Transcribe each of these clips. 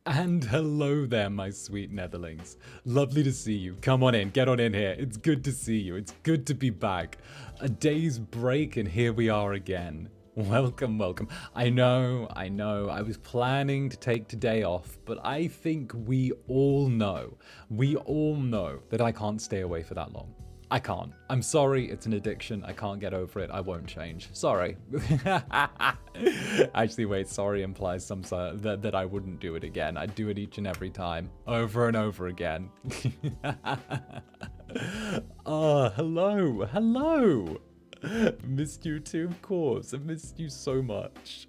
And hello there, my sweet Netherlings. Lovely to see you. Come on in, get on in here. It's good to see you. It's good to be back. A day's break and here we are again. Welcome, welcome. I know. I was planning to take today off, but I think we all know that I can't stay away for that long. I can't. I'm sorry, it's an addiction. I can't get over it. I won't change. Sorry. Actually, wait, sorry implies some that I wouldn't do it again. I'd do it each and every time, over and over again. Hello. Missed you too, of course. I missed you so much.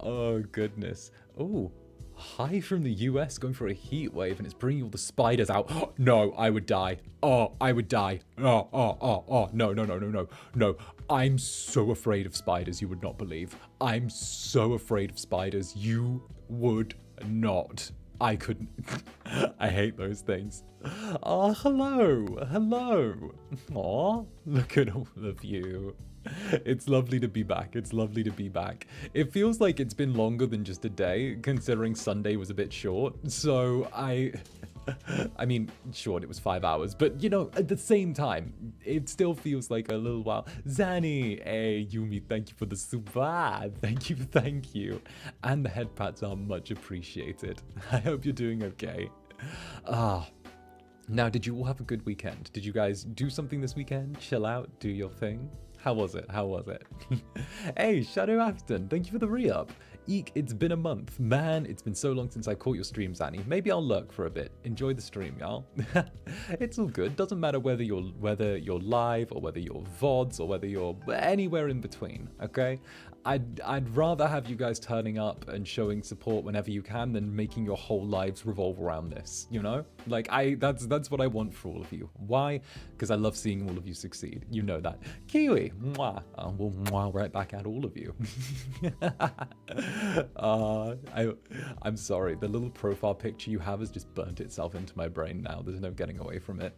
Oh, goodness. Oh. Hi from the US, going for a heat wave, and it's bringing all the spiders out. Oh, no, I would die. Oh, I would die. Oh, no. I'm so afraid of spiders, you would not believe. I'm so afraid of spiders, you would not. I couldn't. I hate those things. Oh, hello. Aw, look at all of you. It's lovely to be back. It feels like it's been longer than just a day, considering Sunday was a bit short. So I mean, short, it was 5 hours, but you know, at the same time, it still feels like a little while. Zanny, hey, Yumi, thank you for the super. Thank you. And the head pats are much appreciated. I hope you're doing okay. Now, did you all have a good weekend? Did you guys do something this weekend? Chill out, do your thing? How was it? Hey, Shadow Afton, thank you for the re-up. Eek, it's been a month. Man, it's been so long since I caught your stream, Zanny. Maybe I'll lurk for a bit. Enjoy the stream, y'all. It's all good. Doesn't matter whether you're live or whether you're VODs or whether you're anywhere in between, okay? I'd rather have you guys turning up and showing support whenever you can than making your whole lives revolve around this, you know? Like, that's what I want for all of you. Why? Because I love seeing all of you succeed. You know that. Kiwi, mwah. We'll mwah right back at all of you. I'm sorry. The little profile picture you have has just burnt itself into my brain now. There's no getting away from it.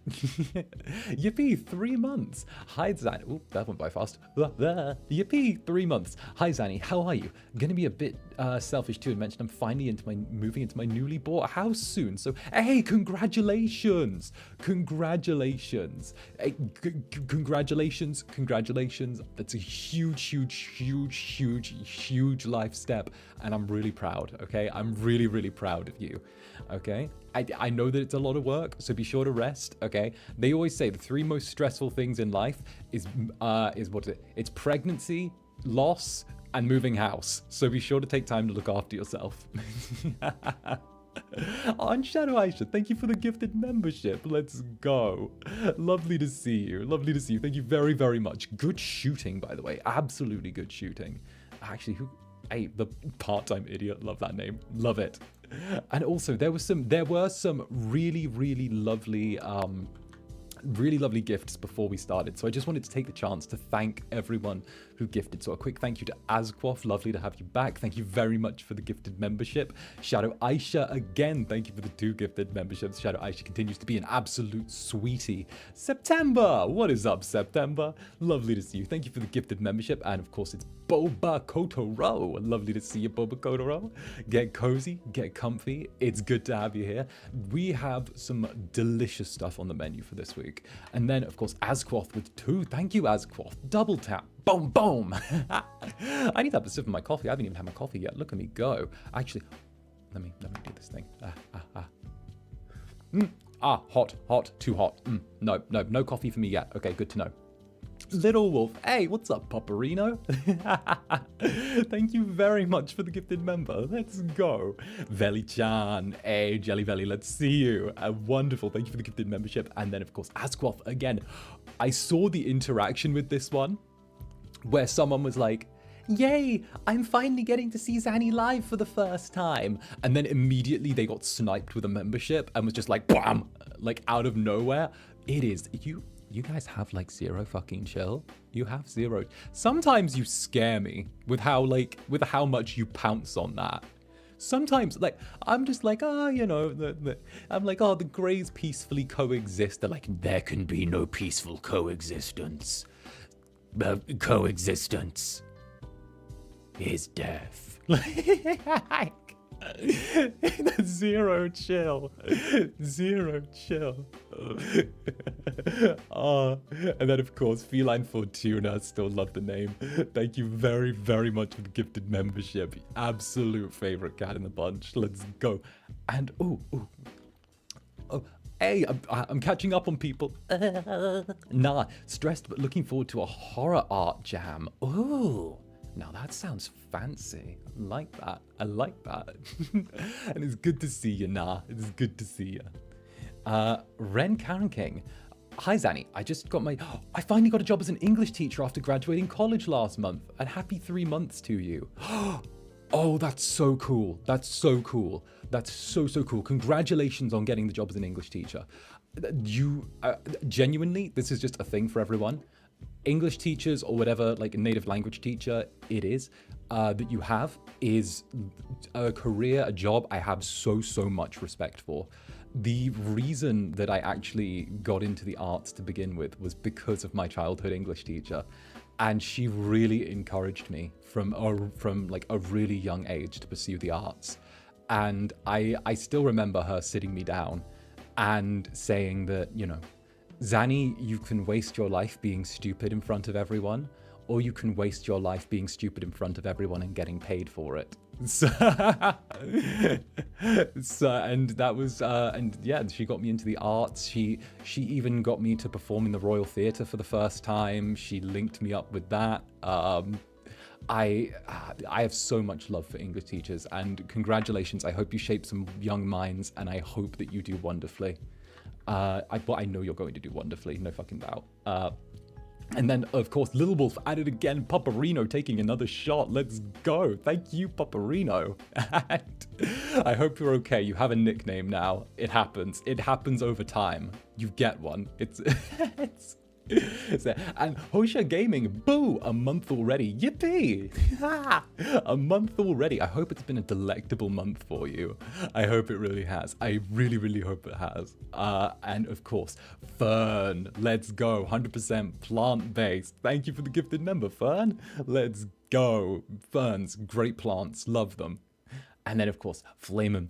Yippee, 3 months. Hi, Zan. Oop, that went by fast. Yippee, 3 months. Hi, Zanny. How are you? Gonna be a bit selfish too and mention I'm finally moving into my newly bought house soon. So, hey, congratulations. Hey, congratulations. That's a huge life step. And I'm really proud, okay? I'm really proud of you, okay? I know that it's a lot of work, so be sure to rest, okay? They always say the 3 most stressful things in life is what is it? It's pregnancy, loss, and moving house. So be sure to take time to look after yourself. On Shadow Aisha, thank you for the gifted membership. Let's go. Lovely to see you. Thank you very much. Good shooting, by the way. Absolutely good shooting. Actually, hey, the part-time idiot. Love that name. Love it. And also, there were some really lovely gifts before we started, so I just wanted to take the chance to thank everyone who gifted. So a quick thank you to 𝔂𝓂𝓾𝓻, lovely to have you back. Thank you very much for the gifted membership. Shadow Aisha, again, thank you for the 2 gifted memberships. Shadow Aisha continues to be an absolute sweetie. September, what is up, September? Lovely to see you. Thank you for the gifted membership, and of course it's 𝔂𝓂𝓾𝓻. Lovely to see you, 𝔂𝓂𝓾𝓻. Get cozy, get comfy. It's good to have you here. We have some delicious stuff on the menu for this week. And then, of course, 𝔂𝓂𝓾 with 2. Thank you, 𝔂𝓂𝓾. Double tap. Boom. I need to have a sip of my coffee. I haven't even had my coffee yet. Look at me go. Actually, let me do this thing. Hot. Too hot. No coffee for me yet. Okay, good to know. Little Wolf, hey, what's up, Paparino? Thank you very much for the gifted member. Let's go. Veli-chan, hey, Jelly Belly, let's see you. Wonderful, thank you for the gifted membership. And then, of course, 𝔂𝓂𝓾, again, I saw the interaction with this one, where someone was like, yay, I'm finally getting to see Zanny live for the first time. And then immediately they got sniped with a membership and was just like, bam, like out of nowhere. It is, you guys have like 0 fucking chill. You have 0. Sometimes you scare me with how much you pounce on that. Sometimes, like, I'm just like, you know, I'm like, the Greys peacefully coexist. They're like, there can be no peaceful coexistence. Coexistence is death. Zero chill. Zero chill. And then, of course, Feline Fortuna. Still love the name. Thank you very, very much for the gifted membership. Absolute favorite cat in the bunch. Let's go. And, oh, hey, I'm catching up on people. Nah, stressed but looking forward to a horror art jam. Ooh. Now that sounds fancy. I like that. I like that. And it's good to see you, Nah. It's good to see you. 𝓂𝓸𝓾𝓻. Hi, Zanny. I finally got a job as an English teacher after graduating college last month. And happy 3 months to you. Oh, that's so cool. That's so cool. That's so cool. Congratulations on getting the job as an English teacher. Genuinely, this is just a thing for everyone. English teachers or whatever, like a native language teacher it is, that you have is a career, a job I have so much respect for. The reason that I actually got into the arts to begin with was because of my childhood English teacher. And she really encouraged me from like a really young age to pursue the arts. And I still remember her sitting me down and saying that, you know, Zanny, you can waste your life being stupid in front of everyone, or you can waste your life being stupid in front of everyone and getting paid for it. And that was, and yeah, she got me into the arts. She even got me to perform in the Royal Theatre for the first time. She linked me up with that. I have so much love for English teachers, and congratulations. I hope you shape some young minds, and I hope that you do wonderfully. I know you're going to do wonderfully, no fucking doubt. And then, of course, Little Wolf added again, 𝓂𝓸𝓾𝓻 taking another shot. Let's go. Thank you, 𝓂𝓸𝓾𝓻. And I hope you're okay. You have a nickname now. It happens. It happens over time. You get one. It's and Hosha Gaming, boo, a month already. Yippee! A month already. I hope it's been a delectable month for you. I hope it really has. I really hope it has. And of course, Fern, let's go. 100% plant-based. Thank you for the gifted member, Fern. Let's go. Ferns, great plants, love them. And then, of course, Flamin',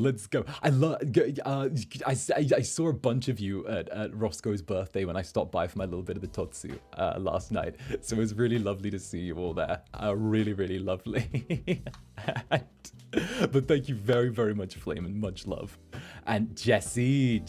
let's go. I saw a bunch of you at Roscoe's birthday when I stopped by for my little bit of the Totsu last night. So it was really lovely to see you all there. Really lovely. But thank you very much, Flamin'. Much love. And Jesse,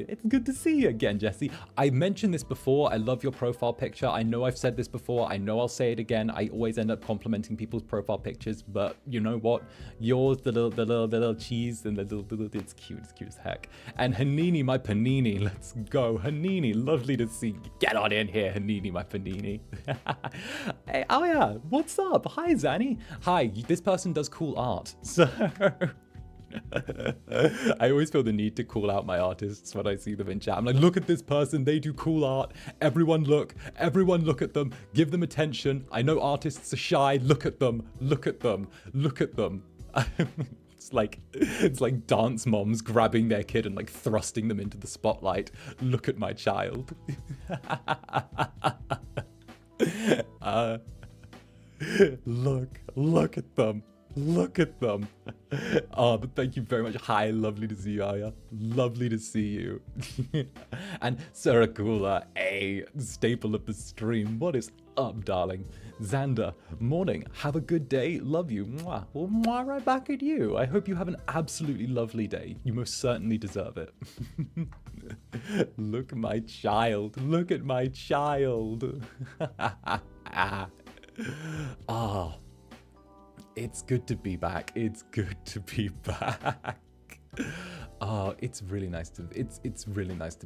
it's good to see you again, Jesse. I mentioned this before. I love your profile picture. I know I've said this before. I know I'll say it again. I always end up complimenting people's profile pictures, but you know what? Yours, the little cheese, and the little, it's cute as heck. And Hanini, my panini, let's go. Hanini, lovely to see you. Get on in here, Hanini, my panini. Hey, oh yeah, what's up? Hi, Zanny. Hi, this person does cool art. So I always feel the need to call out my artists when I see them in chat. I'm like, look at this person, they do cool art. Everyone look at them, give them attention. I know artists are shy, look at them. It's like dance moms grabbing their kid and like thrusting them into the spotlight. Look at my child. Look at them. Look at them. Oh, but thank you very much. Hi, lovely to see you, Aya. Lovely to see you. And 𝓱𝓸𝓾𝓻, a staple of the stream. What is up, darling? Zander, morning. Have a good day. Love you. Mwah. Well, mwah right back at you. I hope you have an absolutely lovely day. You most certainly deserve it. Look at my child. Look at my child. Ah. It's good to be back. It's good to be back. Oh, it's really nice to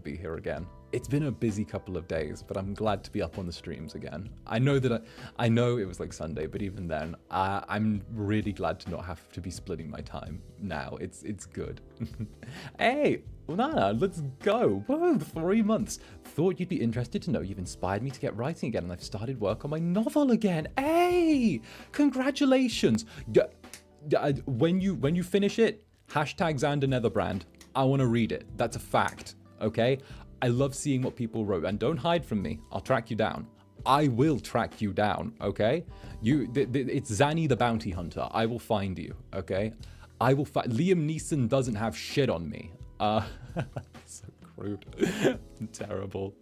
be here again. It's been a busy couple of days, but I'm glad to be up on the streams again. I know it was like Sunday, but even then, I'm really glad to not have to be splitting my time now. It's good. Hey, Nana, let's go. Whoa, 3 months. Thought you'd be interested to know you've inspired me to get writing again, and I've started work on my novel again. Hey, congratulations. When you finish it, #Zander Netherbrand. I want to read it. That's a fact. Okay? I love seeing what people wrote, and don't hide from me. I'll track you down. I will track you down, okay? It's Zanny the bounty hunter. I will find you, okay? I will find... Liam Neeson doesn't have shit on me. So crude. Terrible.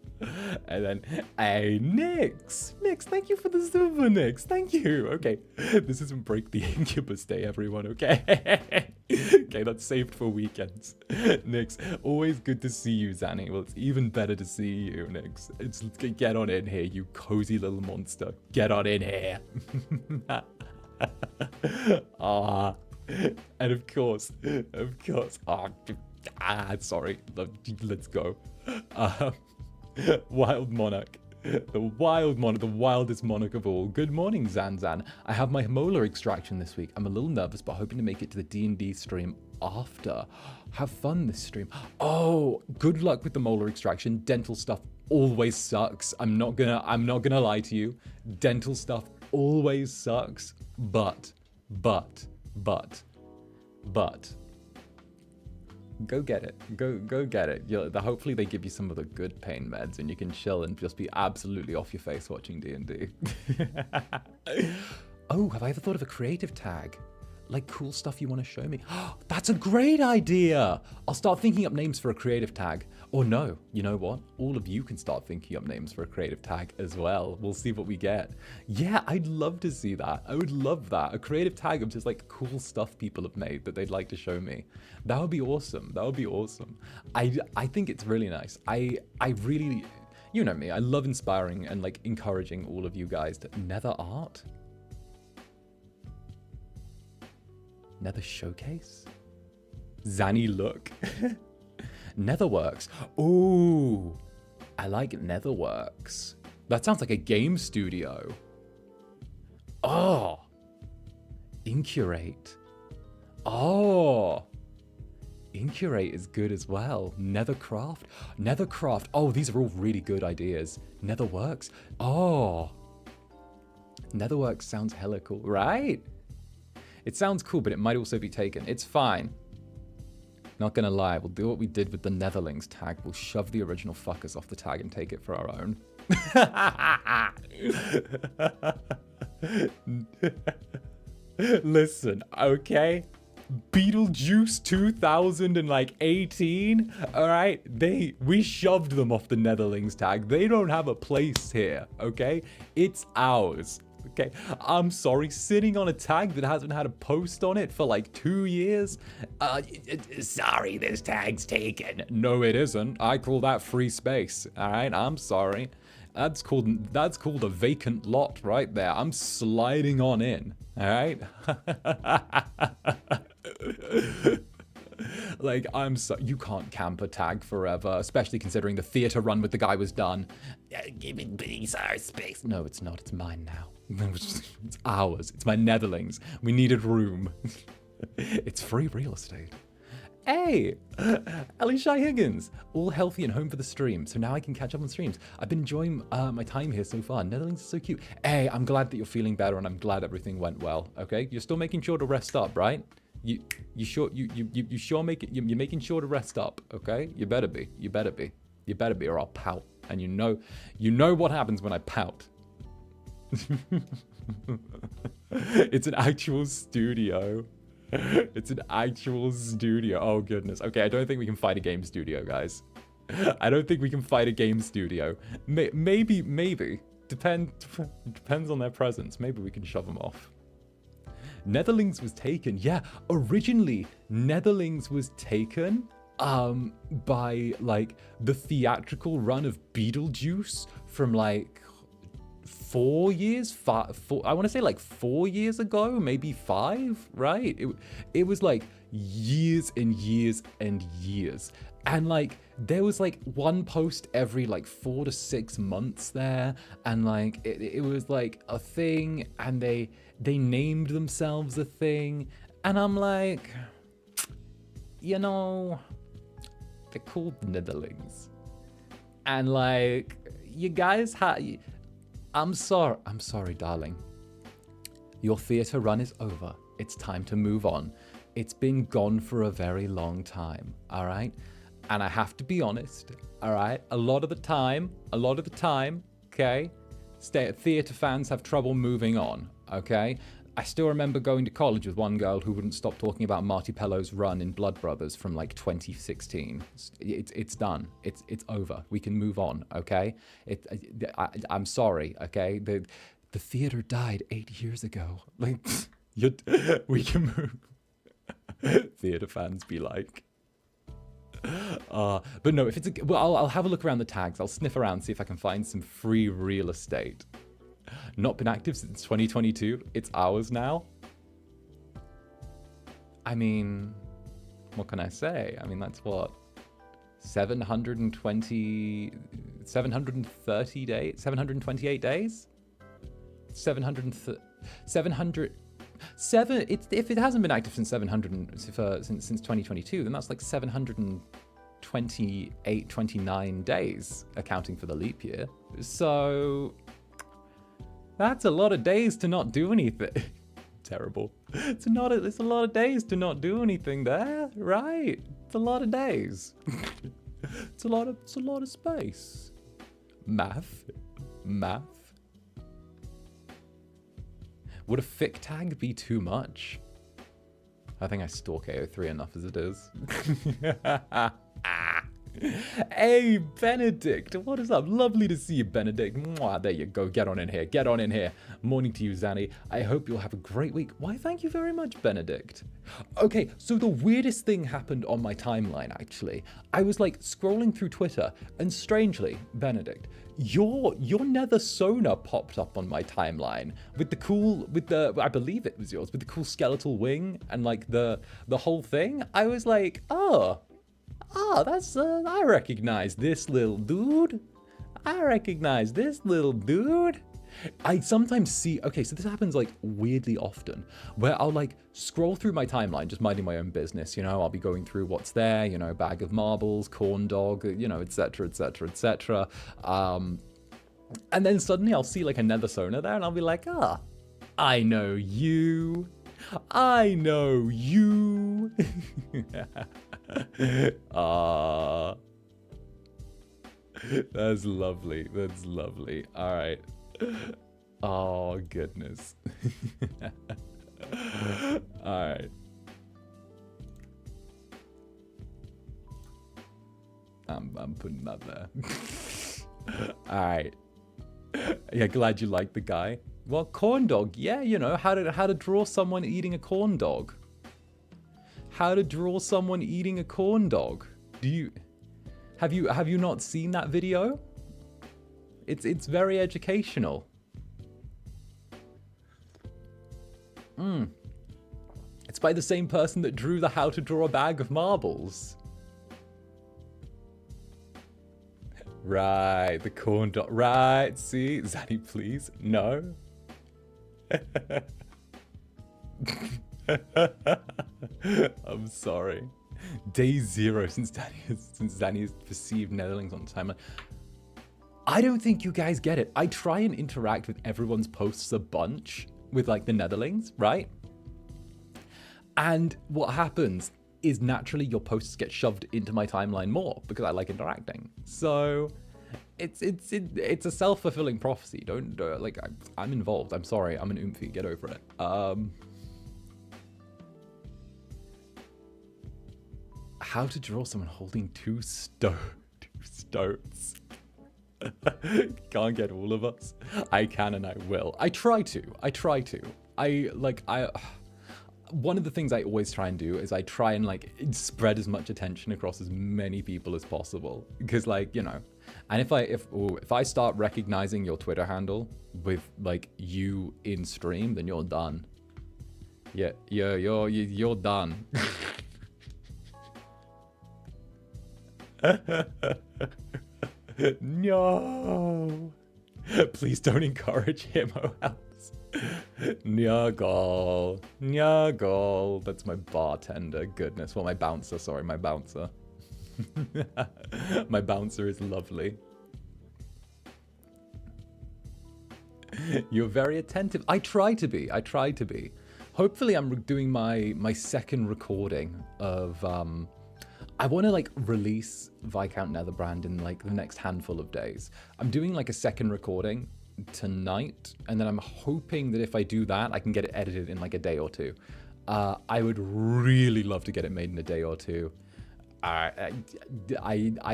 And then, hey, Nix, thank you for the silver, Nix. Thank you. Okay, this isn't Break the Incubus Day, everyone, okay? Okay, that's saved for weekends. Nix, always good to see you, Zanny. Well, it's even better to see you, Nix. Get on in here, you cozy little monster. Get on in here. And of course, sorry, let's go. Wild Monarch. The wildest monarch of all. Good morning, Zanzan. I have my molar extraction this week. I'm a little nervous, but hoping to make it to the D&D stream after. Have fun this stream. Oh, good luck with the molar extraction. Dental stuff always sucks. I'm not gonna lie to you. Dental stuff always sucks. But. Go get it. Go get it. Hopefully they give you some of the good pain meds and you can chill and just be absolutely off your face watching D&D. Oh, have I ever thought of a creative tag? Like cool stuff you want to show me? That's a great idea! I'll start thinking up names for a creative tag. Or no, you know what? All of you can start thinking up names for a creative tag as well. We'll see what we get. Yeah, I'd love to see that. I would love that. A creative tag of just like cool stuff people have made that they'd like to show me. That would be awesome. That would be awesome. I think it's really nice. I really, you know me, I love inspiring and like encouraging all of you guys to nether art. Nether showcase? Zanny look. Netherworks. Ooh, I like Netherworks. That sounds like a game studio. Oh, Incurate. Oh, Incurate is good as well. Nethercraft. Oh, these are all really good ideas. Netherworks. Oh, Netherworks sounds hella cool, right? It sounds cool, but it might also be taken. It's fine. Not gonna lie, we'll do what we did with the Netherlings tag. We'll shove the original fuckers off the tag and take it for our own. Listen, okay? Beetlejuice 2018, all right? We shoved them off the Netherlings tag. They don't have a place here, okay? It's ours. Okay, I'm sorry, sitting on a tag that hasn't had a post on it for like 2 years? Sorry, this tag's taken. No, it isn't. I call that free space, all right? I'm sorry. That's called a vacant lot right there. I'm sliding on in, all right? Like, you can't camp a tag forever, especially considering the theater run with the guy was done. Give it please our space. No, it's not. It's mine now. It's ours. It's my Netherlings. We needed room. It's free real estate. Hey, Ellie Shy Higgins, all healthy and home for the stream, so now I can catch up on streams. I've been enjoying my time here so far. Netherlands is so cute. Hey, I'm glad that you're feeling better, and I'm glad everything went well. Okay, you're still making sure to rest up, right? You're making sure to rest up. Okay, you better be, or I'll pout. And you know what happens when I pout. It's an actual studio. It's an actual studio. Oh, goodness. Okay, I don't think we can fight a game studio, guys. I don't think we can fight a game studio. Maybe. Depends on their presence. Maybe we can shove them off. Netherlings was taken. Yeah, originally, Netherlings was taken by, like, the theatrical run of Beetlejuice from, like, 4 years, I want to say like 4 years ago, maybe 5, right? It was like years and years and years. And like, there was like one post every like 4 to 6 months there. And like, it was like a thing, and they named themselves a thing. And I'm like, you know, they're called Netherlings. And like, you guys I'm sorry, darling. Your theater run is over. It's time to move on. It's been gone for a very long time, all right? And I have to be honest, all right? A lot of the time, okay, Theatre fans have trouble moving on, okay? I still remember going to college with one girl who wouldn't stop talking about Marty Pello's run in Blood Brothers from like 2016. It's done. It's over. We can move on, okay? I'm sorry, okay? The theater died 8 years ago. Like, we can move. Theater fans be like. But no, if it's well, I'll have a look around the tags. I'll sniff around, see if I can find some free real estate. Not been active since 2022. It's ours now. I mean, what can I say? I mean, that's what, 730 days, 728 days, 707. If it hasn't been active since 2022, then that's like 728, 29 days, accounting for the leap year. So that's a lot of days to not do anything. Terrible. It's a lot of days to not do anything there, right? It's a lot of days. It's a lot of space. Math. Would a fic tag be too much? I think I stalk AO3 enough as it is. Hey, Benedict, what is up? Lovely to see you, Benedict. Mwah, there you go. Get on in here. Get on in here. Morning to you, Zanny. I hope you'll have a great week. Why, thank you very much, Benedict. Okay, so the weirdest thing happened on my timeline, actually. I was like scrolling through Twitter, and strangely, Benedict, your Nether Sona popped up on my timeline with the I believe it was yours, with the cool skeletal wing and like the whole thing. I was like, oh, that's, I recognize this little dude. I sometimes see, okay, so this happens like weirdly often, where I'll like scroll through my timeline, just minding my own business, you know, I'll be going through what's there, you know, bag of marbles, corn dog, you know, etc, etc, etc. And then suddenly I'll see like a Nether Sona there and I'll be like, I know you. That's lovely. All right. Oh, goodness. All right. I'm putting that there. All right. Yeah, glad you liked the guy. Well, corn dog. Yeah, you know, how to draw someone eating a corn dog. How to draw someone eating a corn dog. Have you not seen that video? It's very educational. It's by the same person that drew the how to draw a bag of marbles. Right, the corn dog. Right, see, Zanny, please, no. I'm sorry. Day 0 since Zanny has perceived Netherlings on the timeline. I don't think you guys get it. I try and interact with everyone's posts a bunch with like the Netherlings, right? And what happens is naturally your posts get shoved into my timeline more because I like interacting. So it's a self-fulfilling prophecy. Don't like I'm involved. I'm sorry. I'm an oomphy. Get over it. How to draw someone holding two stones. Can't get all of us. I can and I will. I try to. One of the things I always try and do is I try and like spread as much attention across as many people as possible, because like, you know, and if I start recognizing your Twitter handle with like you in stream, then you're done. Yeah, you're done. No, please don't encourage him. Oh, else. Nyagol. That's my bartender. Goodness. Well, my bouncer. Sorry, my bouncer. My bouncer is lovely. You're very attentive. I try to be. Hopefully, I'm doing my second recording of I want to like release Viscount Netherbrand in like the next handful of days. I'm doing like a second recording tonight, and then I'm hoping that if I do that, I can get it edited in like a day or two. I would really love to get it made in a day or two. I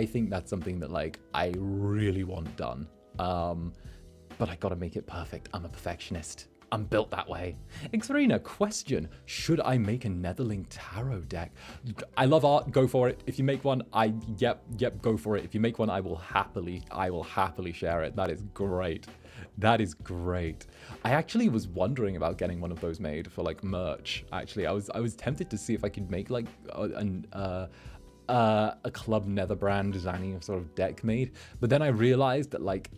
think that's something that like I really want done. But I gotta make it perfect. I'm a perfectionist. I'm built that way. 𝔂𝓸𝓾𝓻, question: should I make a Netherling tarot deck? I love art. Go for it. If you make one, yep, go for it. If you make one, I will happily share it. That is great. That is great. I actually was wondering about getting one of those made for like merch. Actually, I was tempted to see if I could make like a Club Netherbrand designing sort of deck made, but then I realized that like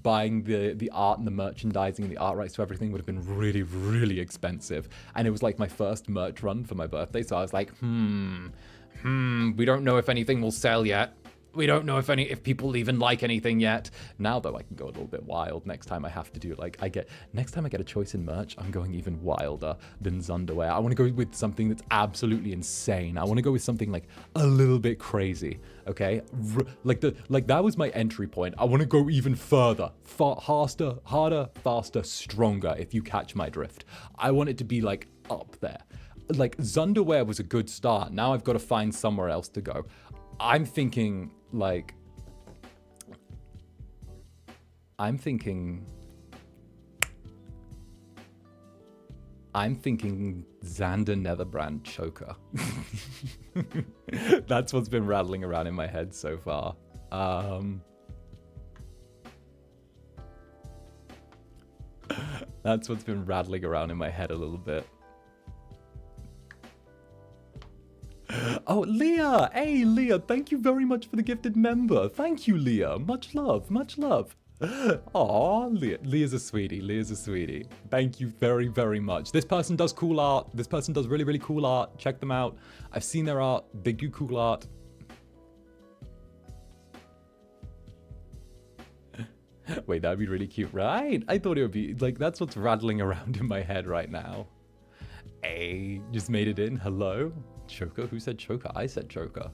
buying the art and the merchandising and the art rights to everything would have been really expensive, and it was like my first merch run for my birthday, so I was like, we don't know if anything will sell yet. We don't know if people even like anything yet. Now though, I can go a little bit wild. Next time I have to do like next time I get a choice in merch, I'm going even wilder than Zunderwear. I want to go with something that's absolutely insane. I want to go with something like a little bit crazy. Okay, like that was my entry point. I want to go even further, harder, faster, stronger. If you catch my drift, I want it to be like up there. Like Zunderwear was a good start. Now I've got to find somewhere else to go. I'm thinking Zander Netherbrand choker. That's what's been rattling around in my head so far. That's what's been rattling around in my head a little bit. Oh, Leah! Hey, Leah, thank you very much for the gifted member. Thank you, Leah. Much love, much love. Aw, Leah. Leah's a sweetie. Leah's a sweetie. Thank you very much. This person does cool art. This person does really cool art. Check them out. I've seen their art. They do cool art. Wait, that'd be really cute, right? I thought it would be, like, that's what's rattling around in my head right now. Hey, just made it in. Hello? Choker? Who said choker? I said choker.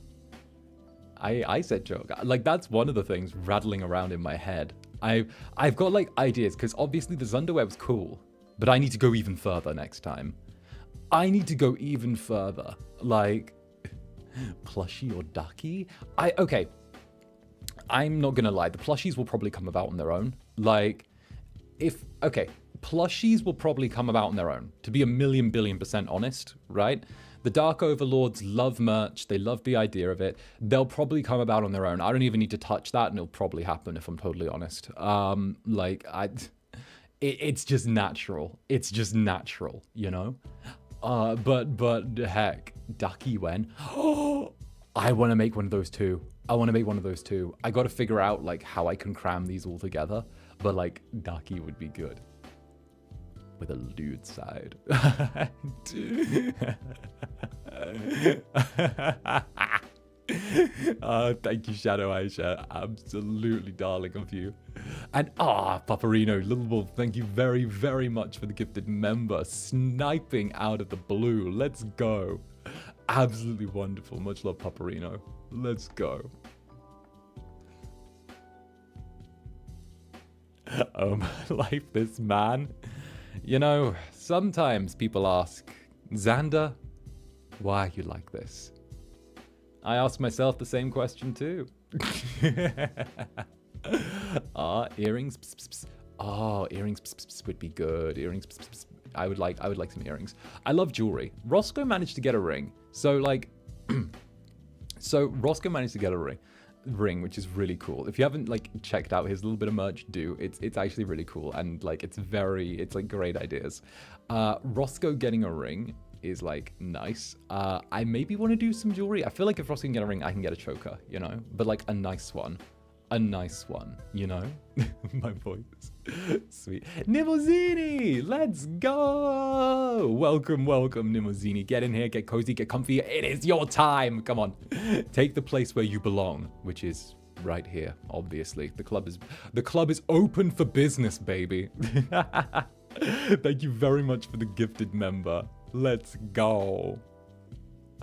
I said choker. Like, that's one of the things rattling around in my head. I've got like ideas, because obviously the Zunderwear was cool, but I need to go even further next time. I need to go even further. Like, plushie or ducky? Okay. I'm not gonna lie, the plushies will probably come about on their own. Like, plushies will probably come about on their own, to be a billion% honest, right? The Dark Overlords love merch. They love the idea of it. They'll probably come about on their own. I don't even need to touch that, and it'll probably happen if I'm totally honest. It's just natural. It's just natural, you know? But heck, Ducky when? I want to make one of those too. I got to figure out like how I can cram these all together. But like Ducky would be good. With a lewd side. Thank you, Shadow Aisha. Absolutely darling of you. And Paparino, Little Wolf, thank you very much for the gifted member. Sniping out of the blue. Let's go. Absolutely wonderful. Much love, Paparino. Let's go. Life, this man. You know, sometimes people ask, Zander, why are you like this? I ask myself the same question too. Earrings. Earrings would be good. Earrings. I would like some earrings. I love jewelry. Roscoe managed to get a ring. So like, Roscoe managed to get a ring, which is really cool. If you haven't like checked out his little bit of merch, do. It's actually really cool, and like it's like great ideas. Roscoe getting a ring is like nice. I maybe want to do some jewelry. I feel like if Roscoe can get a ring, I can get a choker, you know, but like a nice one, you know. My voice. Sweet. Nimozini, let's go. Welcome, Nimozini. Get in here, get cozy, get comfy. It is your time. Come on. Take the place where you belong, which is right here, obviously. The club is open for business, baby. Thank you very much for the gifted member. Let's go.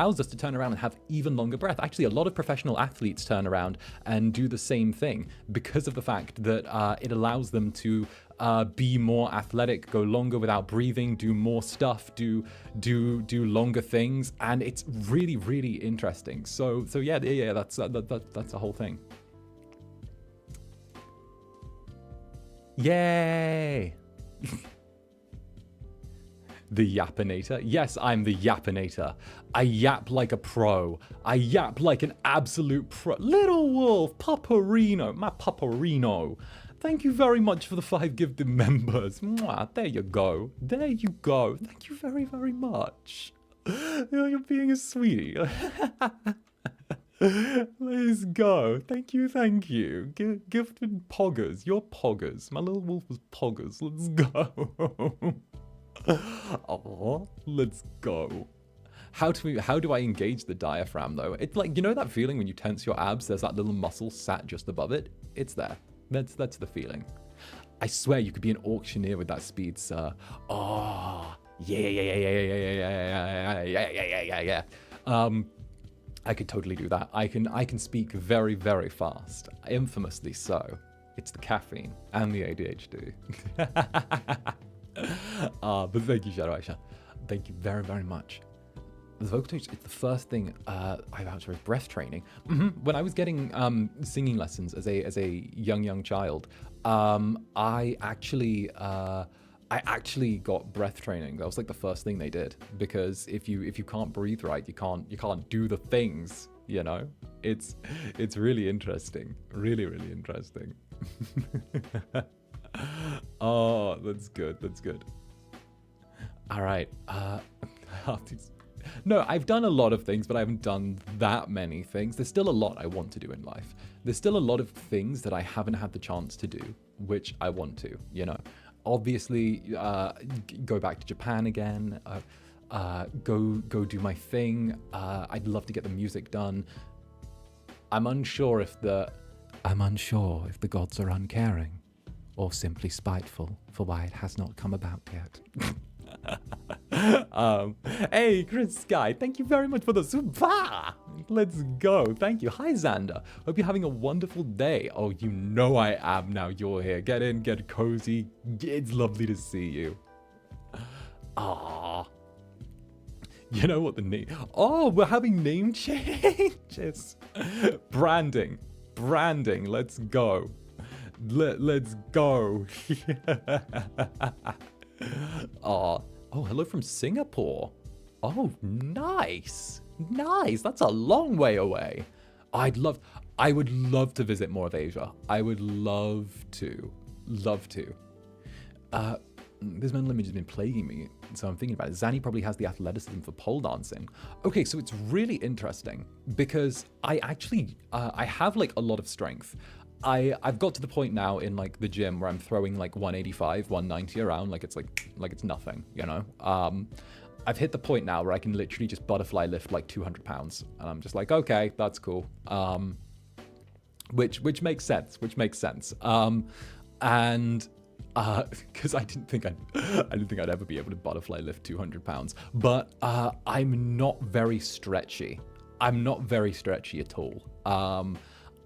allows us to turn around and have even longer breath. Actually, a lot of professional athletes turn around and do the same thing because of the fact that it allows them to be more athletic, go longer without breathing, do more stuff, do longer things, and it's really, really interesting. So yeah, that's a whole thing. Yay! The Yappinator. Yes, I'm the Yappinator. I yap like a pro. I yap like an absolute pro. Little Wolf, Paparino, my Paparino. Thank you very much for the 5 gifted members. Mwah, there you go. There you go. Thank you very, very much. You're being a sweetie. Let's go. Thank you, thank you. Gifted poggers. You're poggers. My little wolf was poggers. Let's go. Oh, let's go. How do I engage the diaphragm though? It's like, you know that feeling when you tense your abs, there's that little muscle sat just above it? It's there. That's the feeling. I swear you could be an auctioneer with that speed, sir. Oh, yeah. I could totally do that. I can speak very, very fast. Infamously so. It's the caffeine and the ADHD. But thank you, Shadow Aisha. Thank you very, very much. The vocal coach, it's the first thing I vouch for is breath training. When I was getting singing lessons as a young child, I actually got breath training. That was like the first thing they did, because if you can't breathe right, you can't do the things, you know. It's really interesting, really interesting. Oh, that's good. All right. No, I've done a lot of things, but I haven't done that many things. There's still a lot I want to do in life. There's still a lot of things that I haven't had the chance to do, which I want to, you know. Obviously, go back to Japan again, go do my thing. I'd love to get the music done. I'm unsure if the gods are uncaring or simply spiteful for why it has not come about yet. Hey, Chris Sky, thank you very much for the super. Let's go. Thank you. Hi, Zander. Hope you're having a wonderful day. Oh, you know I am now you're here. Get in, get cozy. It's lovely to see you. Ah. You know what the name... Oh, we're having name changes. Branding. Let's go. Let's go. Oh, hello from Singapore. Oh, nice. That's a long way away. I would love to visit more of Asia. I would love to. This mental image has been plaguing me, so I'm thinking about it. Zanny probably has the athleticism for pole dancing. Okay, so it's really interesting because I actually, I have like a lot of strength. I've got to the point now in like the gym where I'm throwing like 185, 190 around like it's nothing, you know? I've hit the point now where I can literally just butterfly lift like 200 pounds. And I'm just like, okay, that's cool. Which makes sense, and because I didn't think I'd ever be able to butterfly lift 200 pounds, but I'm not very stretchy. I'm not very stretchy at all.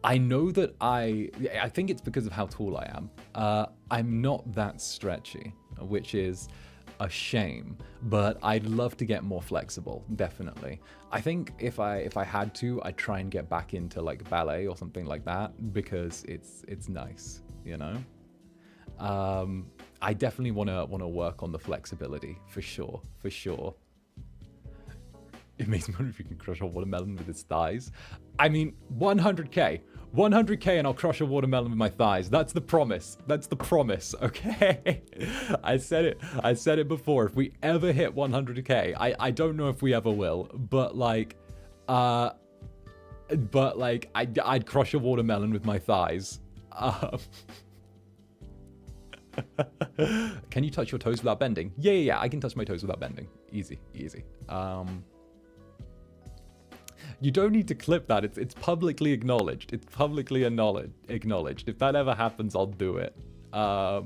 I know that I think it's because of how tall I am. I'm not that stretchy, which is a shame, but I'd love to get more flexible, definitely. I think if I had to, I'd try and get back into like ballet or something like that, because it's nice, you know? I definitely want to work on the flexibility, for sure. It makes me wonder if you can crush a watermelon with his thighs. I mean, 100k and I'll crush a watermelon with my thighs. That's the promise, okay? I said it before. If we ever hit 100k, I don't know if we ever will, but like, I'd crush a watermelon with my thighs. Can you touch your toes without bending? Yeah, I can touch my toes without bending. Easy. You don't need to clip that. It's publicly acknowledged. It's publicly acknowledged. If that ever happens, I'll do it. Oh,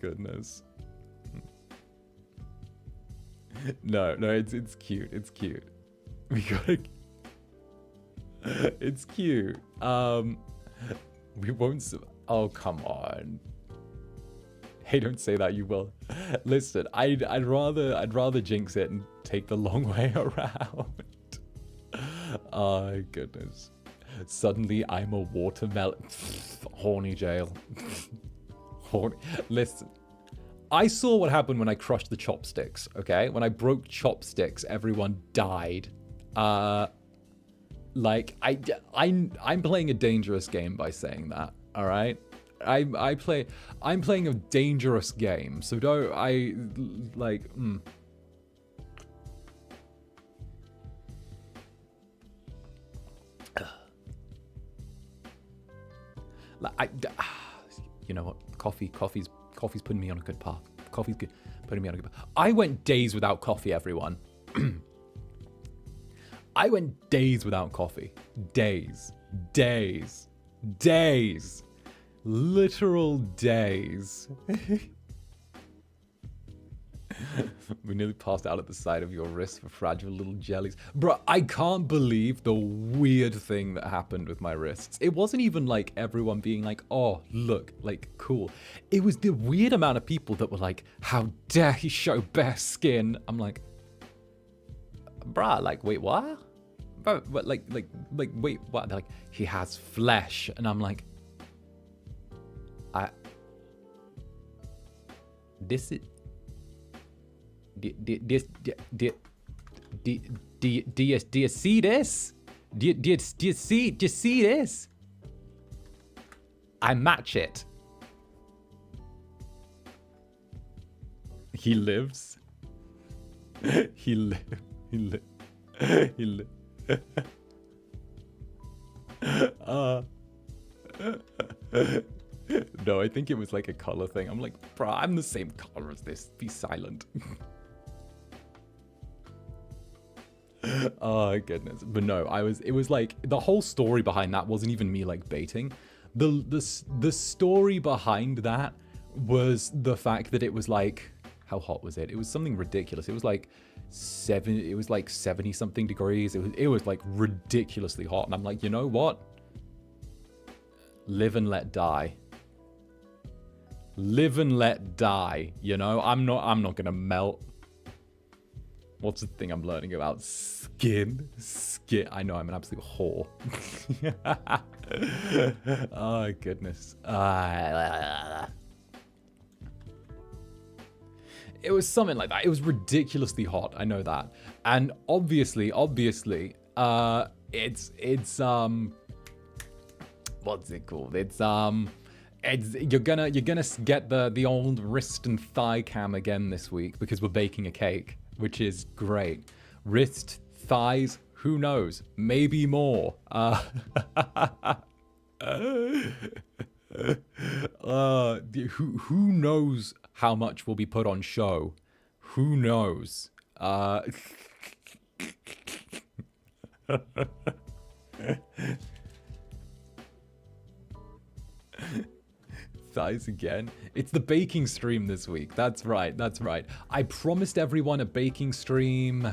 goodness. No, it's cute. It's cute. We gotta. It's cute. We won't. Oh, come on. Hey, don't say that. You will. Listen, I'd rather jinx it and take the long way around. Oh goodness. Suddenly I'm a watermelon. Horny jail. Horny. Listen. I saw what happened when I crushed the chopsticks, okay? When I broke chopsticks, everyone died. Like, I'm playing a dangerous game by saying that, all right? I'm playing a dangerous game, so you know what? Coffee's putting me on a good path. Coffee's putting me on a good path. I went days without coffee, everyone. I went days without coffee. Days. Literal days. We nearly passed out at the side of your wrist for fragile little jellies. Bro, I can't believe the weird thing that happened with my wrists. It wasn't even like everyone being like, oh, look, like, cool. It was the weird amount of people that were like, how dare he show bare skin? I'm like, bruh, like, wait, what? But like, wait, what? They're like, he has flesh. And I'm like, this is... Do you see this? Do you see this? I match it. He lives. He lives. No, I think it was like a color thing. I'm like, bro, I'm the same color as this. Be silent. Oh goodness. But no, it was like the whole story behind that wasn't even me like baiting. The story behind that was the fact that it was like, how hot was it? It was something ridiculous. It was like 70 something degrees. It was like ridiculously hot. And I'm like, you know what? Live and let die. Live and let die. You know, I'm not gonna melt. What's the thing I'm learning about? Skin. I know, I'm an absolute whore. Oh, goodness. It was something like that. It was ridiculously hot. I know that. And obviously, it's what's it called? You're gonna get the old wrist and thigh cam again this week because we're baking a cake, which is great. Wrist, thighs, who knows? Maybe more. Who knows how much will be put on show? Who knows? Thighs again. It's the baking stream this week. That's right. I promised everyone a baking stream.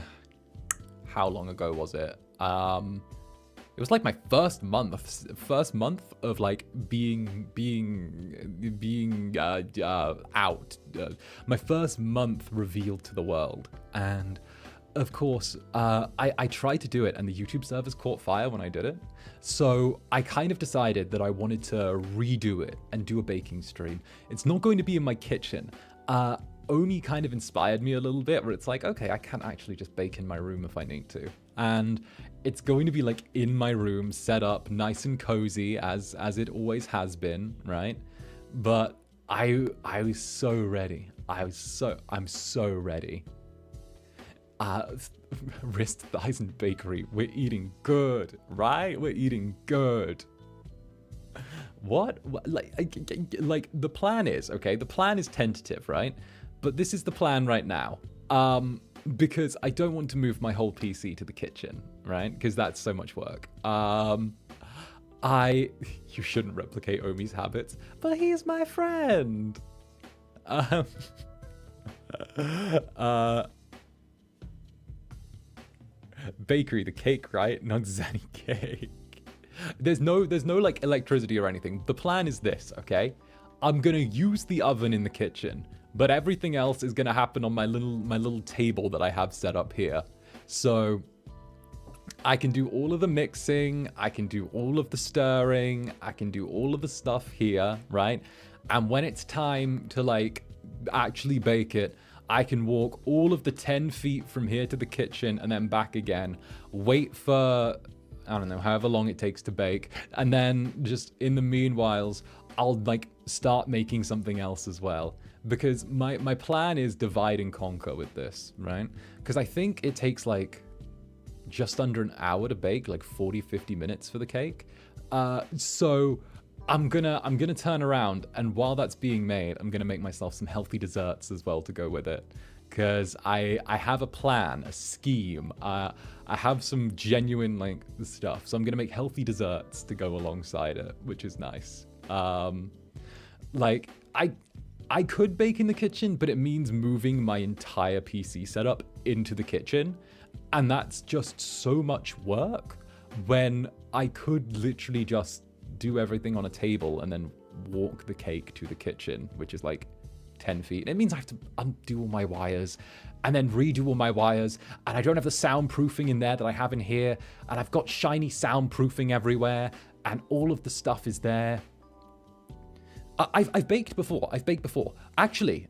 How long ago was it? It was like my first month of like being out. My first month revealed to the world. And of course, I tried to do it and the YouTube servers caught fire when I did it. So I kind of decided that I wanted to redo it and do a baking stream. It's not going to be in my kitchen. Omi kind of inspired me a little bit where it's like, okay, I can actually just bake in my room if I need to. And it's going to be like in my room, set up nice and cozy as it always has been, right? But I was so ready. I'm so ready. Wrist, thighs, and bakery. We're eating good, right? We're eating good. What? Like the plan is, okay? The plan is tentative, right? But this is the plan right now. Because I don't want to move my whole PC to the kitchen, right? Because that's so much work. You shouldn't replicate Omi's habits, but he's my friend. bakery, the cake, right? Not Zanny cake. There's no like electricity or anything. The plan is this, okay? I'm gonna use the oven in the kitchen, but everything else is gonna happen on my little table that I have set up here. So I can do all of the mixing, I can do all of the stirring, I can do all of the stuff here, right? And when it's time to like actually bake it, I can walk all of the 10 feet from here to the kitchen and then back again, wait for, I don't know, however long it takes to bake, and then just in the meanwhiles, I'll like start making something else as well. Because my plan is divide and conquer with this, right? Because I think it takes like just under an hour to bake, like 40-50 minutes for the cake. So I'm gonna turn around, and while that's being made, I'm gonna make myself some healthy desserts as well to go with it. Because I have a plan, a scheme. I have some genuine like stuff, so I'm gonna make healthy desserts to go alongside it, which is nice. Like I could bake in the kitchen, but it means moving my entire PC setup into the kitchen, and that's just so much work when I could literally just do everything on a table and then walk the cake to the kitchen, which is like 10 feet. It means I have to undo all my wires and then redo all my wires, and I don't have the soundproofing in there that I have in here, and I've got shiny soundproofing everywhere, and all of the stuff is there. I've baked before. Actually,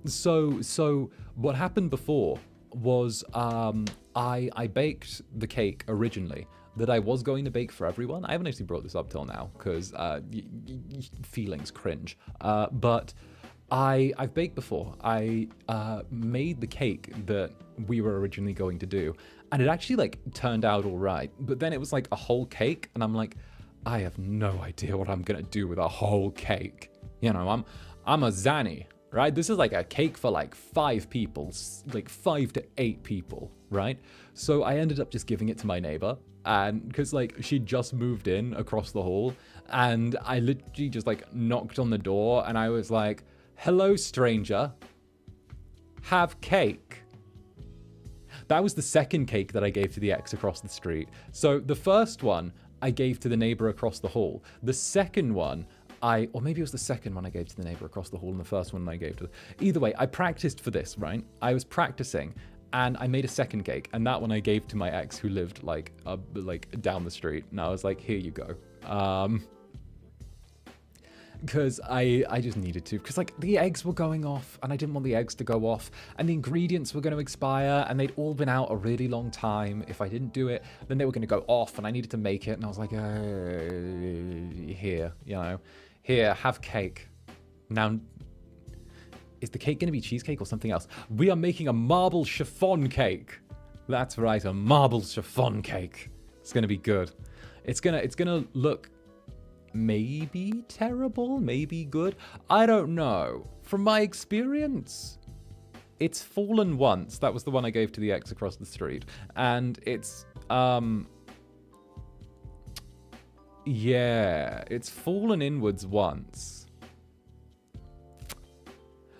so what happened before was I baked the cake originally that I was going to bake for everyone. I haven't actually brought this up till now because feelings cringe. But I've baked before. I made the cake that we were originally going to do, and it actually like turned out all right. But then it was like a whole cake, and I'm like, I have no idea what I'm gonna do with a whole cake. You know, I'm a Zanny, right? This is like a cake for like 5 people, like 5 to 8 people, right? So I ended up just giving it to my neighbor, and because like she just moved in across the hall, and I literally just like knocked on the door, and I was like, "Hello, stranger. Have cake." That was the second cake that I gave to the ex across the street. So the first one I gave to the neighbor across the hall. The second one, or maybe it was the second one I gave to the neighbor across the hall, and the first one I gave to. Either way, I practiced for this, right? I was practicing, and I made a second cake, and that one I gave to my ex who lived like down the street, and I was like, "Here you go." Because I just needed to, because like the eggs were going off, and I didn't want the eggs to go off, and the ingredients were going to expire, and they'd all been out a really long time. If I didn't do it, then they were going to go off, and I needed to make it, and I was like, here, you know, here, have cake. Now, is the cake going to be cheesecake or something else? We are making a marble chiffon cake. That's right, a marble chiffon cake. It's going to be good. It's gonna look maybe terrible, maybe good. I don't know. From my experience, it's fallen once. That was the one I gave to the ex across the street. And it's, yeah, it's fallen inwards once.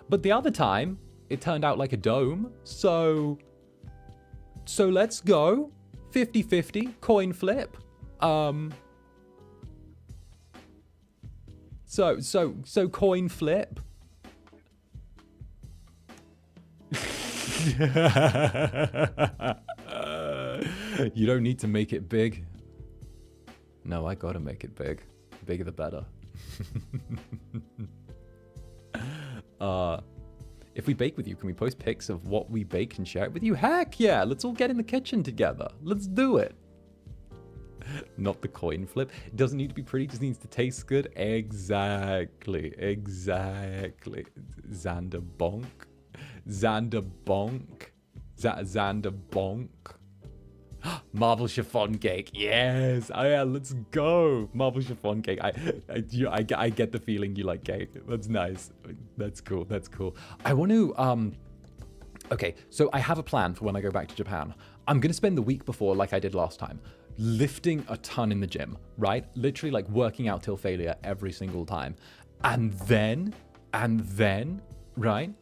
But the other time, it turned out like a dome. So let's go. 50-50, coin flip. So coin flip. You don't need to make it big. No, I gotta make it big. Bigger the better. If we bake with you, can we post pics of what we baked and share it with you? Heck yeah, let's all get in the kitchen together. Let's do it. Not the coin flip. It doesn't need to be pretty, it just needs to taste good. Exactly. Zander bonk. Zander bonk. Zander bonk. Marble chiffon cake. Yes. Oh yeah, let's go. Marble chiffon cake. I get the feeling you like cake. That's nice. That's cool. I want to okay, so I have a plan for when I go back to Japan. I'm going to spend the week before, like I did last time, lifting a ton in the gym, right? Literally like working out till failure every single time. And then, right?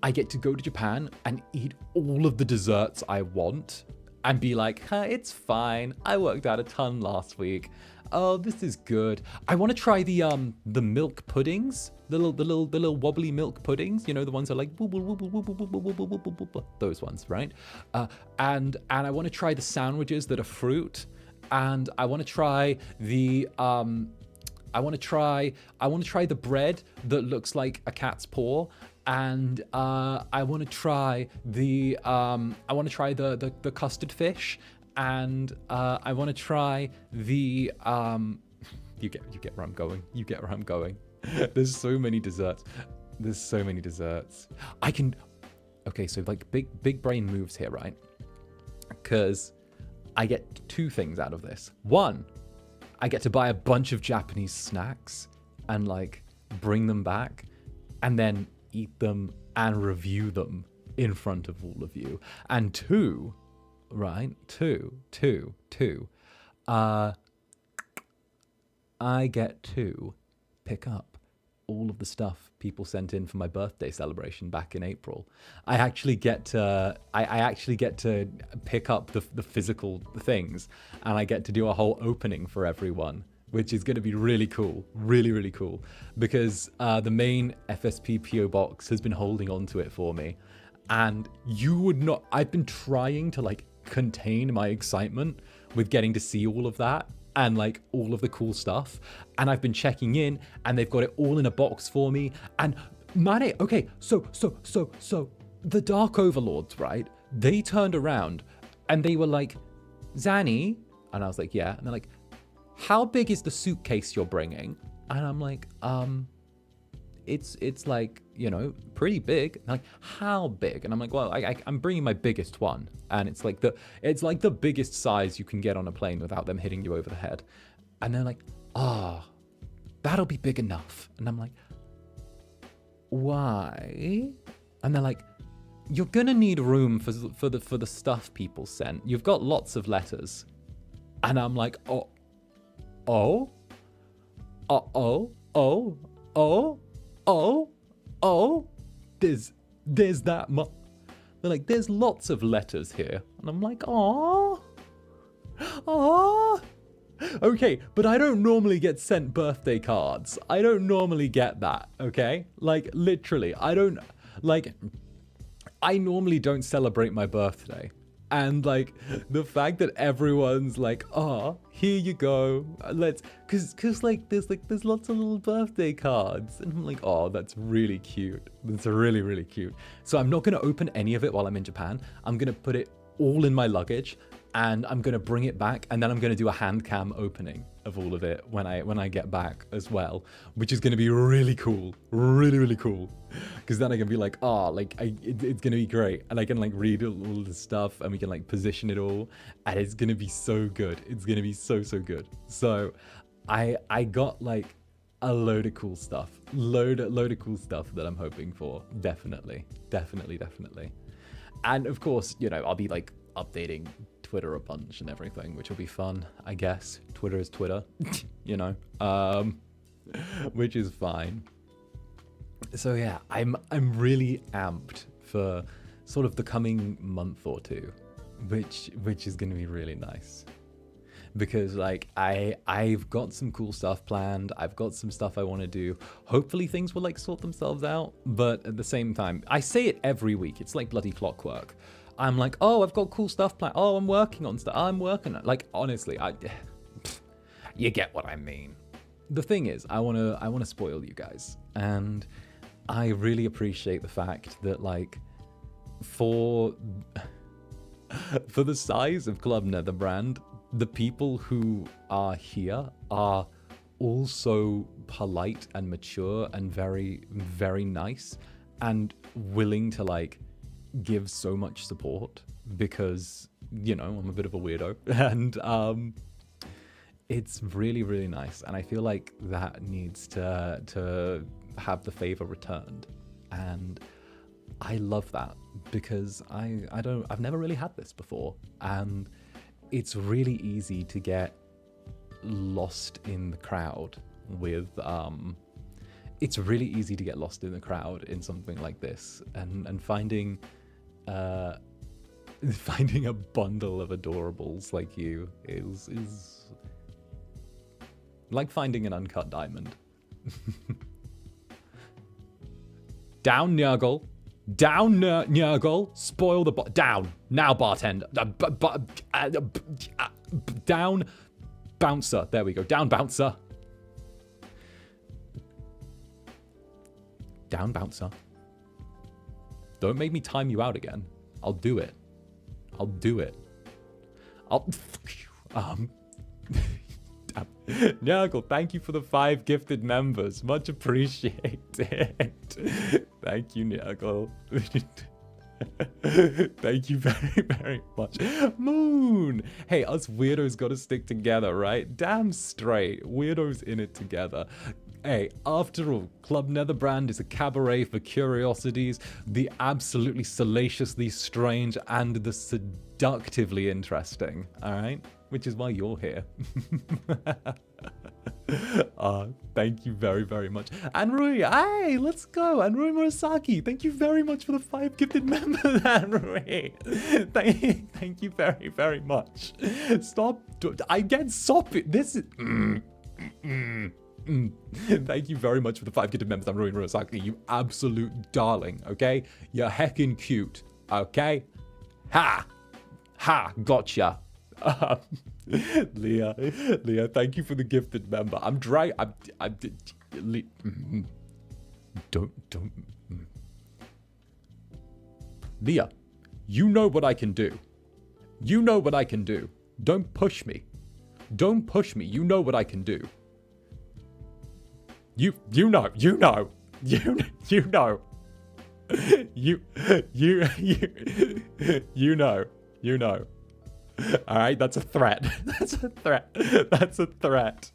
I get to go to Japan and eat all of the desserts I want and be like, it's fine. I worked out a ton last week. Oh, this is good. I want to try the milk puddings, the little wobbly milk puddings. You know, the ones that are like wobble, wobble, wobble, wobble, wobble, wobble, wobble, those ones, right? And I want to try the sandwiches that are fruit, and I want to try the I want to try the bread that looks like a cat's paw, and I want to try the custard fish, and I want to try the you get where I'm going. You get where I'm going. There's so many desserts. There's so many desserts. Okay, so like big brain moves here, right? Because I get two things out of this. One, I get to buy a bunch of Japanese snacks and like bring them back and then eat them and review them in front of all of you. And two, right? I get to pick up all of the stuff people sent in for my birthday celebration back in April. I actually get to pick up the physical things, and I get to do a whole opening for everyone, which is going to be really cool, really cool, because the main FSP PO box has been holding on to it for me, and you would not. I've been trying to like contain my excitement with getting to see all of that and like all of the cool stuff, and I've been checking in, and they've got it all in a box for me. And man, okay, so the Dark Overlords, right? They turned around and they were like, Zanny, and I was like, yeah, and they're like, how big is the suitcase you're bringing? And I'm like, it's like, you know, pretty big. And like, how big? And I'm like, well, I'm bringing my biggest one, and it's like the biggest size you can get on a plane without them hitting you over the head. And they're like, that'll be big enough. And I'm like, why? And they're like, you're gonna need room for the stuff people sent. You've got lots of letters. And I'm like, there's that much. They're like, there's lots of letters here. And I'm like, okay, but I don't normally get sent birthday cards. I don't normally get that, okay? Like, literally, I normally don't celebrate my birthday. And like the fact that everyone's like, here you go, cause like there's lots of little birthday cards, and I'm like, that's really cute. That's really cute. So I'm not gonna open any of it while I'm in Japan. I'm gonna put it all in my luggage, and I'm gonna bring it back, and then I'm gonna do a hand cam opening of all of it when I get back as well, which is gonna be really cool, really cool. Because then I can be like, it's gonna be great, and I can like read all the stuff, and we can like position it all, and it's gonna be so good. It's gonna be so good. So I got like a load of cool stuff, load of cool stuff that I'm hoping for. Definitely. And of course, you know, I'll be like updating Twitter a bunch and everything, which will be fun, I guess. Twitter is Twitter, you know, which is fine. So yeah, I'm really amped for sort of the coming month or two, which is going to be really nice, because like I've got some cool stuff planned. I've got some stuff I want to do. Hopefully things will like sort themselves out, but at the same time, I say it every week. It's like bloody clockwork. I'm like, I've got cool stuff planned. I'm working on stuff. I'm working on, like, honestly, you get what I mean. The thing is, I want to spoil you guys, and I really appreciate the fact that like for the size of Club Netherbrand, the people who are here are also polite and mature and very, very nice and willing to like give so much support, because, you know, I'm a bit of a weirdo, and it's really, really nice. And I feel like that needs to have the favor returned, and I love that, because I've never really had this before, and it's really easy to get lost in the crowd with it's really easy to get lost in the crowd in something like this, and finding Finding a bundle of adorables like you is like finding an uncut diamond. Down, Nurgle. Down, Nurgle. Spoil the down. Now, bartender. Down, bouncer. There we go. Down, bouncer. Down, bouncer. Don't make me time you out again. I'll do it. I'll do it. Nurgle, thank you for the 5 gifted members. Much appreciated. Thank you, Nurgle. Thank you very, very much. Moon! Hey, us weirdos gotta stick together, right? Damn straight. Weirdos in it together. Hey, after all, Club Netherbrand is a cabaret for curiosities, the absolutely salaciously strange and the seductively interesting, alright? Which is why you're here. Thank you very, very much. Anrui, hey, let's go. Anrui Murasaki, thank you very much for the 5 gifted members, Anrui. Thank you very, very much. Stop. I get soppy. This is... Thank you very much for the 5 gifted members, Anrui Murasaki. You absolute darling, okay? You're heckin' cute, okay? Ha! Ha! Gotcha. Leah, thank you for the gifted member. Don't. Leah, you know what I can do. You know what I can do. Don't push me. Don't push me. You know what I can do. You know. You know. All right, that's a threat. That's a threat. That's a threat.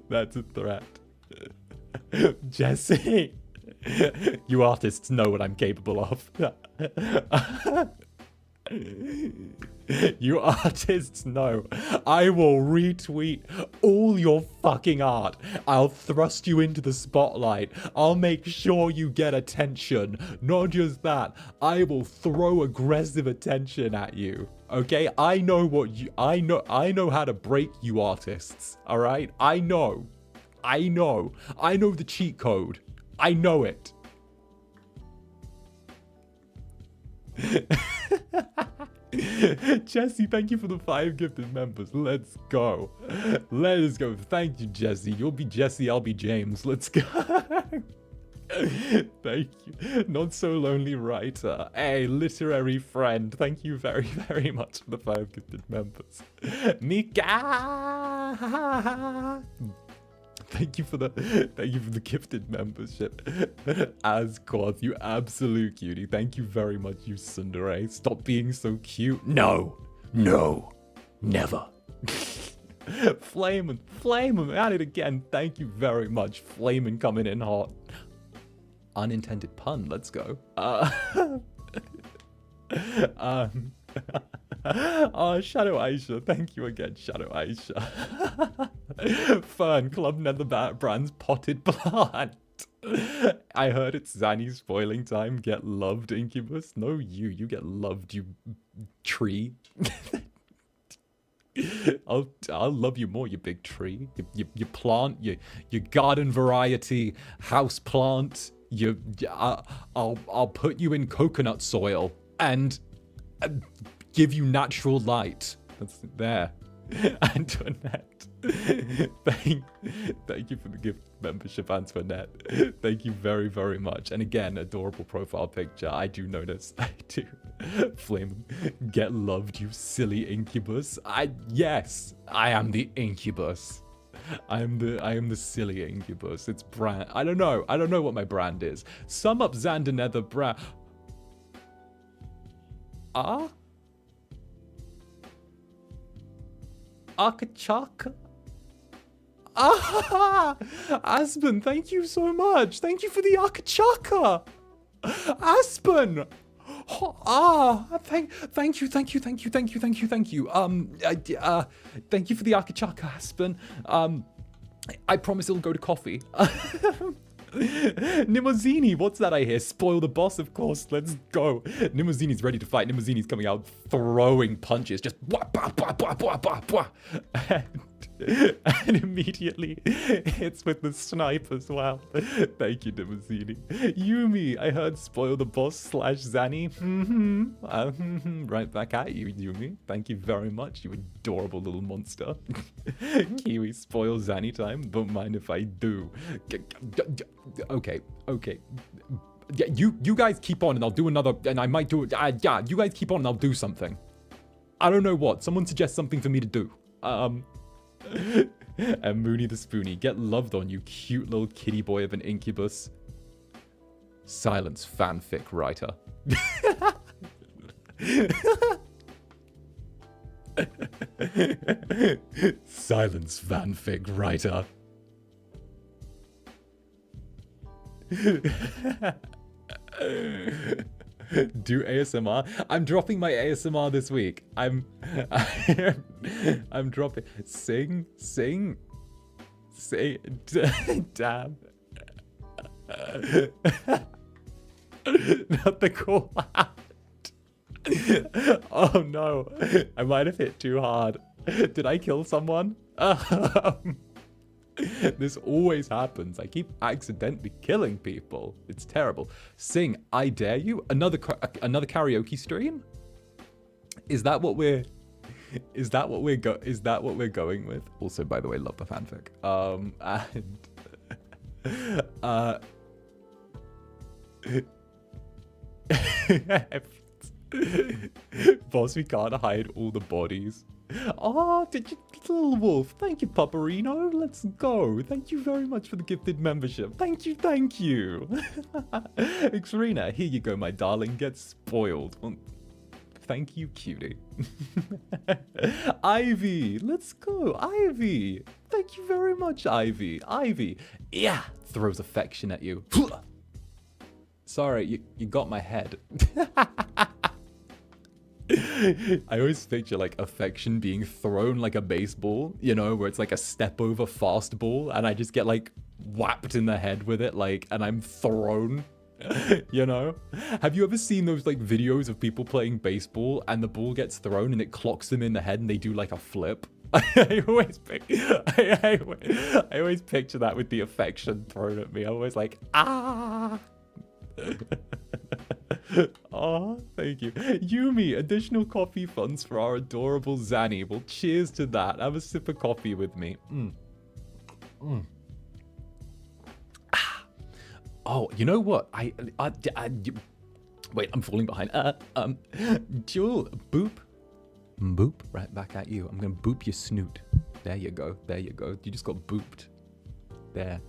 That's a threat. Jesse, you artists know what I'm capable of. You artists know. I will retweet all your fucking art. I'll thrust you into the spotlight. I'll make sure you get attention. Not just that, I will throw aggressive attention at you. Okay? I know how to break you artists. All right? I know the cheat code. I know it. Jesse, thank you for the 5 gifted members. Let's go. Let's go. Thank you, Jesse. You'll be Jesse, I'll be James. Let's go. Thank you. Not so lonely writer. Hey, literary friend. Thank you very, very much for the 5 gifted members. Mika. Thank you for the gifted membership. Asquath, you absolute cutie. Thank you very much, you tsundere. Stop being so cute. No, never. Flamin' at it again. Thank you very much. Flamin' coming in hot. Unintended pun. Let's go. Shadow Aisha, thank you again, Shadow Aisha. Fern, Club Netherbrand's potted plant. I heard it's Zanny's spoiling time. Get loved, Incubus. No, you get loved, you tree. I'll love you more, you big tree. You plant, you garden variety house plant. I'll put you in coconut soil and give you natural light. That's there. Antoinette. Thank you for the gift membership, Antoinette. Thank you very, very much. And again, adorable profile picture. I do notice. I do. Flame, get loved, you silly incubus. Yes, I am the incubus. I am the silly incubus. It's brand. I don't know what my brand is. Sum up Zander Netherbrand. Akachaka. Aspen, thank you so much. Thank you for the Akachaka. Aspen. Thank you. Thank you for the Akachaka, Aspen. I promise it'll go to coffee. Nimozini, what's that I hear? Spoil the boss, of course. Let's go. Nimozini's ready to fight. Nimozini's coming out throwing punches. Just wah, bah, bah, bah, bah, bah, bah. And immediately hits with the snipe as well. Thank you, Nimozini. Yumi, I heard spoil the boss / Zanny. Right back at you, Yumi. Thank you very much, you adorable little monster. Kiwi, spoil Zanny time. Don't mind if I do. Okay. Yeah, you guys keep on and I'll do another, and I might do it. Yeah, you guys keep on and I'll do something. I don't know what. Someone suggest something for me to do. And Mooney the Spoonie, get loved on, you cute little kitty boy of an incubus. Silence, fanfic writer. Silence, fanfic writer. Do ASMR. I'm dropping my ASMR this week. I'm dropping. Sing. Damn. Not the call out. Oh no. I might have hit too hard. Did I kill someone? This always happens. I keep accidentally killing people. It's terrible. Sing, I dare you. Another karaoke stream? Is that what we're going with? Also, by the way, love the fanfic. Boss, we can't hide all the bodies. Oh, did you, little wolf? Thank you, Paparino. Let's go. Thank you very much for the gifted membership. Thank you. 𝓂𝓸𝓾𝓻, here you go, my darling. Get spoiled. Well, thank you, cutie. Ivy, let's go. Ivy. Thank you very much, Ivy. Ivy. Yeah. Throws affection at you. Sorry, you got my head. I always picture like affection being thrown like a baseball, you know, where it's like a step over fastball and I just get like whapped in the head with it, like, and I'm thrown, you know? Have you ever seen those like videos of people playing baseball and the ball gets thrown and it clocks them in the head and they do like a flip? I always picture that with the affection thrown at me. I'm always like, ah. Oh, thank you. Yumi, additional coffee funds for our adorable Zanny. Well, cheers to that. Have a sip of coffee with me. Oh, you know what? Wait, I'm falling behind. Jewel, boop. Boop, right back at you. I'm gonna boop your snoot. There you go. You just got booped. There.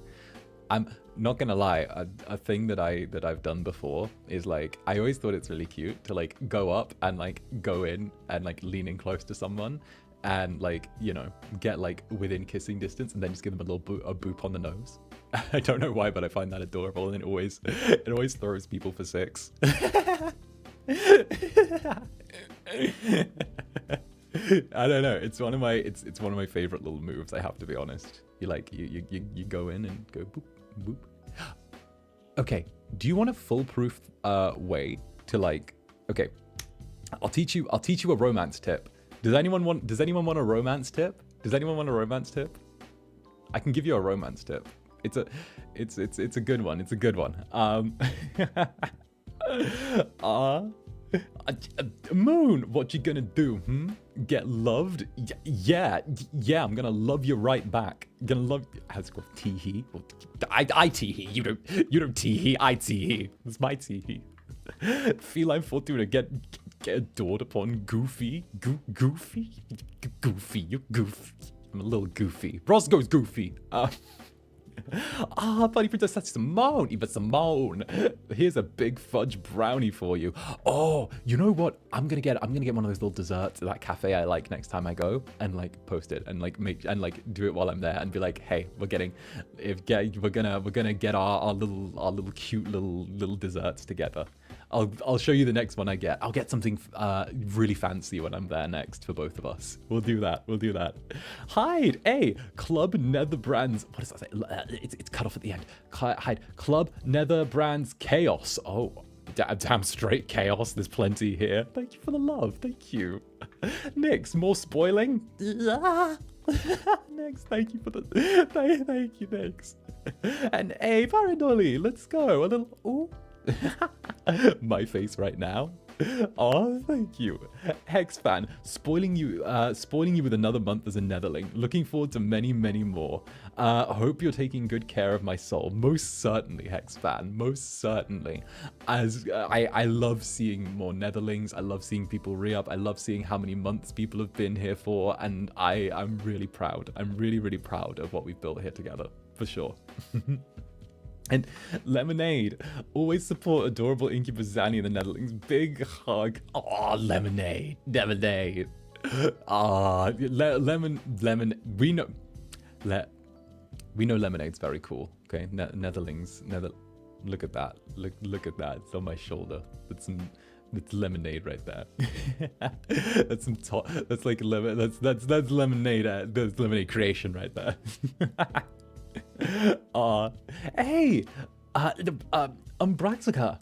I'm not gonna lie, a thing that I've done before is like, I always thought it's really cute to like go up and like go in and like lean in close to someone and like, you know, get like within kissing distance and then just give them a little boop on the nose. I don't know why, but I find that adorable and it always throws people for 6. I don't know. It's one of my favorite little moves. I have to be honest. You like you go in and go boop boop. Okay. Do you want a foolproof way to like? Okay. I'll teach you a romance tip. Does anyone want a romance tip? I can give you a romance tip. It's a good one. It's a good one. Moon, what you gonna do? Get loved? Yeah. I'm gonna love you right back. Gonna love. How's it called? Tee-hee. I tee-hee. You don't tee-hee. I tee-hee. It's my tee-hee. Feline Fortuna, get adored upon. Goofy. Goofy. You're goofy. I'm a little goofy. Roscoe's goofy. Buddy Princess, that's Simone. Even Simone. Here's a big fudge brownie for you. Oh, you know what? I'm gonna get one of those little desserts at that cafe I like next time I go, and like post it and like do it while I'm there and be like, hey, we're gonna get our little cute little desserts together. I'll show you the next one I get. I'll get something really fancy when I'm there next for both of us. We'll do that. We'll do that. Hide, hey, Club Netherbrand's. What does that say? It's cut off at the end. Hide, Club Netherbrand's chaos. Oh, damn straight chaos. There's plenty here. Thank you for the love. Thank you. Nix, more spoiling. Nix, thank you for the. Thank you, Nix. And hey, 𝓂𝓸𝓼𝓽, let's go. A little. Ooh. My face right now. Oh, thank you. Hex fan, spoiling you with another month as a Netherling. Looking forward to many, many more. Hope you're taking good care of my soul. Most certainly, Hex fan. Most certainly. As I love seeing more Netherlings. I love seeing people re-up. I love seeing how many months people have been here for, and I'm really proud. I'm really, really proud of what we've built here together, for sure. And Lemonade, always support adorable Incubus Zanny in the Netherlands. Big hug. Oh, Lemonade. Lemonade. Ah, lemon. We know Lemonade's very cool. Okay, Netherlands. Look at that. Look at that. It's on my shoulder. That's Lemonade right there. That's some top. That's like lemon. That's Lemonade. That's Lemonade creation right there. Hey, 𝓂𝓸𝓾𝓻,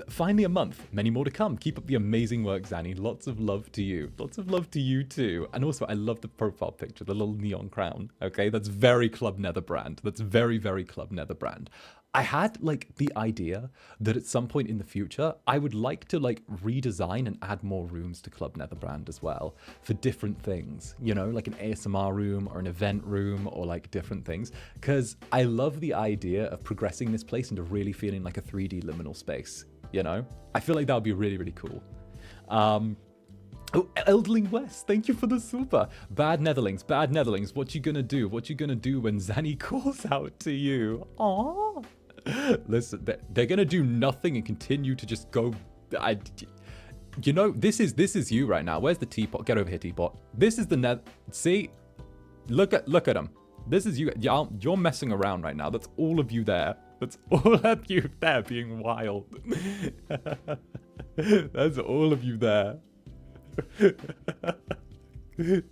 finally a month, many more to come. Keep up the amazing work, Zanny. Lots of love to you. Lots of love to you too. And also, I love the profile picture, the little neon crown. Okay, that's very Club Netherbrand. That's very, very Club Netherbrand. I had like the idea that at some point in the future, I would like to like redesign and add more rooms to Club Netherbrand as well for different things, you know, like an ASMR room or an event room or like different things. Because I love the idea of progressing this place into really feeling like a 3D liminal space, you know? I feel like that would be really, really cool. Oh, Eldling West, thank you for the super. Bad Netherlings, what you gonna do? What you gonna do when Zanny calls out to you? Aww. Listen, they're gonna do nothing and continue to just go. You know, this is you right now. Where's the teapot? Get over here, teapot. This is the See, look at him. This is you. You're messing around right now. That's all of you there. That's all of you there being wild. That's all of you there.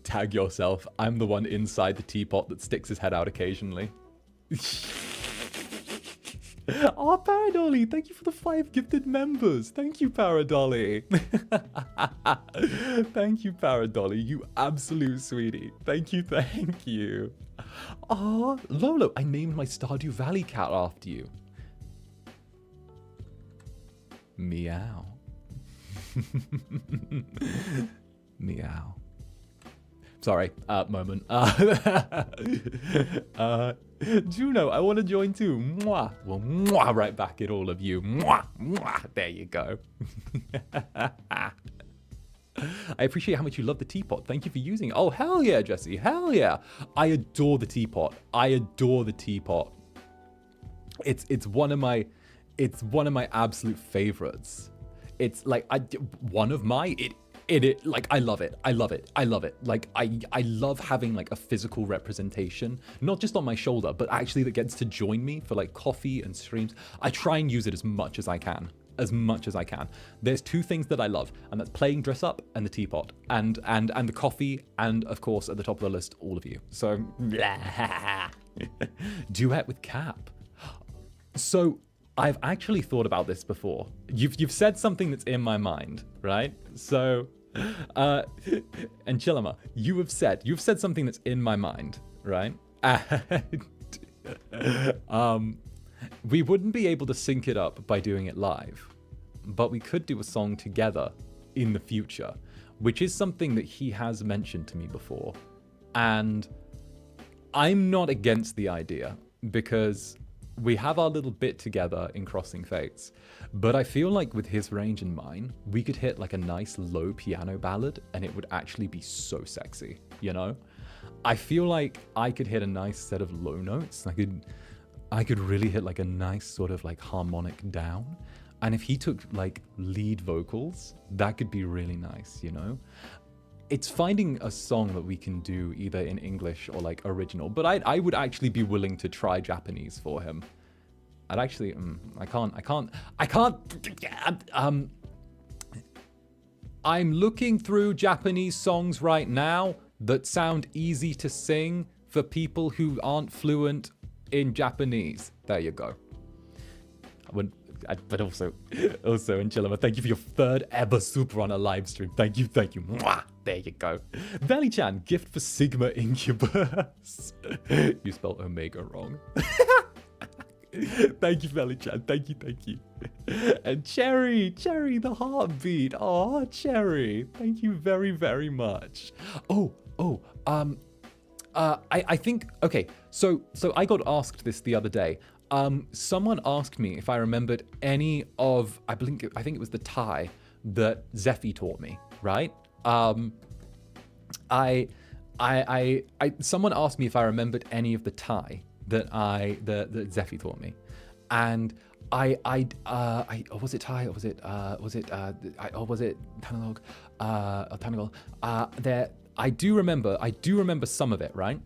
Tag yourself. I'm the one inside the teapot that sticks his head out occasionally. Oh, 𝓂𝓸𝓼𝓽, thank you for the 5 gifted members. Thank you, 𝓂𝓸𝓼𝓽. Thank you, 𝓂𝓸𝓼𝓽. You absolute sweetie. Thank you. Oh, Lolo, I named my Stardew Valley cat after you. Meow. Meow. Sorry, moment. Juno, I want to join too. Mwah. Well, mwah right back at all of you. Mwah, mwah. There you go. I appreciate how much you love the teapot. Thank you for using it. Oh, hell yeah, Jesse. Hell yeah. I adore the teapot. It's one of my absolute favorites. It's like like I love it. Like I love having like a physical representation, not just on my shoulder, but actually that gets to join me for like coffee and streams. I try and use it as much as I can. There's 2 things that I love, and that's playing dress up and the teapot and the coffee, and of course at the top of the list, all of you. So duet with Cap. So I've actually thought about this before. You've said something that's in my mind, right? So, and Chillama, you've said something that's in my mind, right? And, we wouldn't be able to sync it up by doing it live, but we could do a song together in the future, which is something that he has mentioned to me before. And I'm not against the idea because we have our little bit together in Crossing Fates, but I feel like with his range and mine, we could hit like a nice low piano ballad and it would actually be so sexy, you know? I feel like I could hit a nice set of low notes. I could really hit like a nice sort of like harmonic down. And if he took like lead vocals, that could be really nice, you know? It's finding a song that we can do either in English or like original, but I would actually be willing to try Japanese for him. I'd actually, I can't. I'm looking through Japanese songs right now that sound easy to sing for people who aren't fluent in Japanese. There you go. But also, Anchilema, thank you for your 3rd ever Super on a live stream. Thank you. Mwah! There you go. Valley-chan, gift for Sigma Incubus. You spelled Omega wrong. Thank you, Valley-chan. Thank you. And Cherry, the heartbeat. Oh, Cherry. Thank you very, very much. I think, okay, so I got asked this the other day. Someone asked me if I remembered any of, I think it was the Thai that Zephy taught me, right? Someone asked me if I remembered any of the Thai that Zephy taught me, and was it Thai or was it Tagalog? Tagalog. I do remember some of it, right?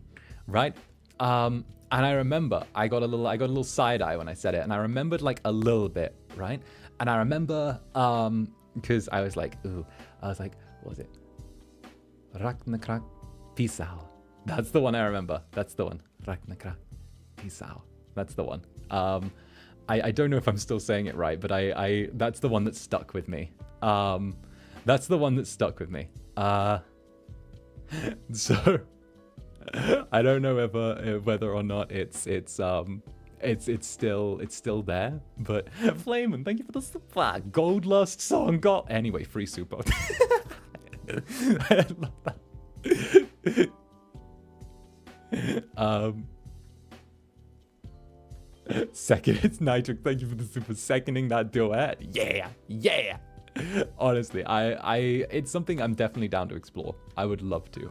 And I remember I got a little side eye when I said it, and I remembered like a little bit, right? And I remember because I was like, what was it? 𝓱𝓸𝓾𝓻. That's the one I remember. That's the one. 𝓱𝓸𝓾𝓻. That's the one. I don't know if I'm still saying it right, but I that's the one that stuck with me. That's the one that stuck with me. So I don't know whether or not it's still there, but Flamin, thank you for the super. Gold Lust song got anyway, free super. I love that. Second, it's Nitric. Thank you for the super seconding that duet. Yeah. Honestly, it's something I'm definitely down to explore. I would love to.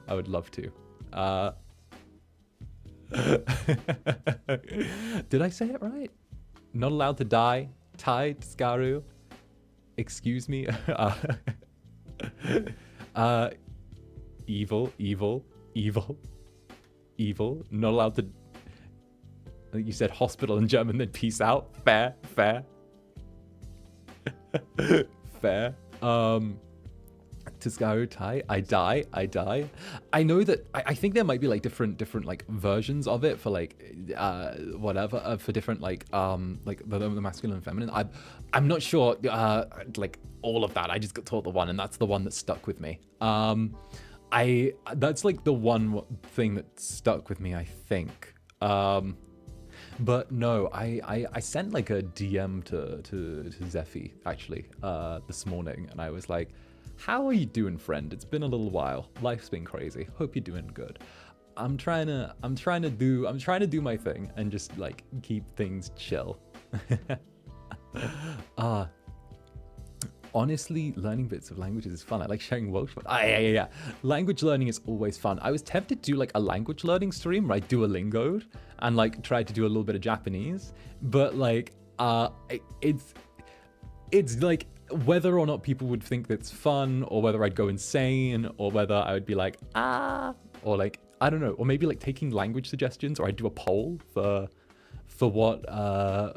Did I say it right? Not allowed to die. Tied, Scaru. Excuse me. Evil. Not allowed to. I think you said hospital in German, then peace out. Fair. Fair. Tisgaru Tai, I die. I know that I think there might be like different like versions of it for like whatever for different like the masculine and feminine. I'm not sure like all of that. I just got taught the one, and that's the one that stuck with me. That's like the one thing that stuck with me, I think. But no, I sent like a DM to Zephy actually this morning, and I was like, how are you doing, friend? It's been a little while. Life's been crazy. Hope you're doing good. I'm trying to do my thing and just like keep things chill. Honestly, learning bits of languages is fun. I like sharing Welsh. Yeah. Language learning is always fun. I was tempted to do like a language learning stream where I Duolingo'd and like try to do a little bit of Japanese, but like it's like whether or not people would think that's fun, or whether I'd go insane, or whether I would be like or like I don't know, or maybe like taking language suggestions, or I'd do a poll for what I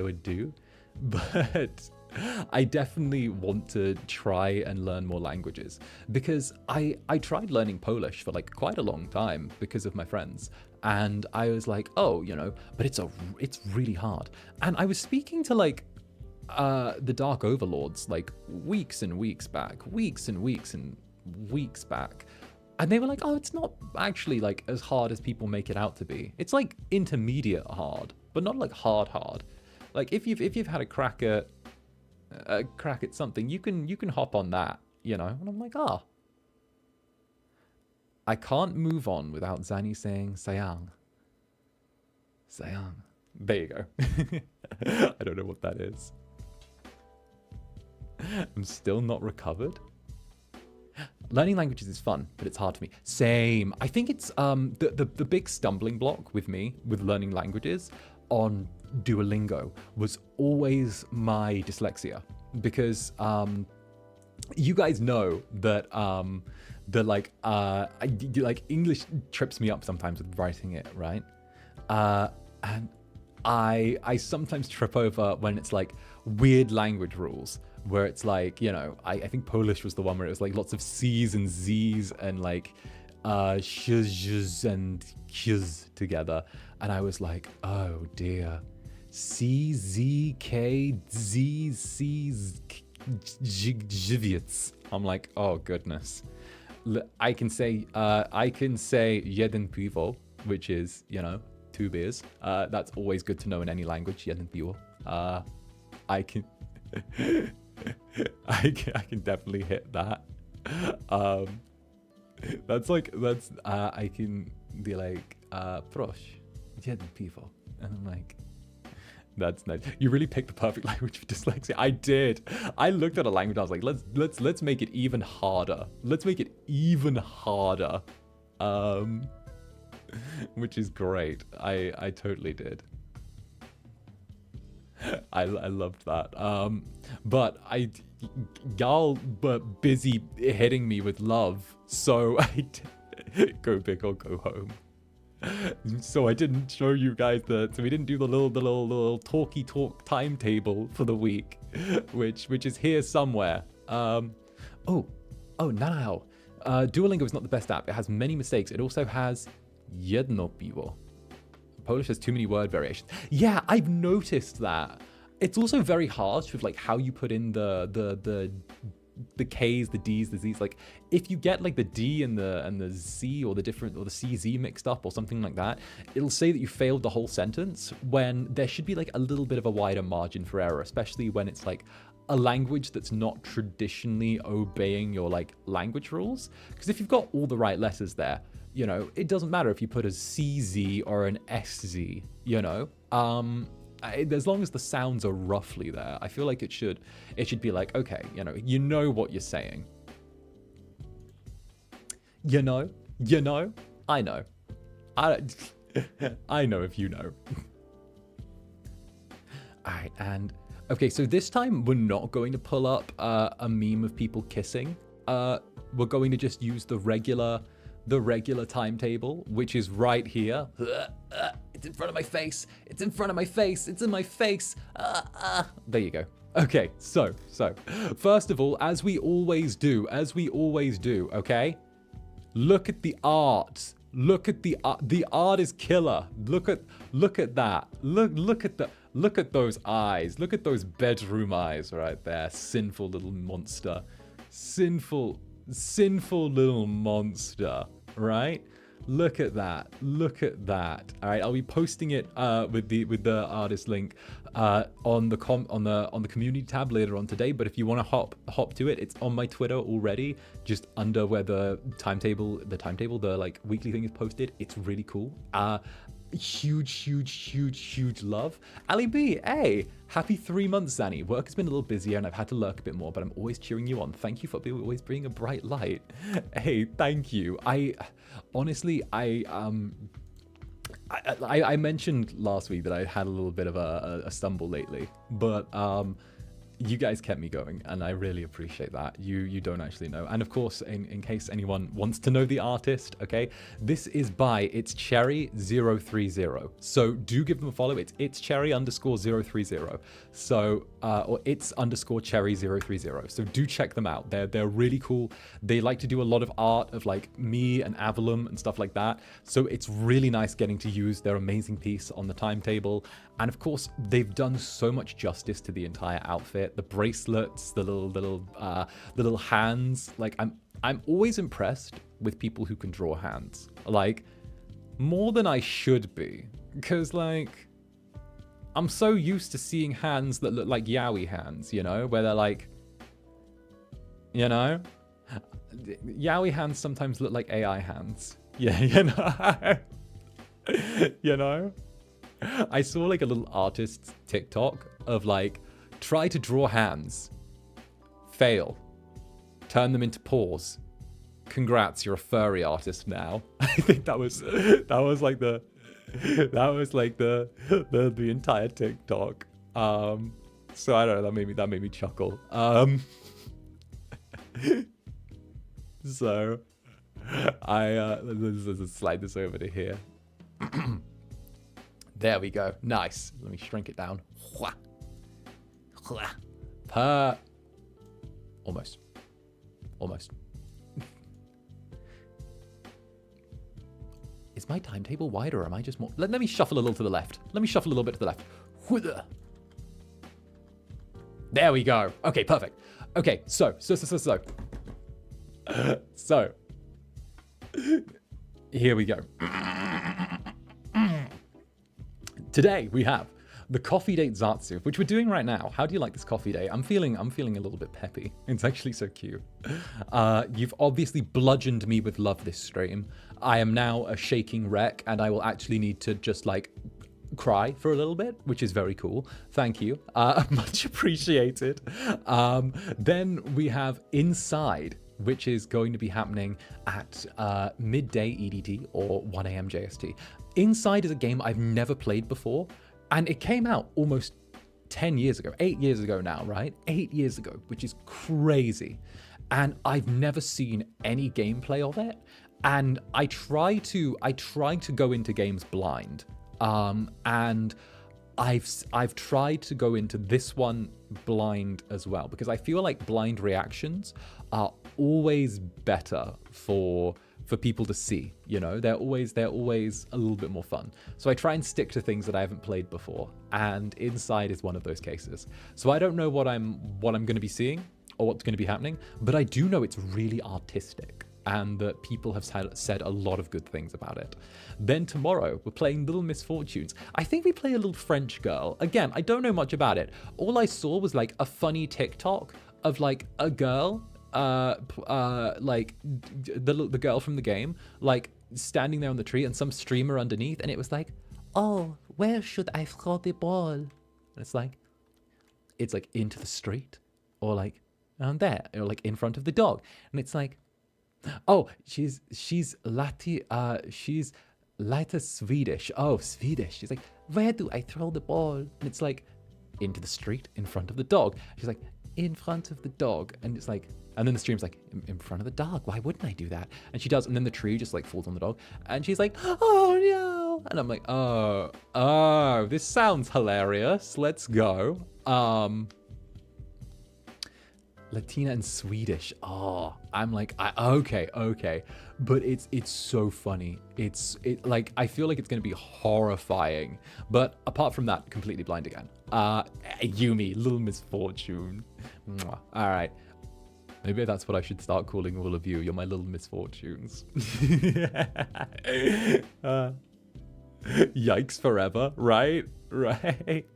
would do. But I definitely want to try and learn more languages, because I tried learning Polish for like quite a long time because of my friends, and I was like, oh, you know, but it's really hard. And I was speaking to like the Dark Overlords like weeks and weeks back, and they were like, oh, it's not actually like as hard as people make it out to be. It's like intermediate hard, but not like hard. Like if you've had a crack at something, you can hop on that, you know. And I'm like, I can't move on without Zanny saying sayang. There you go. I don't know what that is. I'm still not recovered. Learning languages is fun, but it's hard for me. Same. I think it's the big stumbling block with me with learning languages on Duolingo was always my dyslexia, because you guys know that like English trips me up sometimes with writing it, right? And I sometimes trip over when it's like weird language rules where it's like, you know, I think Polish was the one where it was like lots of C's and Z's and like sh's and k's together. And I was like, oh dear. C, Z, K, Z, C's, Zivits. I'm like, oh goodness. I can say jeden pivo, which is, you know, 2 beers. That's always good to know in any language. Jeden pivo. I can I can definitely hit that. I can be like, prosh, jeden pivo. And I'm like, that's nice. You really picked the perfect language for dyslexia. I did. I looked at a language. I was like, let's make it even harder. Let's make it even harder. Which is great. I totally did. I loved that. But y'all were busy hitting me with love, so I go big or go home. So I didn't show you guys so we didn't do the little talky talk timetable for the week, which is here somewhere. Now. Duolingo is not the best app. It has many mistakes. It also has jedno piwo. Polish has too many word variations. Yeah, I've noticed that. It's also very harsh with like how you put in the K's, the D's, the Z's. Like if you get like the D and the Z or the CZ mixed up or something like that, it'll say that you failed the whole sentence when there should be like a little bit of a wider margin for error, especially when it's like a language that's not traditionally obeying your like language rules. Because if you've got all the right letters there, you know, it doesn't matter if you put a CZ or an SZ, you know, as long as the sounds are roughly there, I feel like it should be like, okay, you know what you're saying. I know. I know if you know. All right, and okay, so this time we're not going to pull up a meme of people kissing. We're going to just use the regular timetable, which is right here. It's in front of my face. It's in front of my face. It's in my face. There you go. Okay, so first of all, as we always do, okay? Look at the art. Look at the art. The art is killer. Look at that. Look at those eyes. Look at those bedroom eyes right there. Sinful little monster. Sinful little monster, right? Look at that. All right, I'll be posting it with the artist link on the community tab later on today. But if you want to hop to it, it's on my Twitter already, just under where the timetable, the like weekly thing is posted. It's really cool. Huge love. Ali B, hey, happy 3 months, Zanny. Work has been a little busier and I've had to lurk a bit more, but I'm always cheering you on. Thank you for always being a bright light. Hey, thank you. I mentioned last week that I had a little bit of a stumble lately, but you guys kept me going and I really appreciate that. You don't actually know. And of course, in case anyone wants to know the artist, okay, this is by It's Cherry 030. So do give them a follow. It's Cherry _030. So or it's _Cherry 030. So do check them out. They're really cool. They like to do a lot of art of like me and Avalum and stuff like that. So it's really nice getting to use their amazing piece on the timetable. And of course, they've done so much justice to the entire outfit. The bracelets, the little hands. Like I'm always impressed with people who can draw hands. Like more than I should be, because like I'm so used to seeing hands that look like yaoi hands, you know, where they're like, you know, yaoi hands sometimes look like AI hands. Yeah, you know, you know. I saw like a little artist's TikTok of like, try to draw hands, fail, turn them into paws. Congrats, you're a furry artist now. I think that was like the entire TikTok. So I don't know, that made me chuckle. So let's slide this over to here. There we go. Nice. Let me shrink it down. Almost. Is my timetable wider or am I just more... Let me shuffle a little to the left. Let me shuffle a little bit to the left. There we go. Okay, perfect. Okay, so. Here we go. Today we have the coffee date Zatsu, which we're doing right now. How do you like this coffee date? I'm feeling a little bit peppy. It's actually so cute. You've obviously bludgeoned me with love this stream. I am now a shaking wreck, and I will actually need to just like cry for a little bit, which is very cool. Thank you. Much appreciated. Then we have Inside, which is going to be happening at midday EDT or 1 a.m. JST. Inside is a game I've never played before, and it came out almost 10 years ago, 8 years ago now, right? 8 years ago, which is crazy. And I've never seen any gameplay of it. And I try to go into games blind. And I've tried to go into this one blind as well, because I feel like blind reactions are always better for people to see, you know. They're always a little bit more fun. So I try and stick to things that I haven't played before, and Inside is one of those cases. So I don't know what I'm going to be seeing or what's going to be happening, but I do know it's really artistic and that people have said a lot of good things about it. Then tomorrow we're playing Little Misfortunes. I think we play a little French girl. Again, I don't know much about it. All I saw was like a funny TikTok of like a girl, like the girl from the game, like standing there on the tree and some streamer underneath, and it was like, oh, where should I throw the ball? And it's like into the street, or like down there, or like in front of the dog. And it's like, oh, she's lighter Swedish. Oh, Swedish. She's like, where do I throw the ball? And it's like, into the street, in front of the dog. She's like, in front of the dog. And it's like, and then the stream's like, in front of the dog. Why wouldn't I do that? And she does. And then the tree just like falls on the dog. And she's like, oh no. And I'm like, oh, this sounds hilarious. Let's go. Latina and Swedish. Oh, I'm like, okay. But it's so funny. Like, I feel like it's going to be horrifying. But apart from that, completely blind again. Yumi, Little Misfortune. Mwah. All right. Maybe that's what I should start calling all of you. You're my little misfortunes. Yikes forever, right? Right.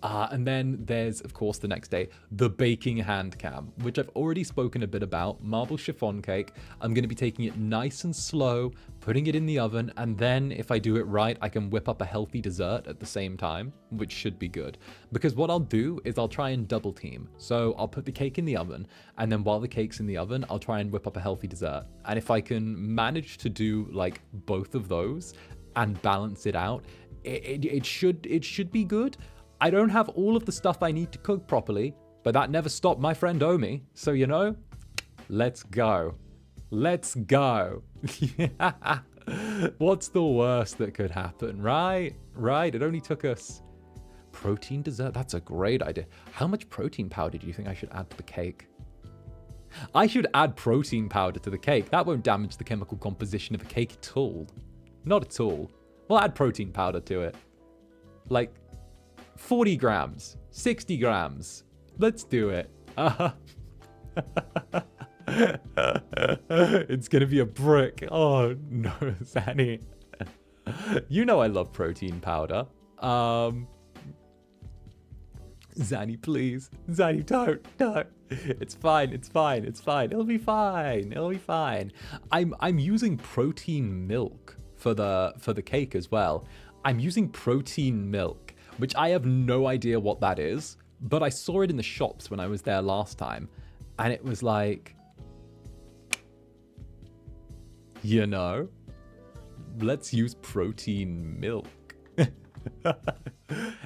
And then there's, of course, the next day, the baking hand cam, which I've already spoken a bit about. Marble chiffon cake. I'm going to be taking it nice and slow, putting it in the oven, and then if I do it right, I can whip up a healthy dessert at the same time, which should be good. Because what I'll do is I'll try and double team. So I'll put the cake in the oven, and then while the cake's in the oven, I'll try and whip up a healthy dessert. And if I can manage to do like both of those and balance it out, it should be good. I don't have all of the stuff I need to cook properly, but that never stopped my friend Omi. So, you know, let's go. Let's go. What's the worst that could happen, right? Right, it only took us... Protein dessert, that's a great idea. How much protein powder do you think I should add to the cake? I should add protein powder to the cake. That won't damage the chemical composition of the cake at all. Not at all. We'll add protein powder to it. Like... 40 grams, 60 grams. Let's do it. It's gonna be a brick. Oh no, Zanny. You know I love protein powder. Zanny, please. Zanny, don't. It's fine. It'll be fine. I'm using protein milk for the cake as well. I'm using protein milk, which I have no idea what that is, but I saw it in the shops when I was there last time, and it was like, you know, let's use protein milk.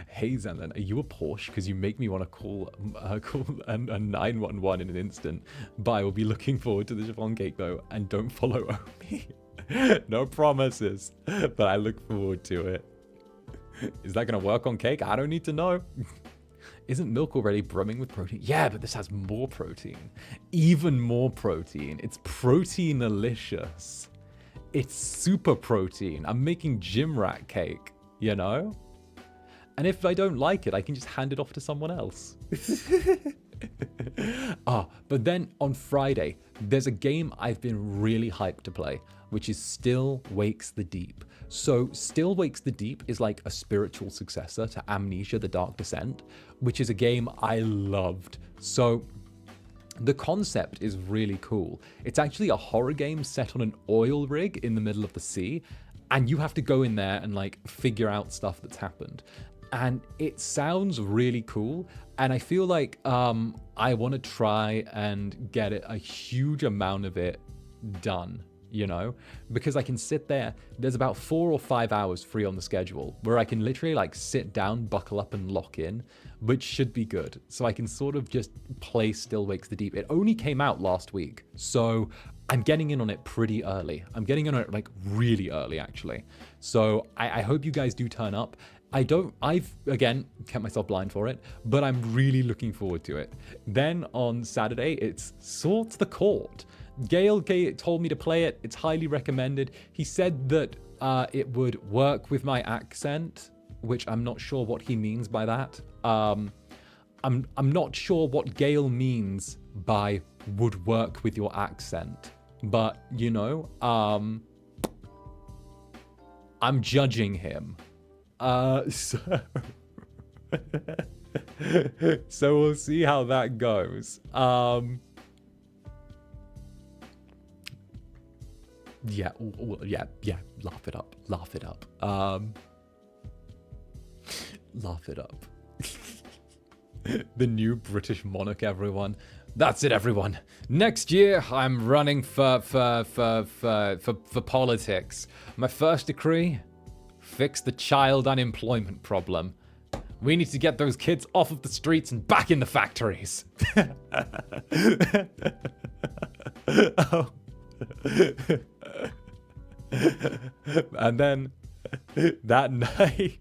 Hey Zander, are you a Porsche? Because you make me want to call a 911 in an instant. But I will be looking forward to the chiffon cake though, and don't follow Omi. No promises, but I look forward to it. Is that going to work on cake? I don't need to know. Isn't milk already brimming with protein? Yeah, but this has more protein. Even more protein. It's protein-alicious. It's super protein. I'm making gym rat cake, you know? And if I don't like it, I can just hand it off to someone else. But then on Friday, there's a game I've been really hyped to play, which is Still Wakes the Deep. So Still Wakes the Deep is like a spiritual successor to Amnesia: The Dark Descent, which is a game I loved. So the concept is really cool. It's actually a horror game set on an oil rig in the middle of the sea, and you have to go in there and like figure out stuff that's happened. And it sounds really cool, and I feel like I want to try and get a huge amount of it done, you know, because I can sit there. There's about 4 or 5 hours free on the schedule where I can literally like sit down, buckle up and lock in, which should be good. So I can sort of just play Still Wakes the Deep. It only came out last week, so I'm getting in on it pretty early. I'm getting in on it like really early actually. So I hope you guys do turn up. I've again kept myself blind for it, but I'm really looking forward to it. Then on Saturday, it's 𝓂𝓸𝓾𝓻. Gale told me to play it. It's highly recommended. He said that it would work with my accent, which I'm not sure what he means by that. I'm not sure what Gale means by would work with your accent, but you know, I'm judging him. So we'll see how that goes. Yeah, laugh it up. Laugh it up. The new British monarch, everyone. That's it, everyone. Next year, I'm running for politics. My first decree: fix the child unemployment problem. We need to get those kids off of the streets and back in the factories. Oh. And then that night,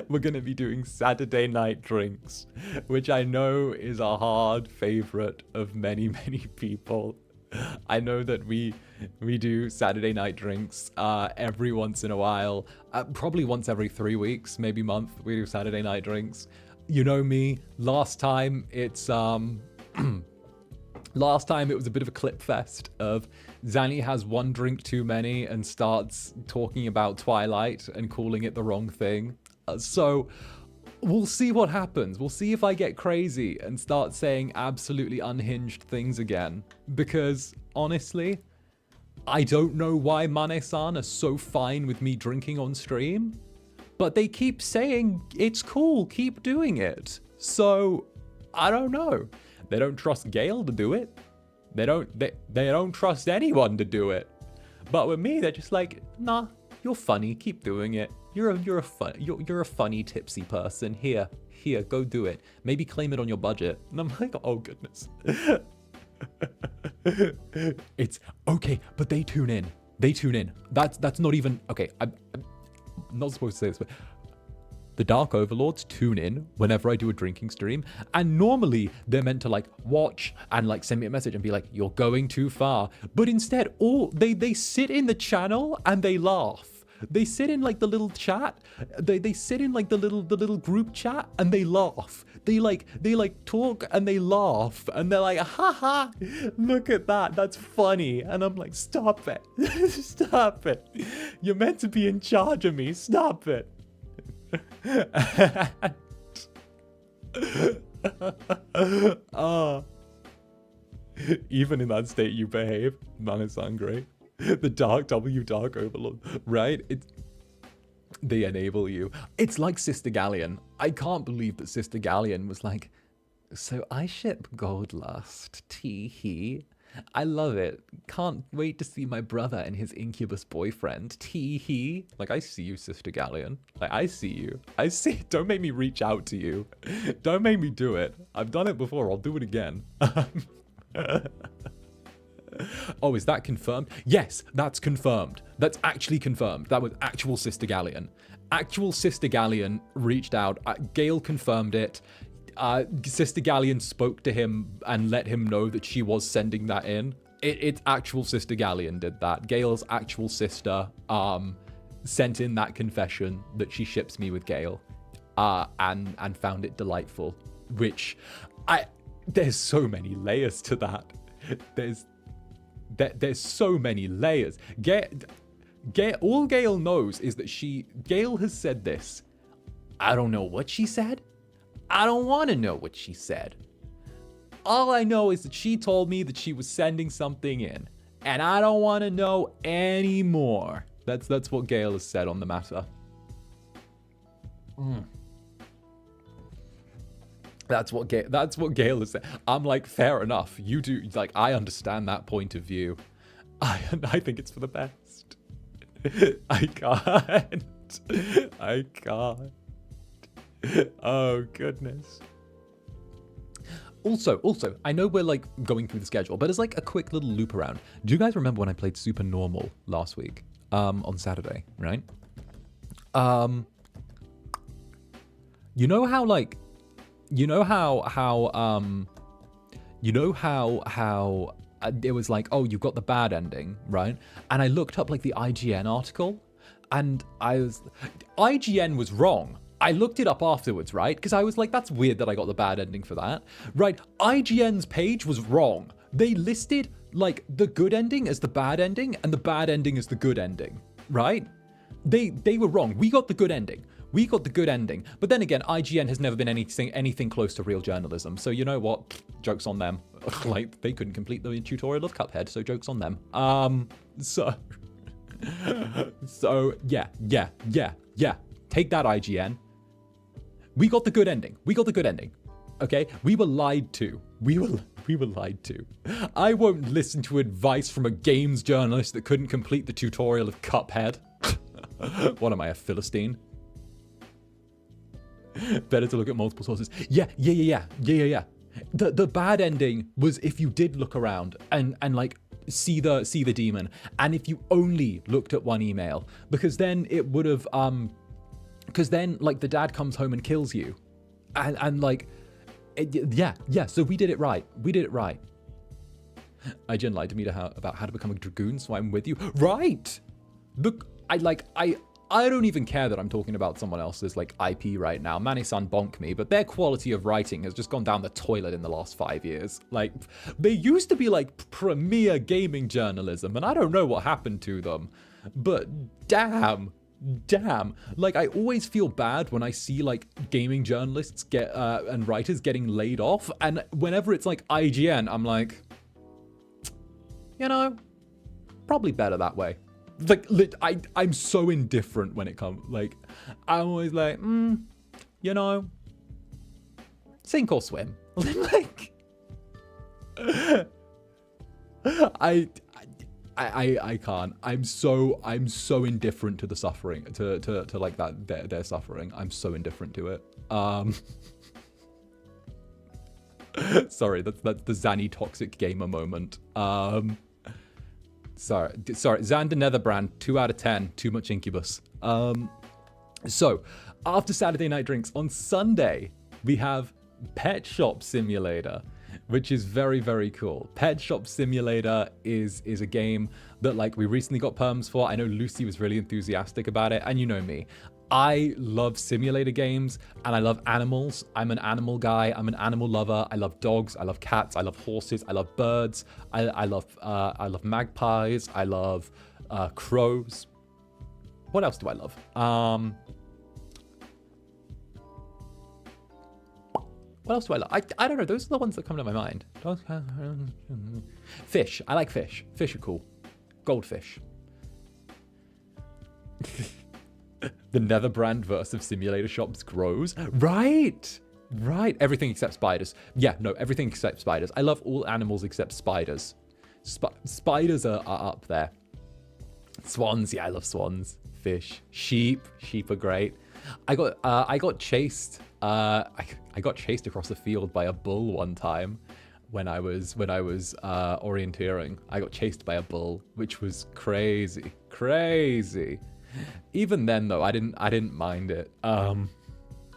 we're going to be doing Saturday night drinks, which I know is a hard favorite of many, many people. I know that we do Saturday night drinks every once in a while, probably once every 3 weeks, maybe month, we do Saturday night drinks. You know me, last time it was a bit of a clip fest of Zanny has one drink too many and starts talking about Twilight and calling it the wrong thing. So we'll see what happens. We'll see if I get crazy and start saying absolutely unhinged things again. Because honestly, I don't know why Mane-san are so fine with me drinking on stream, but they keep saying it's cool, keep doing it. So I don't know. They don't trust Gale to do it. They don't trust anyone to do it. But with me, they're just like, nah, you're funny, keep doing it. You're a funny tipsy person. Here, go do it. Maybe claim it on your budget. And I'm like, oh goodness. It's okay, but they tune in. That's not even okay. I'm not supposed to say this, but the Dark Overlords tune in whenever I do a drinking stream, and normally they're meant to like watch and like send me a message and be like, you're going too far. But instead, they sit in the channel and they laugh. They sit in like the little chat. They sit in like the little group chat and they laugh. They talk and they laugh and they're like, haha, look at that, that's funny. And I'm like, stop it. Stop it. You're meant to be in charge of me. Stop it. Even in that state you behave. Mane-san, great. The Dark Overlord, right? They enable you. It's like 𝓂𝓸𝓾𝓻. I can't believe that 𝓂𝓸𝓾𝓻 was like, so I ship Goldlust, tee-hee. I love it. Can't wait to see my brother and his Incubus boyfriend. Tee-hee. Like, I see you, Sister Galleon. Like, I see you. I see. Don't make me reach out to you. Don't make me do it. I've done it before. I'll do it again. Oh, is that confirmed? Yes, that's confirmed. That's actually confirmed. That was actual Sister Galleon. Actual Sister Galleon reached out. Gale confirmed it. Sister Galleon spoke to him and let him know that she was sending that in. It's actual Sister Galleon did that. Gale's actual sister sent in that confession that she ships me with Gale, and found it delightful. Which there's so many layers to that. There's so many layers. All Gale knows is that Gale has said this. I don't know what she said. I don't want to know what she said. All I know is that she told me that she was sending something in, and I don't want to know anymore. That's what Gale has said on the matter. That's what Gale has said. I'm like, fair enough. You do, like, I understand that point of view. I think it's for the best. I can't. I can't. Oh, goodness. Also, I know we're like going through the schedule, but it's like a quick little loop around. Do you guys remember when I played Super Normal last week? On Saturday, right? You know how like, it was like, oh, you've got the bad ending, right? And I looked up like the IGN article, and IGN was wrong. I looked it up afterwards, right? Because I was like, that's weird that I got the bad ending for that, right? IGN's page was wrong. They listed like the good ending as the bad ending and the bad ending as the good ending, right? They were wrong. We got the good ending. But then again, IGN has never been anything close to real journalism. So you know what? Joke's on them. Like, they couldn't complete the tutorial of Cuphead, so joke's on them. So yeah. Take that, IGN. We got the good ending. Okay? We were lied to. We were lied to. I won't listen to advice from a games journalist that couldn't complete the tutorial of Cuphead. What am I, a Philistine? Better to look at multiple sources. Yeah. The bad ending was if you did look around and like see the demon, and if you only looked at one email, because then it would have because then like the dad comes home and kills you, and like yeah. So we did it right. IGN lied to me about how to become a dragoon, so I'm with you. Right. Look, I don't even care that I'm talking about someone else's like IP right now. Mane-san bonk me, but their quality of writing has just gone down the toilet in the last 5 years. Like, they used to be like premier gaming journalism, and I don't know what happened to them. But damn. Like, I always feel bad when I see like gaming journalists and writers getting laid off, and whenever it's like IGN, I'm like, you know, probably better that way. Like, I'm so indifferent when it comes, like, I'm always like, you know, sink or swim. Like, I can't. I'm so indifferent to the suffering, to like that, their suffering. I'm so indifferent to it. Sorry, that's the Zanny toxic gamer moment. Sorry, Zander Netherbrand, 2 out of 10, too much Incubus. So, after Saturday Night Drinks, on Sunday, we have Pet Shop Simulator, which is very, very cool. Pet Shop Simulator is a game that, like, we recently got perms for. I know Lucy was really enthusiastic about it, and you know me. I love simulator games, and I love animals. I'm an animal guy. I'm an animal lover. I love dogs. I love cats. I love horses. I love birds. I love magpies. I love crows. What else do I love? What else do I love? I don't know. Those are the ones that come to my mind. Fish. I like fish. Fish are cool. Goldfish. The Netherbrand verse of simulator shops grows. Right. Everything except spiders. Yeah, no, everything except spiders. I love all animals except spiders. Spiders are up there. Swans, yeah, I love swans. Fish, sheep are great. I got chased. I got chased across the field by a bull one time when I was orienteering. I got chased by a bull, which was crazy. Even then though, I didn't mind it.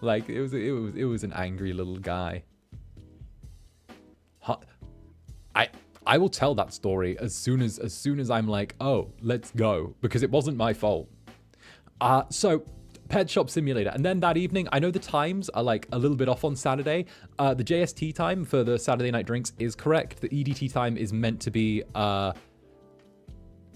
Like it was an angry little guy. I will tell that story as soon as I'm like, oh, let's go, because it wasn't my fault. So Pet Shop Simulator, and then that evening, I know the times are like a little bit off on Saturday. The JST time for the Saturday night drinks is correct. The EDT time is meant to be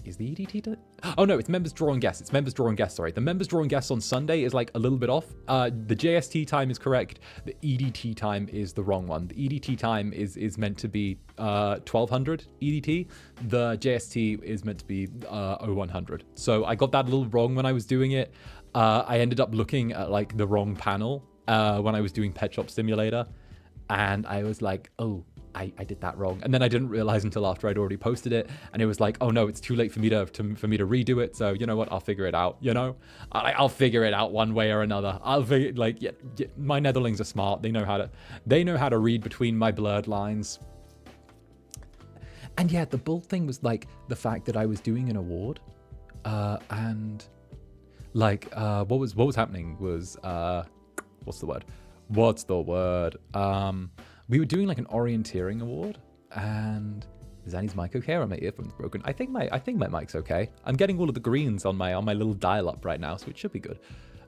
is the EDT time? Oh no, it's members draw and guests. It's members draw and guests, sorry. The members draw and guests on Sunday is like a little bit off. The JST time is correct. The EDT time is the wrong one. The EDT time is meant to be 1200 EDT. The JST is meant to be 0100. So I got that a little wrong when I was doing it. I ended up looking at like the wrong panel when I was doing Pet Shop Simulator. And I was like, oh, I did that wrong. And then I didn't realize until after I'd already posted it. And it was like, oh no, it's too late for me to redo it. So you know what? I'll figure it out, you know? I'll figure it out one way or another. I'll figure, like, yeah, my Netherlings are smart. They know how to read between my blurred lines. And yeah, the bull thing was like the fact that I was doing an award. And like, what was happening was, what's the word? We were doing like an orienteering award, and Zanny's mic okay? Or my earphones broken? I think my mic's okay. I'm getting all of the greens on my little dial up right now, so it should be good.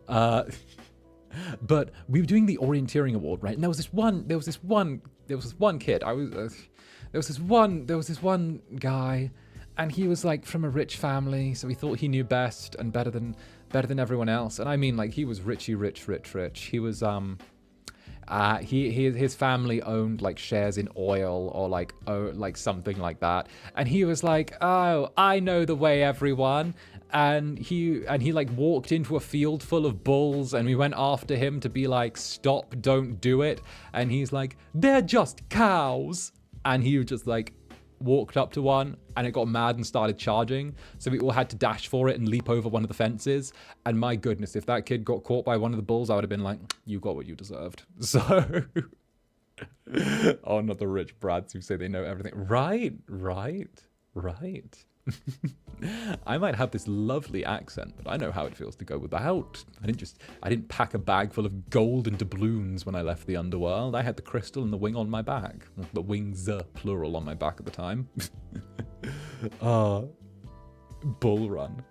But we were doing the orienteering award, right? And there was this one kid. There was this one guy, and he was like from a rich family, so he thought he knew best and better than everyone else. And I mean, like, he was rich. He was his family owned like shares in oil or like something like that, and he was like, oh, I know the way, everyone. And he like walked into a field full of bulls, and we went after him to be like, stop, don't do it. And he's like, they're just cows. And he just like walked up to one, and it got mad and started charging. So we all had to dash for it and leap over one of the fences. And my goodness, if that kid got caught by one of the bulls, I would have been like, you got what you deserved. So, oh, not the rich brats who say they know everything. Right. I might have this lovely accent, but I know how it feels to go without. I didn't pack a bag full of gold and doubloons when I left the underworld. I had the crystal and the wing on my back. The wings, plural, on my back at the time. Bull run.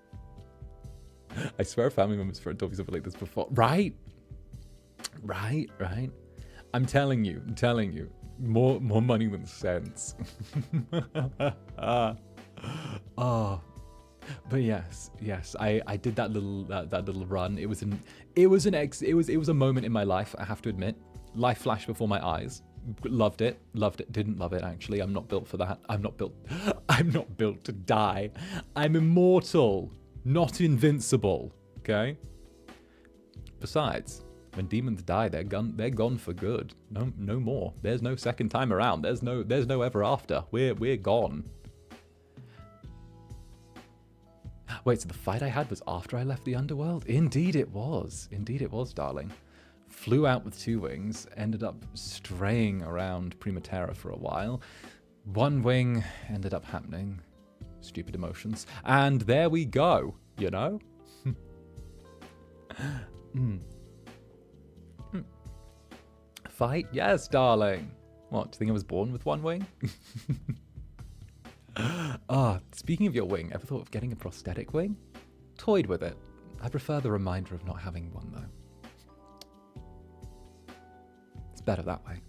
I swear family members for told me something like this before. Right. I'm telling you. More money than sense. But yes, I did that little run. It was a moment in my life, I have to admit. Life flashed before my eyes. Loved it. Didn't love it, actually. I'm not built for that. I'm not built to die. I'm immortal, not invincible. Okay? Besides, when demons die, they're gone for good. No more. There's no second time around. There's no ever after. We're gone. Wait, so the fight I had was after I left the underworld? Indeed it was, darling. Flew out with 2 wings, ended up straying around Primaterra for a while. 1 wing ended up happening. Stupid emotions. And there we go, you know? Fight? Yes, darling. What, do you think I was born with 1 wing? Speaking of your wing, ever thought of getting a prosthetic wing? Toyed with it. I prefer the reminder of not having one, though. It's better that way.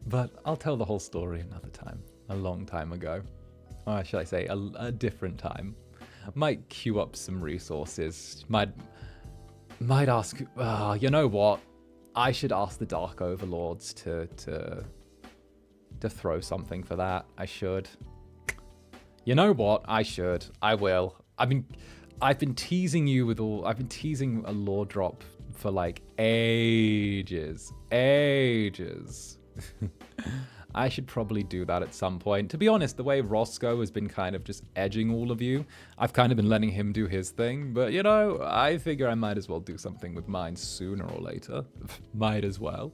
But I'll tell the whole story another time. A long time ago. Or should I say, a different time. Might queue up some resources. Might ask, you know what? I should ask the Dark Overlords to throw something for that. I should. You know what? I should. I will. I've been teasing you with I've been teasing a lore drop for like ages. I should probably do that at some point. To be honest, the way Roscoe has been kind of just edging all of you, I've kind of been letting him do his thing. But, you know, I figure I might as well do something with mine sooner or later. Might as well.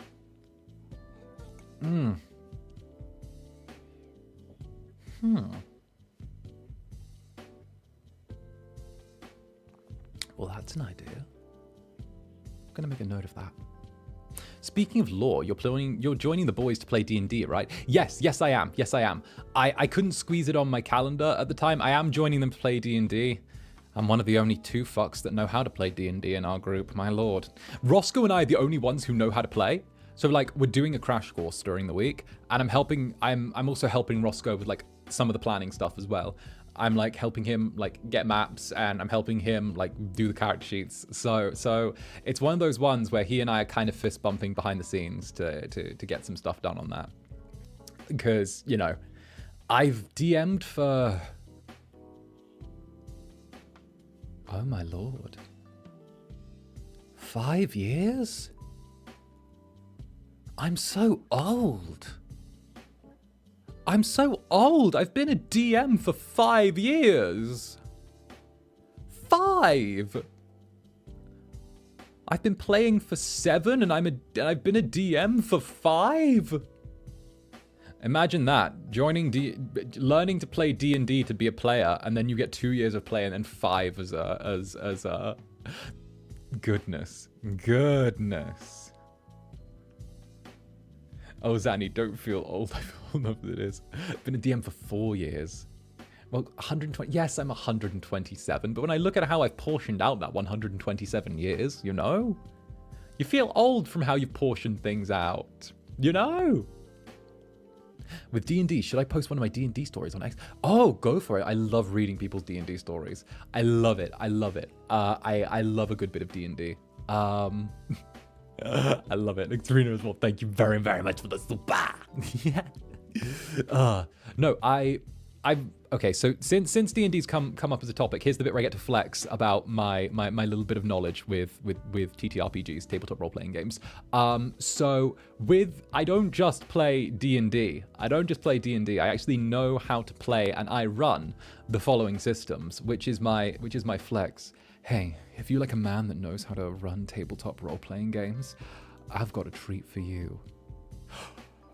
Well, that's an idea. I'm going to make a note of that. Speaking of lore, you're joining the boys to play D&D, right? Yes, I am. I couldn't squeeze it on my calendar at the time. I am joining them to play D&D. I'm one of the only 2 fucks that know how to play D&D in our group, my lord. Roscoe and I are the only ones who know how to play. So like we're doing a crash course during the week, and I'm also helping Roscoe with like some of the planning stuff as well. I'm like helping him like get maps, and I'm helping him like do the character sheets. So it's one of those ones where he and I are kind of fist bumping behind the scenes to get some stuff done on that. Because, you know, I've DM'd for, oh my lord, 5 years? I'm so old. I've been a DM for 5 years. 5. I've been playing for 7, and I've been a DM for 5. Imagine that, learning to play D&D to be a player, and then you get 2 years of play, and then 5 as a goodness. Oh, Zanny, don't feel old. I feel old enough that it is. I've been a DM for 4 years. Well, 120. Yes, I'm 127. But when I look at how I've portioned out that 127 years, you know, you feel old from how you've portioned things out. You know. With D&D, should I post one of my D&D stories on X? Oh, go for it. I love reading people's D&D stories. I love it. I love a good bit of D&D. I love it. Serena as well. Thank you very, very much for the super. Yeah. No, okay. So since D&D's come up as a topic, here's the bit where I get to flex about my little bit of knowledge with TTRPGs, tabletop role-playing games. I don't just play D&D. I actually know how to play, and I run the following systems, which is my flex. Hey, if you like a man that knows how to run tabletop role-playing games, I've got a treat for you.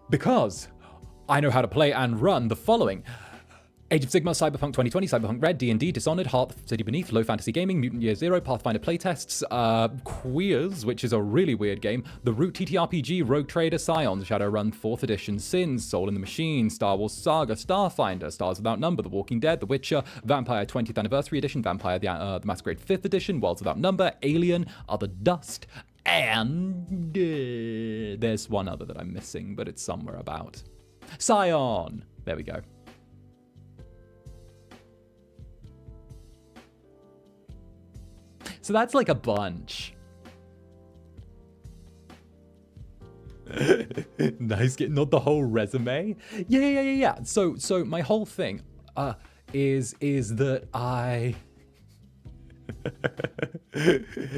Because I know how to play and run the following: Age of Sigmar, Cyberpunk 2020, Cyberpunk Red, D&D, Dishonored, Heart, City Beneath, Low Fantasy Gaming, Mutant Year Zero, Pathfinder playtests, Queers, which is a really weird game, The Root TTRPG, Rogue Trader, Scions, Shadowrun 4th Edition, Sins, Soul in the Machine, Star Wars Saga, Starfinder, Stars Without Number, The Walking Dead, The Witcher, Vampire 20th Anniversary Edition, Vampire the Masquerade 5th Edition, Worlds Without Number, Alien, Other Dust, and there's one other that I'm missing, but it's somewhere about. Scion! There we go. So that's like a bunch. Nice, not the whole resume. Yeah. So my whole thing is that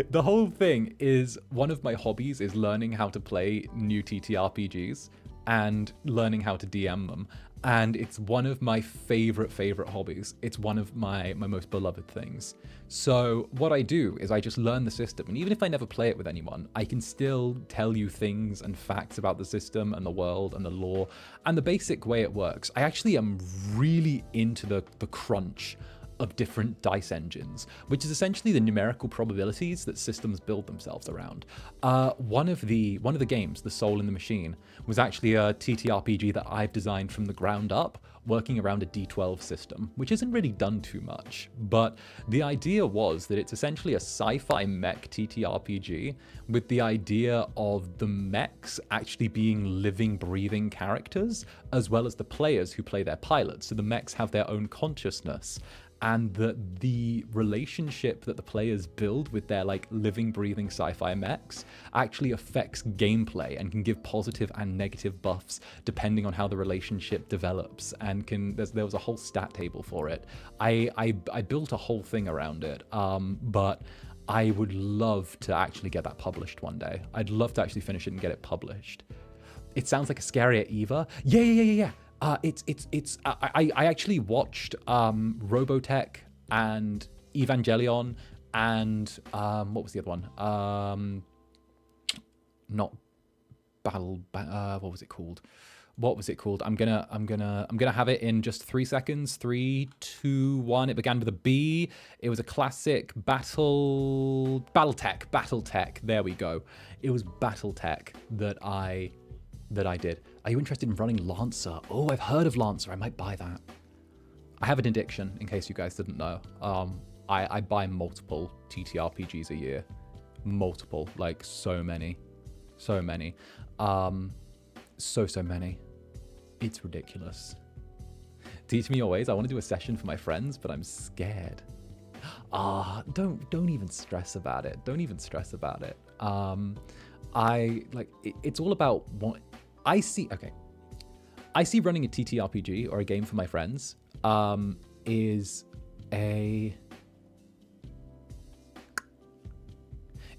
the whole thing is, one of my hobbies is learning how to play new TTRPGs and learning how to DM them. And it's one of my favorite hobbies. It's one of my most beloved things. So what I do is I just learn the system. And even if I never play it with anyone, I can still tell you things and facts about the system and the world and the lore and the basic way it works. I actually am really into the crunch of different dice engines, which is essentially the numerical probabilities that systems build themselves around. One of the games, The Soul in the Machine, was actually a TTRPG that I've designed from the ground up, working around a D12 system, which isn't really done too much. But the idea was that it's essentially a sci-fi mech TTRPG with the idea of the mechs actually being living, breathing characters, as well as the players who play their pilots. So the mechs have their own consciousness, and that the relationship that the players build with their like living, breathing sci-fi mechs actually affects gameplay and can give positive and negative buffs depending on how the relationship develops. And there was a whole stat table for it. I built a whole thing around it, but I would love to actually get that published one day. I'd love to actually finish it and get it published. It sounds like a scarier Eva. Yeah. I actually watched Robotech and Evangelion and what was the other one? Not Battle. What was it called? I'm gonna have it in just 3 seconds. 3, 2, 1. It began with a B. It was a classic Battletech. There we go. It was Battletech that I did. Are you interested in running Lancer? Oh, I've heard of Lancer. I might buy that. I have an addiction, in case you guys didn't know. I buy multiple TTRPGs a year. Multiple, like so many. So many. So many. It's ridiculous. Teach me your ways. I want to do a session for my friends, but I'm scared. Don't even stress about it. Don't even stress about it. It's all about what I see. Okay. I see running a TTRPG or a game for my friends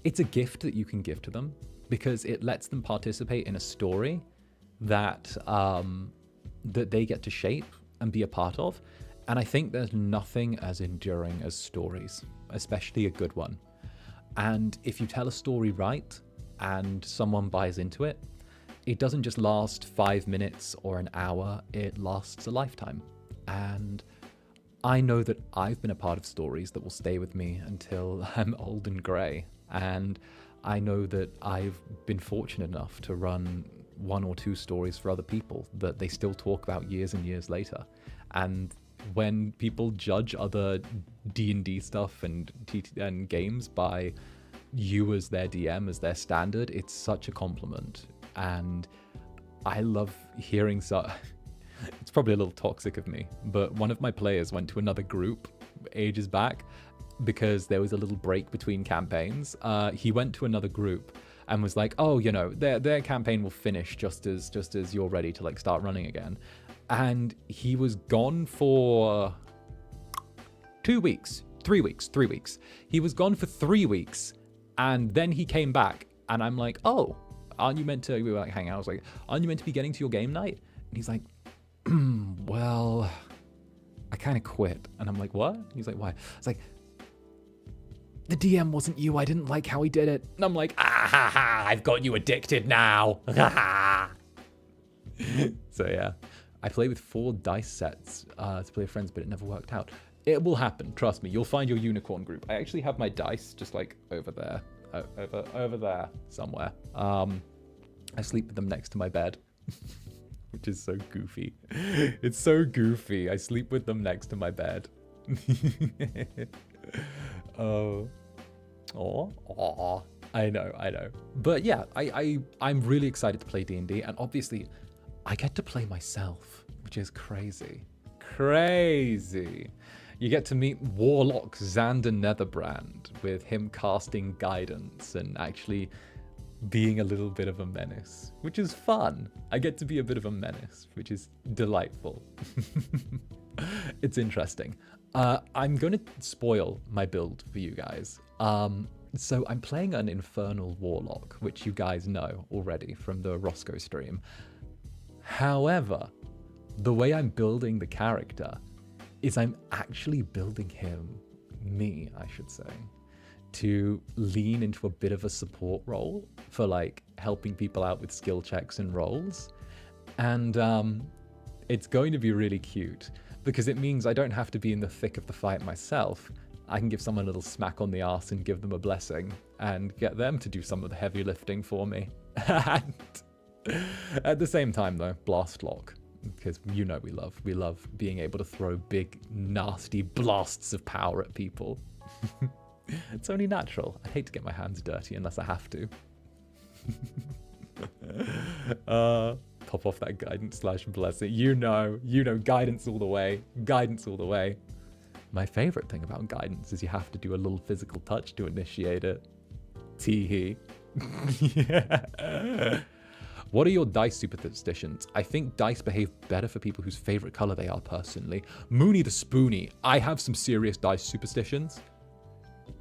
it's a gift that you can give to them, because it lets them participate in a story that that they get to shape and be a part of. And I think there's nothing as enduring as stories, especially a good one. And if you tell a story right and someone buys into it, it doesn't just last 5 minutes or an hour, it lasts a lifetime. And I know that I've been a part of stories that will stay with me until I'm old and grey. And I know that I've been fortunate enough to run 1 or 2 stories for other people that they still talk about years and years later. And when people judge other D&D stuff and games by you as their DM, as their standard, it's such a compliment. And I love hearing it's probably a little toxic of me, but one of my players went to another group ages back because there was a little break between campaigns. He went to another group and was like, oh, you know, their campaign will finish just as you're ready to like start running again. And he was gone for 3 weeks. He was gone for 3 weeks, and then he came back, and I'm like, oh, aren't you meant to, we were like hanging out, I was like, aren't you meant to be getting to your game night? And he's like, well, I kind of quit. And I'm like, what? And he's like, why? It's like, the DM wasn't you. I didn't like how he did it. And I'm like, I've got you addicted now. So yeah, I play with 4 dice sets to play with friends, but it never worked out. It will happen. Trust me. You'll find your unicorn group. I actually have my dice just like over there, over there somewhere. I sleep with them next to my bed, which is so goofy. It's so goofy. I sleep with them next to my bed. Oh, I know. But yeah, I'm really excited to play D&D, and obviously I get to play myself, which is crazy. You get to meet Warlock Zander Netherbrand, with him casting guidance and actually being a little bit of a menace, which is fun. I get to be a bit of a menace, which is delightful. It's interesting. I'm going to spoil my build for you guys. So I'm playing an Infernal Warlock, which you guys know already from the Roscoe stream. However, the way I'm building the character is I'm actually building me, I should say, to lean into a bit of a support role for like helping people out with skill checks and rolls. And it's going to be really cute, because it means I don't have to be in the thick of the fight myself. I can give someone a little smack on the arse and give them a blessing and get them to do some of the heavy lifting for me. And at the same time though, blast lock, because you know we love being able to throw big nasty blasts of power at people. It's only natural. I hate to get my hands dirty unless I have to. Pop off that guidance / blessing. You know, guidance all the way. My favorite thing about guidance is you have to do a little physical touch to initiate it. Tee-hee. Yeah. What are your dice superstitions? I think dice behave better for people whose favorite color they are personally. Mooney the Spoonie. I have some serious dice superstitions.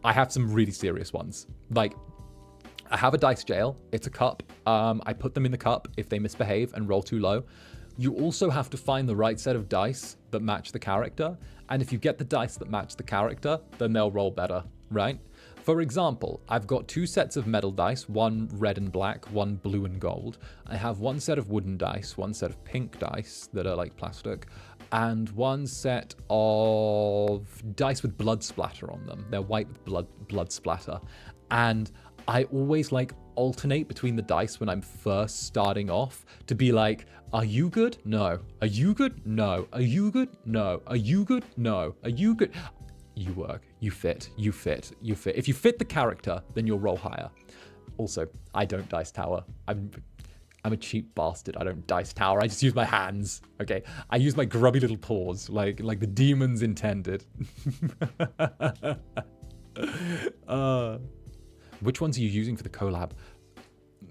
I have some really serious ones. Like, I have a dice jail. It's a cup. I put them in the cup if they misbehave and roll too low. You also have to find the right set of dice that match the character. And if you get the dice that match the character, then they'll roll better, right? For example, I've got 2 sets of metal dice, one red and black, one blue and gold. I have 1 set of wooden dice, 1 set of pink dice that are like plastic, and 1 set of dice with blood splatter on them. They're white with blood splatter. And I always like alternate between the dice when I'm first starting off to be like, are you good? No. Are you good? No. Are you good? No. Are you good? No. Are you good? You work. You fit. You fit. You fit. If you fit the character, then you'll roll higher. Also, I don't dice tower. I'm a cheap bastard. I don't dice tower. I just use my hands. Okay. I use my grubby little paws, like the demons intended. Which ones are you using for the collab?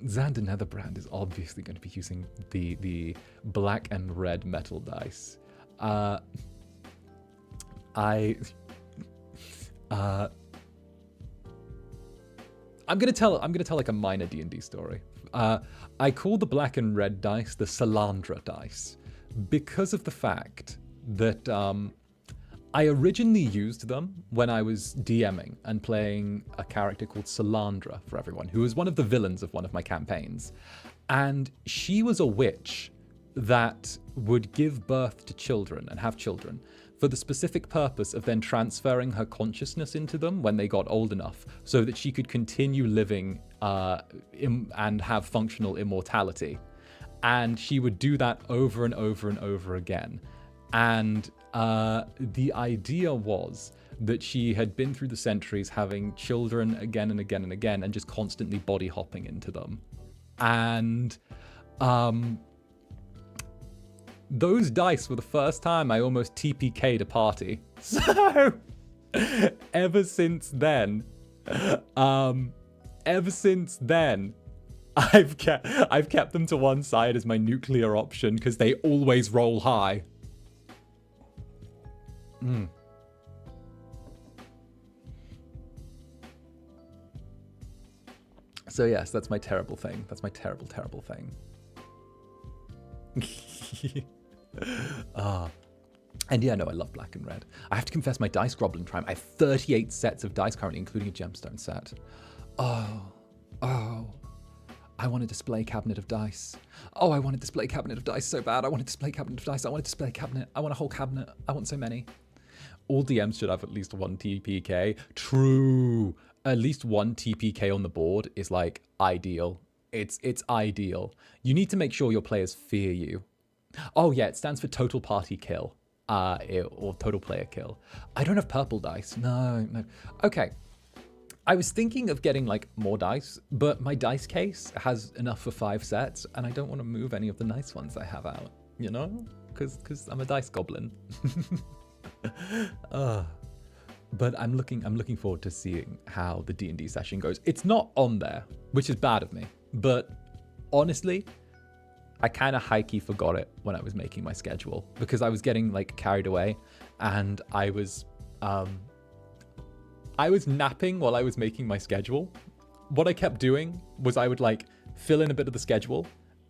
Zander Netherbrand is obviously going to be using the black and red metal dice. I'm gonna tell like a minor D&D story. I call the black and red dice the 𝓱𝓸𝓾𝓻 dice because of the fact that I originally used them when I was DMing and playing a character called 𝓱𝓸𝓼𝓽 for everyone, who was one of the villains of one of my campaigns. And she was a witch that would give birth to children and have children for the specific purpose of then transferring her consciousness into them when they got old enough so that she could continue living and have functional immortality. And she would do that over and over and over again. And the idea was that she had been through the centuries having children again and again and again and just constantly body hopping into them. And those dice were the first time I almost TPK'd a party. So ever since then, I've kept them to one side as my nuclear option because they always roll high. So yes, that's my terrible thing. That's my terrible, terrible thing. And yeah, no, I love black and red. I have to confess my dice 𝓱𝓸𝓾𝓻. I have 38 sets of dice currently, including a gemstone set. Oh, I want a display cabinet of dice. Oh, I want a display cabinet of dice so bad. I want a display cabinet of dice. I want a display cabinet. I want a whole cabinet. I want so many. All DMs should have at least 1 TPK. True. At least 1 TPK on the board is like ideal. It's ideal. You need to make sure your players fear you. Oh yeah, it stands for total party kill. Or total player kill. I don't have purple dice. No. Okay. I was thinking of getting like more dice, but my dice case has enough for 5 sets, and I don't want to move any of the nice ones I have out, you know? Because I'm a dice goblin. But I'm looking forward to seeing how the D&D session goes. It's not on there, which is bad of me. But honestly, I kind of high-key forgot it when I was making my schedule because I was getting like carried away, and I was napping while I was making my schedule. What I kept doing was I would like fill in a bit of the schedule,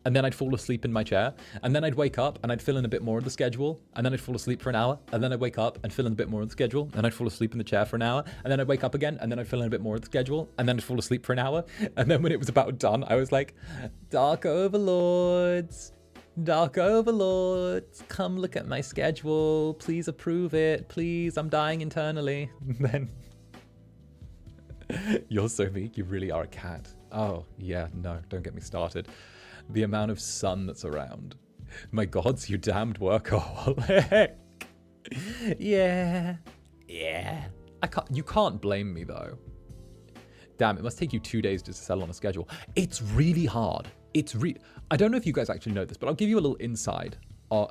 and then I'd fall asleep in my chair, and then I'd wake up and I'd fill in a bit more of the schedule, and then I'd fall asleep for an hour, and then I'd wake up and fill in a bit more of the schedule, and I'd fall asleep in the chair for an hour, and then I'd wake up again, and then I'd fill in a bit more of the schedule, and then I'd fall asleep for an hour, and then when it was about done, I was like, Dark Overlords, come look at my schedule, please approve it, please, I'm dying internally. Then, you're so meek, you really are a cat. Oh, yeah, no, don't get me started. The amount of sun that's around. My gods, you damned workaholic. Yeah. You can't blame me though. Damn, it must take you 2 days to settle on a schedule. It's really hard. I don't know if you guys actually know this, but I'll give you a little insight on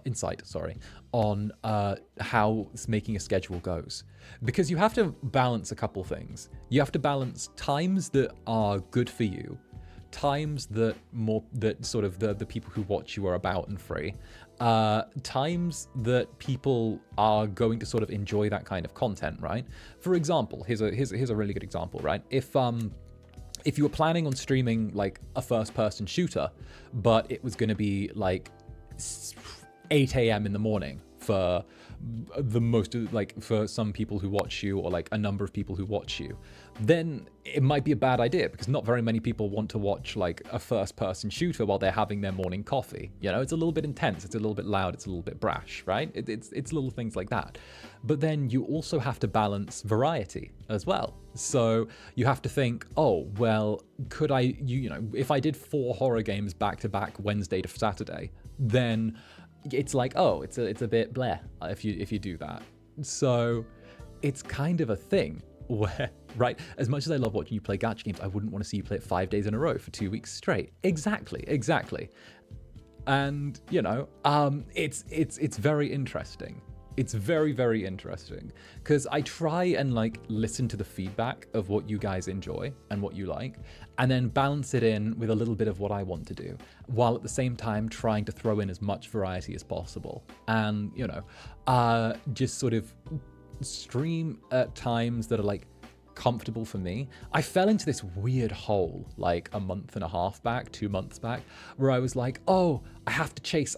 how making a schedule goes. Because you have to balance a couple things. You have to balance times that are good for you, times that sort of the people who watch you are about and free, times that people are going to sort of enjoy that kind of content, right? For example, here's a really good example, right? If you were planning on streaming like a first-person shooter, but it was going to be like 8 a.m. in the morning for for some people who watch you, or like a number of people who watch you, then it might be a bad idea, because not very many people want to watch like a first-person shooter while they're having their morning coffee. You know, it's a little bit intense, it's a little bit loud, it's a little bit brash, right? It's little things like that. But then you also have to balance variety as well. So you have to think, oh, well, could I, you know, if I did 4 horror games back to back Wednesday to Saturday, then it's like, oh, it's a bit bleh if you do that. So it's kind of a thing where, right, as much as I love watching you play gacha games, I wouldn't want to see you play it 5 days in a row for 2 weeks straight. Exactly. And you know, it's very interesting. It's very, very interesting, because I try and like listen to the feedback of what you guys enjoy and what you like, and then balance it in with a little bit of what I want to do, while at the same time trying to throw in as much variety as possible. And, you know, just sort of stream at times that are like comfortable for me. I fell into this weird hole like a month and a half back, 2 months back, where I was like, oh, I have to chase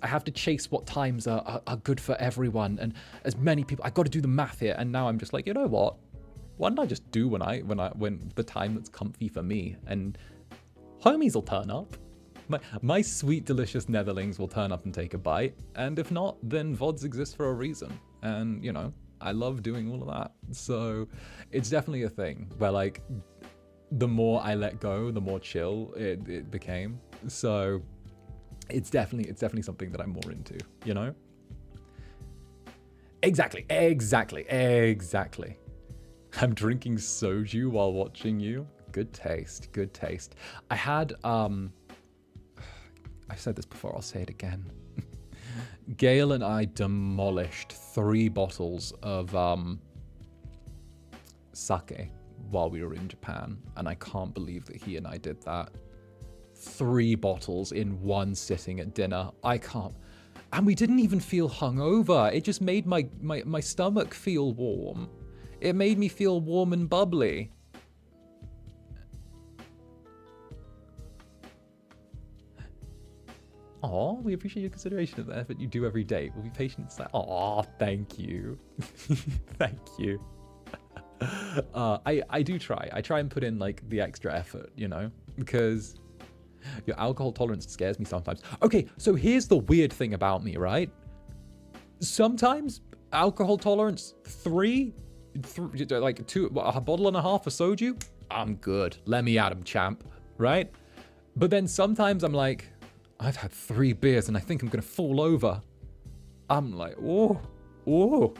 what times are good for everyone, and as many people, I got to do the math here. And now I'm just like, you know what? Why don't I just do when the time that's comfy for me, and homies will turn up. My sweet, delicious netherlings will turn up and take a bite, and if not, then VODs exist for a reason. And, you know, I love doing all of that. So it's definitely a thing where like the more I let go, the more chill it became. So it's definitely something that I'm more into, you know? Exactly. I'm drinking soju while watching you. Good taste. I had, I've said this before, I'll say it again. Gail and I demolished 3 bottles of sake while we were in Japan, and I can't believe that he and I did that. 3 bottles in one sitting at dinner. I can't. And we didn't even feel hungover. It just made my stomach feel warm. It made me feel warm and bubbly. Aw, we appreciate your consideration of the effort you do every day. We'll be patient. Aw, thank you. Thank you. I do try. I try and put in like the extra effort, you know, because your alcohol tolerance scares me sometimes. Okay, so here's the weird thing about me, right? Sometimes alcohol tolerance, 3, like 2, a bottle and a half of soju, I'm good. Let me at 'em, champ, right? But then sometimes I'm like, I've had 3 beers and I think I'm gonna fall over. I'm like, whoa.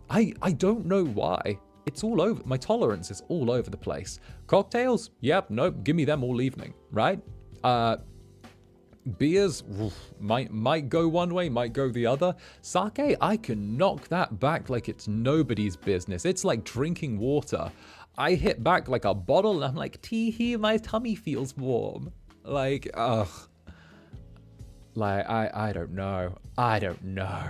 I don't know why. It's all over. My tolerance is all over the place. Cocktails? Yep, nope, give me them all evening, right? Beers might go one way, might go the other. Sake, I can knock that back like it's nobody's business. It's like drinking water. I hit back like a bottle and I'm like, tee-hee, my tummy feels warm. Like, ugh. Like, I don't know. I don't know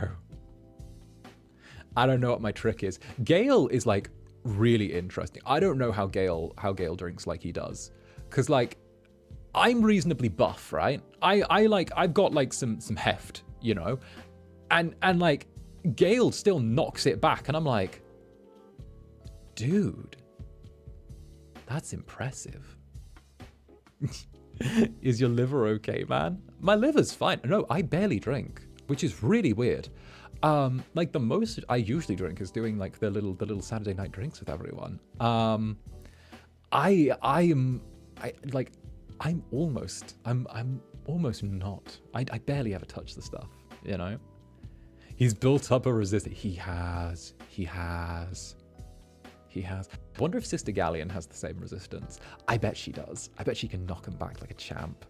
what my trick is. Gale is like really interesting. I don't know how Gale drinks like he does. Cause like, I'm reasonably buff, right? I've got like some heft, you know? And like, Gale still knocks it back and I'm like, dude, that's impressive. Is your liver okay, man? My liver's fine. No, I barely drink, which is really weird. Like the most I usually drink is doing like the little Saturday night drinks with everyone. I'm almost not. I barely ever touch the stuff, you know? He's built up a resistance. He has. I wonder if Sister Galleon has the same resistance. I bet she does. I bet she can knock him back like a champ.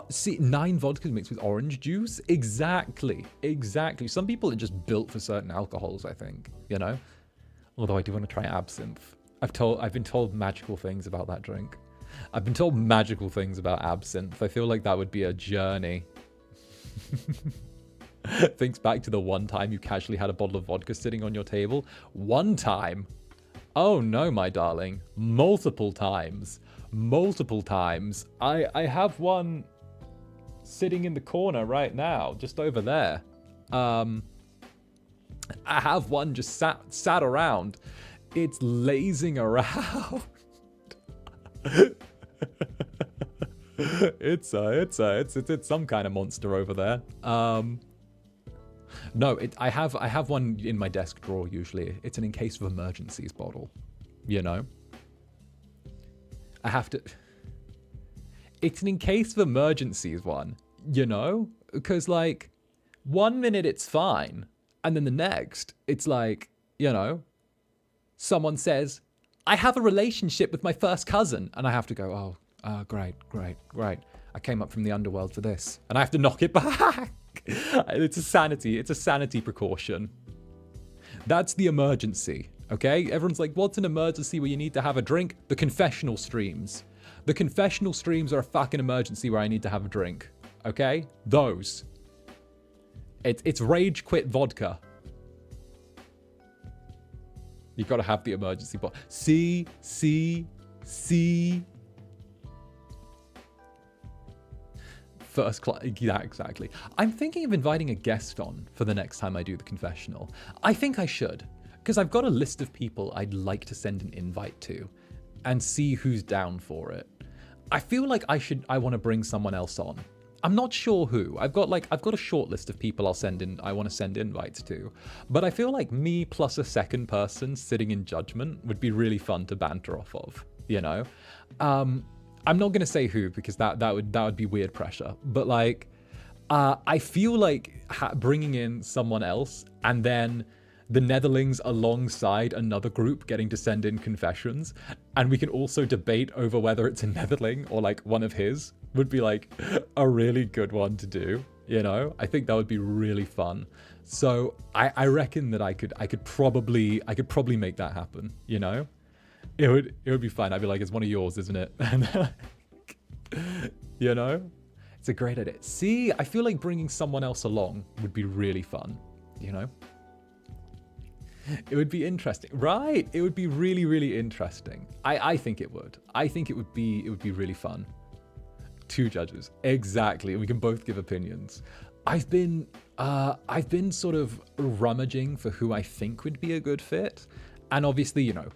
See, 9 vodkas mixed with orange juice? Exactly. Some people are just built for certain alcohols, I think, you know? Although I do want to try absinthe. I've been told magical things about that drink. I've been told magical things about absinthe. I feel like that would be a journey. Thinks back to the one time you casually had a bottle of vodka sitting on your table. One time. Oh no, my darling. Multiple times. Multiple times. I have one sitting in the corner right now, just over there. I have one just sat around. It's lazing around. It's some kind of monster over there. No, I have one in my desk drawer usually. It's an in case of emergencies bottle, you know. I have to. It's an in case of emergencies one, you know, because like 1 minute it's fine, and then the next it's like, you know, someone says, I have a relationship with my first cousin. And I have to go, oh, great. I came up from the underworld for this. And I have to knock it back. It's a sanity precaution. That's the emergency, okay? Everyone's like, what's an emergency where you need to have a drink? The confessional streams. The confessional streams are a fucking emergency where I need to have a drink, okay? Those. It's rage quit vodka. You gotta have the emergency bottle. See. First class, yeah, exactly. I'm thinking of inviting a guest on for the next time I do the confessional. I think I should, because I've got a list of people I'd like to send an invite to and see who's down for it. I feel like I want to bring someone else on. I'm not sure who. I've got a short list of people I want to send invites to. But I feel like me plus a second person sitting in judgment would be really fun to banter off of, you know? I'm not going to say who because that would be weird pressure. But like, I feel like bringing in someone else and then the Netherlings alongside another group getting to send in confessions, and we can also debate over whether it's a Netherling or like one of his, would be like a really good one to do, you know? I think that would be really fun. So I reckon that I could probably make that happen, you know? It would be fun. I'd be like, it's one of yours, isn't it? And then, like, you know? It's a great idea. See, I feel like bringing someone else along would be really fun, you know? It would be interesting, right? It would be really, really interesting. I think it would. I think it would be really fun. 2 judges, exactly. We can both give opinions. I've been sort of rummaging for who I think would be a good fit, and obviously, you know,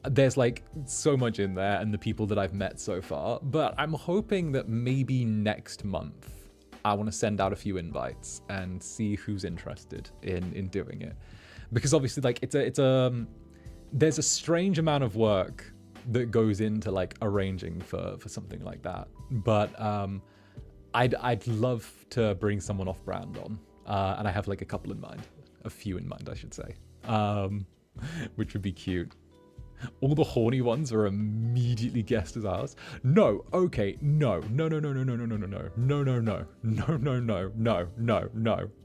there's like so much in there, and the people that I've met so far. But I'm hoping that maybe next month I want to send out a few invites and see who's interested in doing it. Because obviously, like, there's a strange amount of work that goes into like arranging for something like that. But I'd love to bring someone off brand on, and I have like a few in mind, I should say, which would be cute. All the horny ones are immediately guessed as ours. No, okay, no,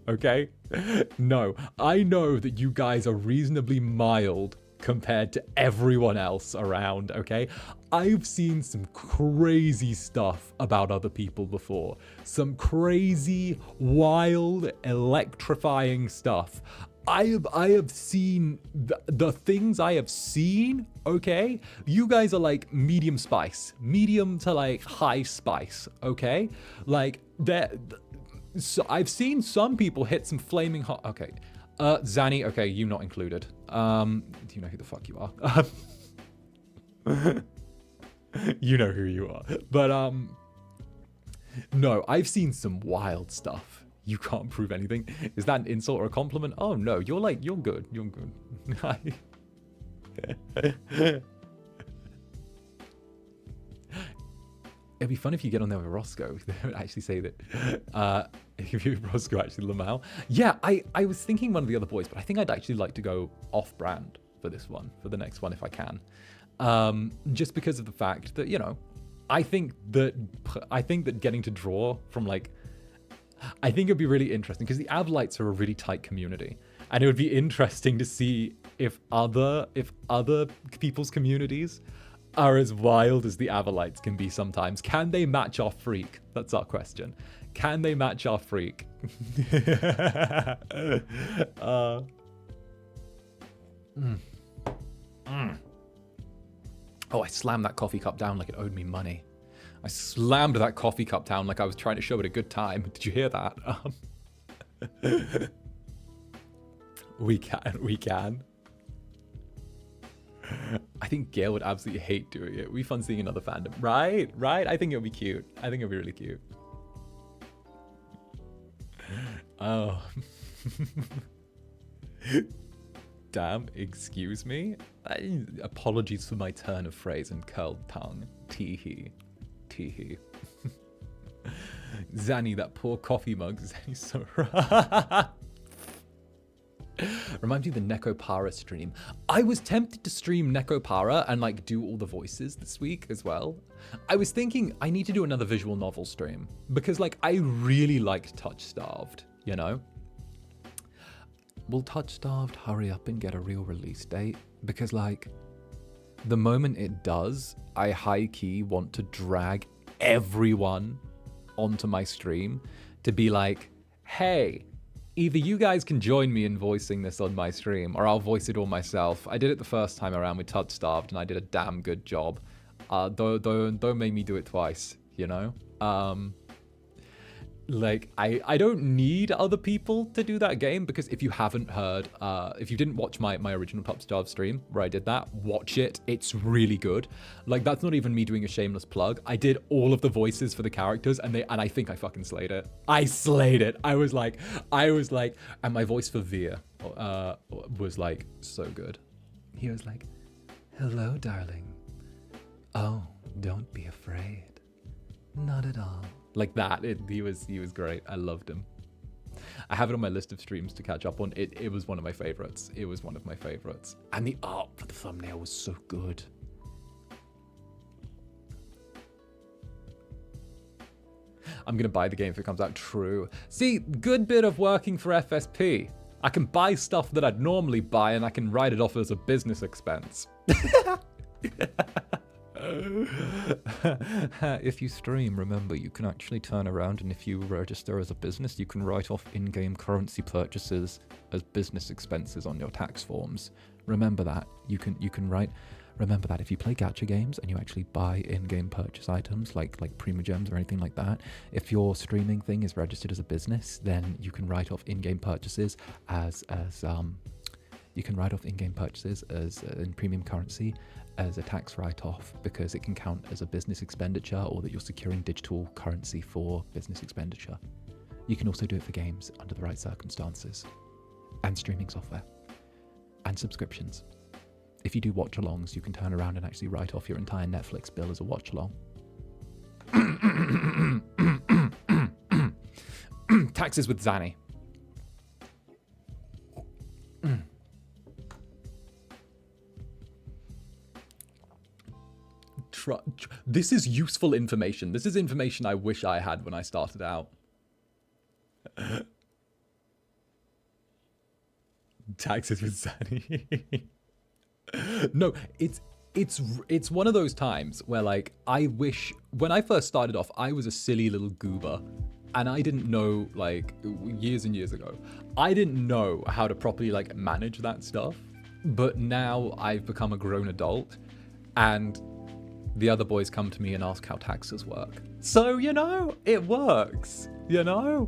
okay? No, I know that you guys are reasonably mild compared to everyone else around, okay? I've seen some crazy stuff about other people before. Some crazy, wild, electrifying stuff. I have seen the things I have seen, okay? You guys are like medium spice, medium to like high spice, okay? Like so I've seen some people hit some flaming hot, okay. Zanny, okay, you not included. Do you know who the fuck you are? You know who you are. But no, I've seen some wild stuff. You can't prove anything. Is that an insult or a compliment? Oh no, you're good. You're good. It'd be fun if you get on there with Roscoe. They would actually say that. If you Roscoe actually Lamau. Yeah, I was thinking one of the other boys, but I think I'd actually like to go off brand for this one, for the next one if I can. Just because of the fact that, you know, I think that getting to draw from like, I think it'd be really interesting because the Avlites are a really tight community, and it would be interesting to see if other people's communities are as wild as the Avalites can be sometimes, can they match our freak? That's our question. Can they match our freak? Oh, I slammed that coffee cup down like it owed me money. I slammed that coffee cup down like I was trying to show it a good time. Did you hear that? We can. I think Gail would absolutely hate doing it. It would be fun seeing another fandom. Right? I think it would be cute. I think it would be really cute. Oh. Damn, excuse me? Apologies for my turn of phrase and curled tongue. Tee-hee. Tee-hee. Zanny, that poor coffee mug. Zanny's so right. Reminds me of the 𝓂𝓸𝓾𝓻 stream. I was tempted to stream 𝓂𝓸𝓾𝓻 and like do all the voices this week as well. I was thinking I need to do another visual novel stream because like I really liked Touch Starved, you know? Will Touch Starved hurry up and get a real release date? Because like the moment it does, I high-key want to drag everyone onto my stream to be like, hey, either you guys can join me in voicing this on my stream, or I'll voice it all myself. I did it the first time around with Touch Starved, and I did a damn good job. Don't make me do it twice, you know? Like, I don't need other people to do that game, because if you haven't heard, if you didn't watch my original Touch Starved stream where I did that, watch it. It's really good. Like, that's not even me doing a shameless plug. I did all of the voices for the characters, and I think I fucking slayed it. I slayed it. I was like, and my voice for Veer was like so good. He was like, hello, darling. Oh, don't be afraid. Not at all. Like that, he was great. I loved him. I have it on my list of streams to catch up on. It was one of my favorites. It was one of my favorites. And the art for the thumbnail was so good. I'm gonna buy the game if it comes out. True. See, good bit of working for FSP. I can buy stuff that I'd normally buy and I can write it off as a business expense. If you stream, remember you can actually turn around, and if you register as a business, you can write off in-game currency purchases as business expenses on your tax forms. Remember that. You can write. Remember that if you play gacha games and you actually buy in-game purchase items like Prima Gems or anything like that, if your streaming thing is registered as a business, then you can write off in-game purchases as you can write off in-game purchases as in premium currency as a tax write-off, because it can count as a business expenditure, or that you're securing digital currency for business expenditure. You can also do it for games under the right circumstances, and streaming software, and subscriptions. If you do watch-alongs, you can turn around and actually write off your entire Netflix bill as a watch-along. Taxes with Zanny. This is useful information. This is information I wish I had when I started out. Taxes with Zanny. No, it's one of those times where like I wish when I first started off I was a silly little goober, and I didn't know, like years and years ago, I didn't know how to properly like manage that stuff. But now I've become a grown adult, and the other boys come to me and ask how taxes work. So, you know, it works, you know?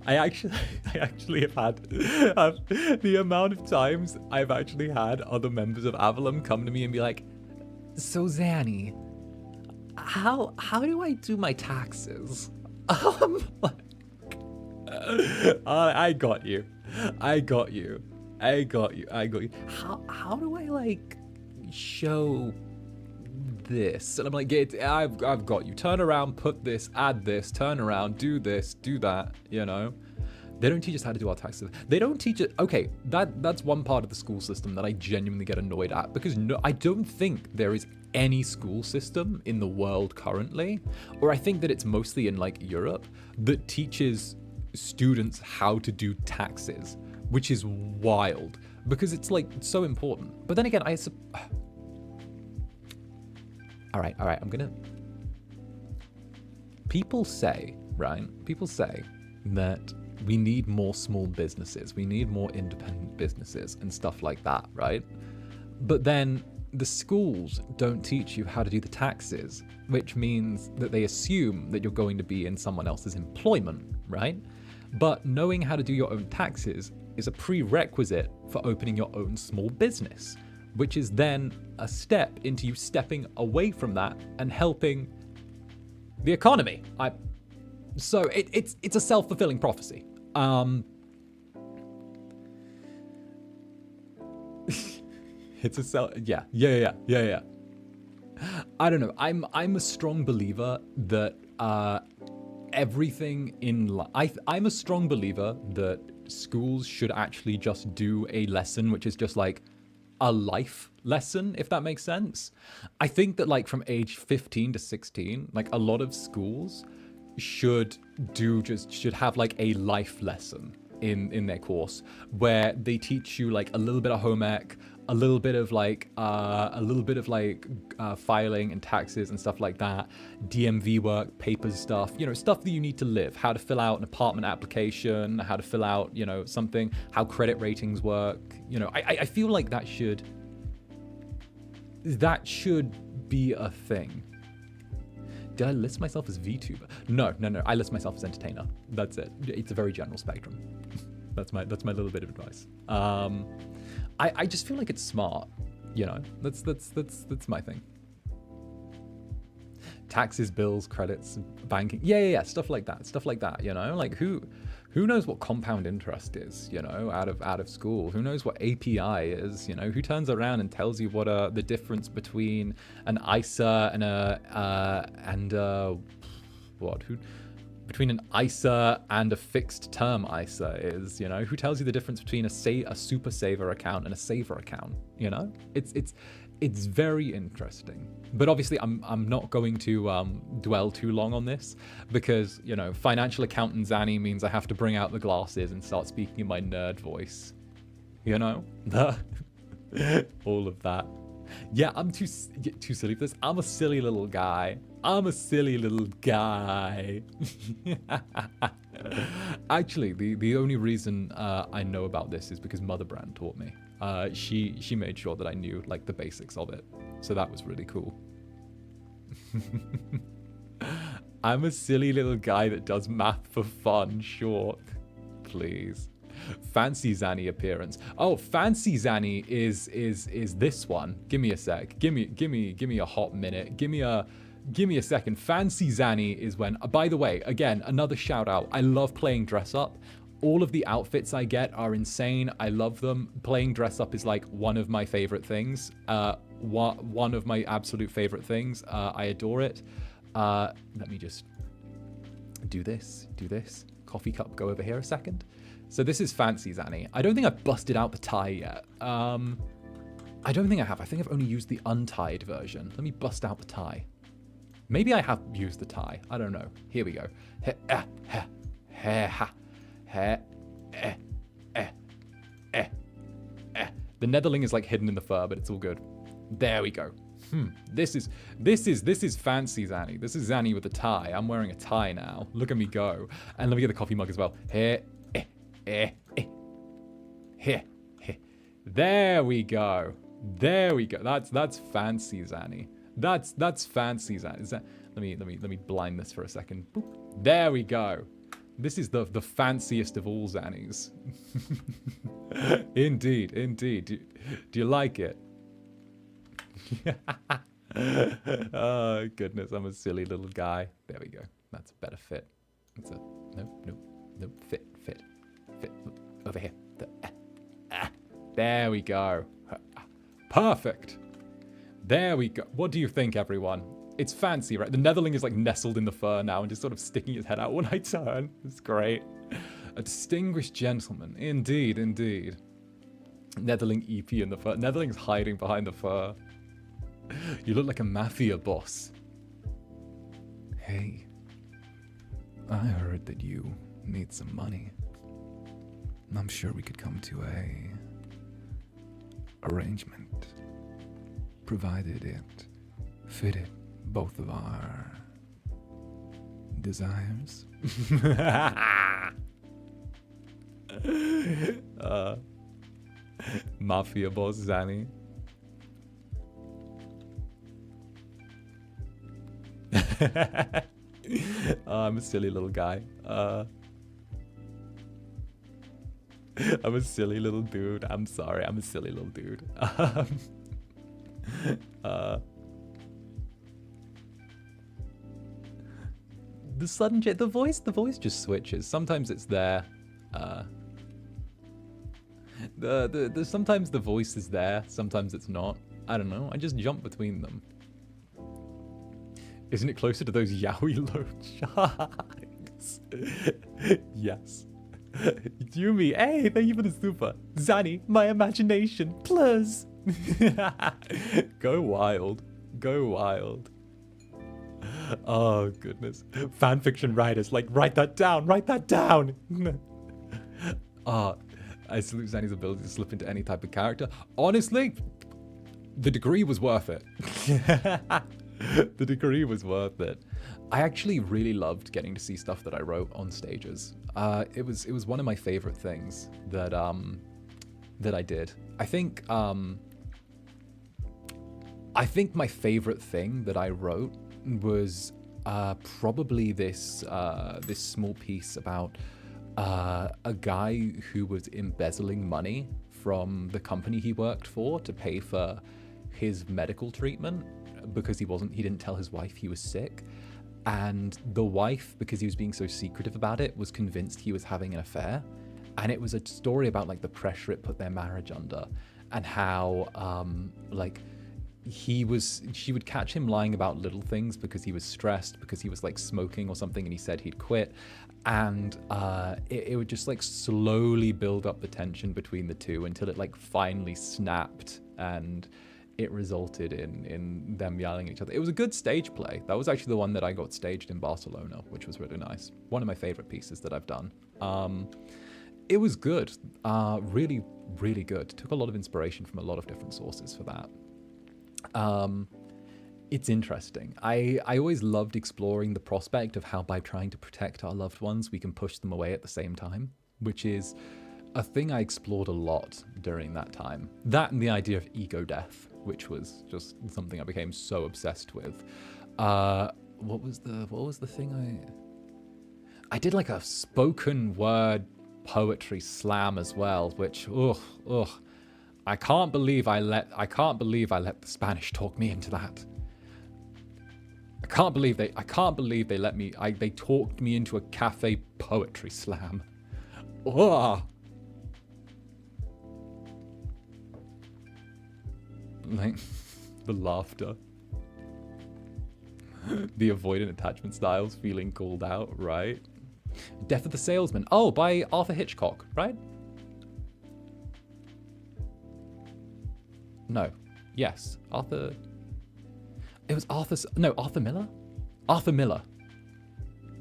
I actually have had the amount of times I've actually had other members of Avalon come to me and be like, so Zanny, how do I do my taxes? I got you. How do I like show this? And I'm like, I've got you. Turn around, put this, add this, turn around, do this, do that, you know? They don't teach us how to do our taxes. They don't teach it. Okay, that's one part of the school system that I genuinely get annoyed at, because no, I don't think there is any school system in the world currently, or I think that it's mostly in like Europe, that teaches students how to do taxes, which is wild. because it's like so important. But then again, all right, I'm gonna. People say, right? People say that we need more small businesses, we need more independent businesses and stuff like that, right? But then the schools don't teach you how to do the taxes, which means that they assume that you're going to be in someone else's employment, right? But knowing how to do your own taxes is a prerequisite for opening your own small business, which is then a step into you stepping away from that and helping the economy. So it's a self-fulfilling prophecy. It's a yeah. I don't know. I'm a strong believer that everything in life. I'm a strong believer that schools should actually just do a lesson, which is just like a life lesson, if that makes sense. I think that like from age 15 to 16, like a lot of schools should have like a life lesson in their course where they teach you like a little bit of home ec, a little bit of filing and taxes and stuff like that, DMV work, papers stuff, stuff that you need to live, how to fill out an apartment application, how to fill out, something, how credit ratings work. I feel like that should be a thing. Did I list myself as VTuber? No. I list myself as entertainer. That's it. It's a very general spectrum. That's my little bit of advice. I just feel like it's smart. That's my thing. Taxes, bills, credits, banking. Yeah. Stuff like that. Like who knows what compound interest is? Out of school. Who knows what API is? Who turns around and tells you what the difference between an ISA between an ISA and a fixed term ISA is? Who tells you the difference between a super saver account and a saver account? It's very interesting. But obviously I'm not going to dwell too long on this because, financial accountant Zanny means I have to bring out the glasses and start speaking in my nerd voice. All of that. Yeah, I'm too silly for this. I'm a silly little guy. Actually, the only reason I know about this is because Netherbrand taught me. She made sure that I knew like the basics of it. So that was really cool. I'm a silly little guy that does math for fun, short. Please. Fancy Zanny appearance. Oh, Fancy Zanny is this one. Give me a sec. Give me a hot minute. Give me a second. Fancy Zanny is when, by the way, again, another shout out. I love playing dress up. All of the outfits I get are insane. I love them. Playing dress up is like one of my favorite things. One of my absolute favorite things. I adore it. Let me just do this. Coffee cup, go over here a second. So this is Fancy Zanny. I don't think I've busted out the tie yet. I don't think I have. I think I've only used the untied version. Let me bust out the tie. Maybe I have used the tie. I don't know. Here we go. The Netherling is like hidden in the fur, but it's all good. There we go. This is Fancy Zanny. This is Zanny with a tie. I'm wearing a tie now. Look at me go. And let me get the coffee mug as well. Here. There we go. That's Fancy Zanny. That's Fancy Zanny. Let me blind this for a second. Boop. There we go. This is the fanciest of all Zannies. Indeed. Do you like it? Oh goodness, I'm a silly little guy. There we go. That's a better fit. Nope. Fit. Over here. There we go. Perfect. There we go. What do you think, everyone? It's fancy, right? The Netherling is like nestled in the fur now and just sort of sticking his head out when I turn. It's great. A distinguished gentleman. Indeed. Netherling EP in the fur. Netherling's hiding behind the fur. You look like a mafia boss. Hey, I heard that you need some money. I'm sure we could come to arrangement, provided it fitted both of our desires. Mafia boss Zanny. I'm a silly little guy. I'm a silly little dude. I'm sorry. I'm a silly little dude. The sudden the voice just switches. Sometimes it's there. Sometimes the voice is there. Sometimes it's not. I don't know. I just jump between them. Isn't it closer to those yaoi low sharks? Yes. Yumi, hey, thank you for the super. Zanny, my imagination, plus. Go wild. Go wild. Oh, goodness. Fanfiction writers, like, write that down, write that down. I salute Zanny's ability to slip into any type of character. Honestly, the degree was worth it. The degree was worth it. I actually really loved getting to see stuff that I wrote on stages. It was one of my favorite things that that I did. I think my favorite thing that I wrote was probably this this small piece about a guy who was embezzling money from the company he worked for to pay for his medical treatment because he didn't tell his wife he was sick. And the wife, because he was being so secretive about it, was convinced he was having an affair. And it was a story about like the pressure it put their marriage under, and how like she would catch him lying about little things because he was stressed, because he was like smoking or something, and he said he'd quit. And it would just like slowly build up the tension between the two until it like finally snapped, and it resulted in them yelling at each other. It was a good stage play. That was actually the one that I got staged in Barcelona, which was really nice. One of my favorite pieces that I've done. It was good. Really, really good. Took a lot of inspiration from a lot of different sources for that. It's interesting. I always loved exploring the prospect of how by trying to protect our loved ones, we can push them away at the same time, which is a thing I explored a lot during that time. That and the idea of ego death, which was just something I became so obsessed with. What was the thing I did like a spoken word poetry slam as well, which I can't believe I let the Spanish talk me into that. I can't believe they let me. They talked me into a cafe poetry slam. Ugh. Like the laughter, the avoidant attachment styles, feeling called out, right? Death of the Salesman. Oh, by Arthur Hitchcock, right? No. Yes. Arthur. It was Arthur. No, Arthur Miller? Arthur Miller.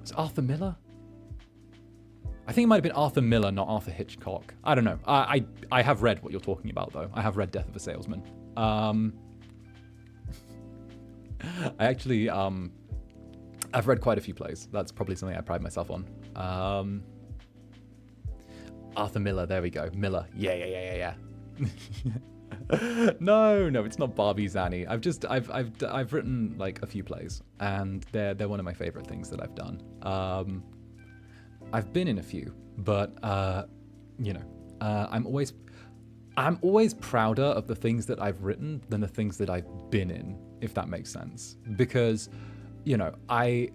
Was it Arthur Miller? I think it might have been Arthur Miller, not Arthur Hitchcock. I don't know. I have read what you're talking about, though. I have read Death of a Salesman. I actually, I've read quite a few plays. That's probably something I pride myself on. Arthur Miller, there we go. Miller. Yeah. No, it's not Barbie Zanny. I've written like a few plays, and they're one of my favorite things that I've done. I've been in a few, but I'm always prouder of the things that I've written than the things that I've been in, if that makes sense. Because, I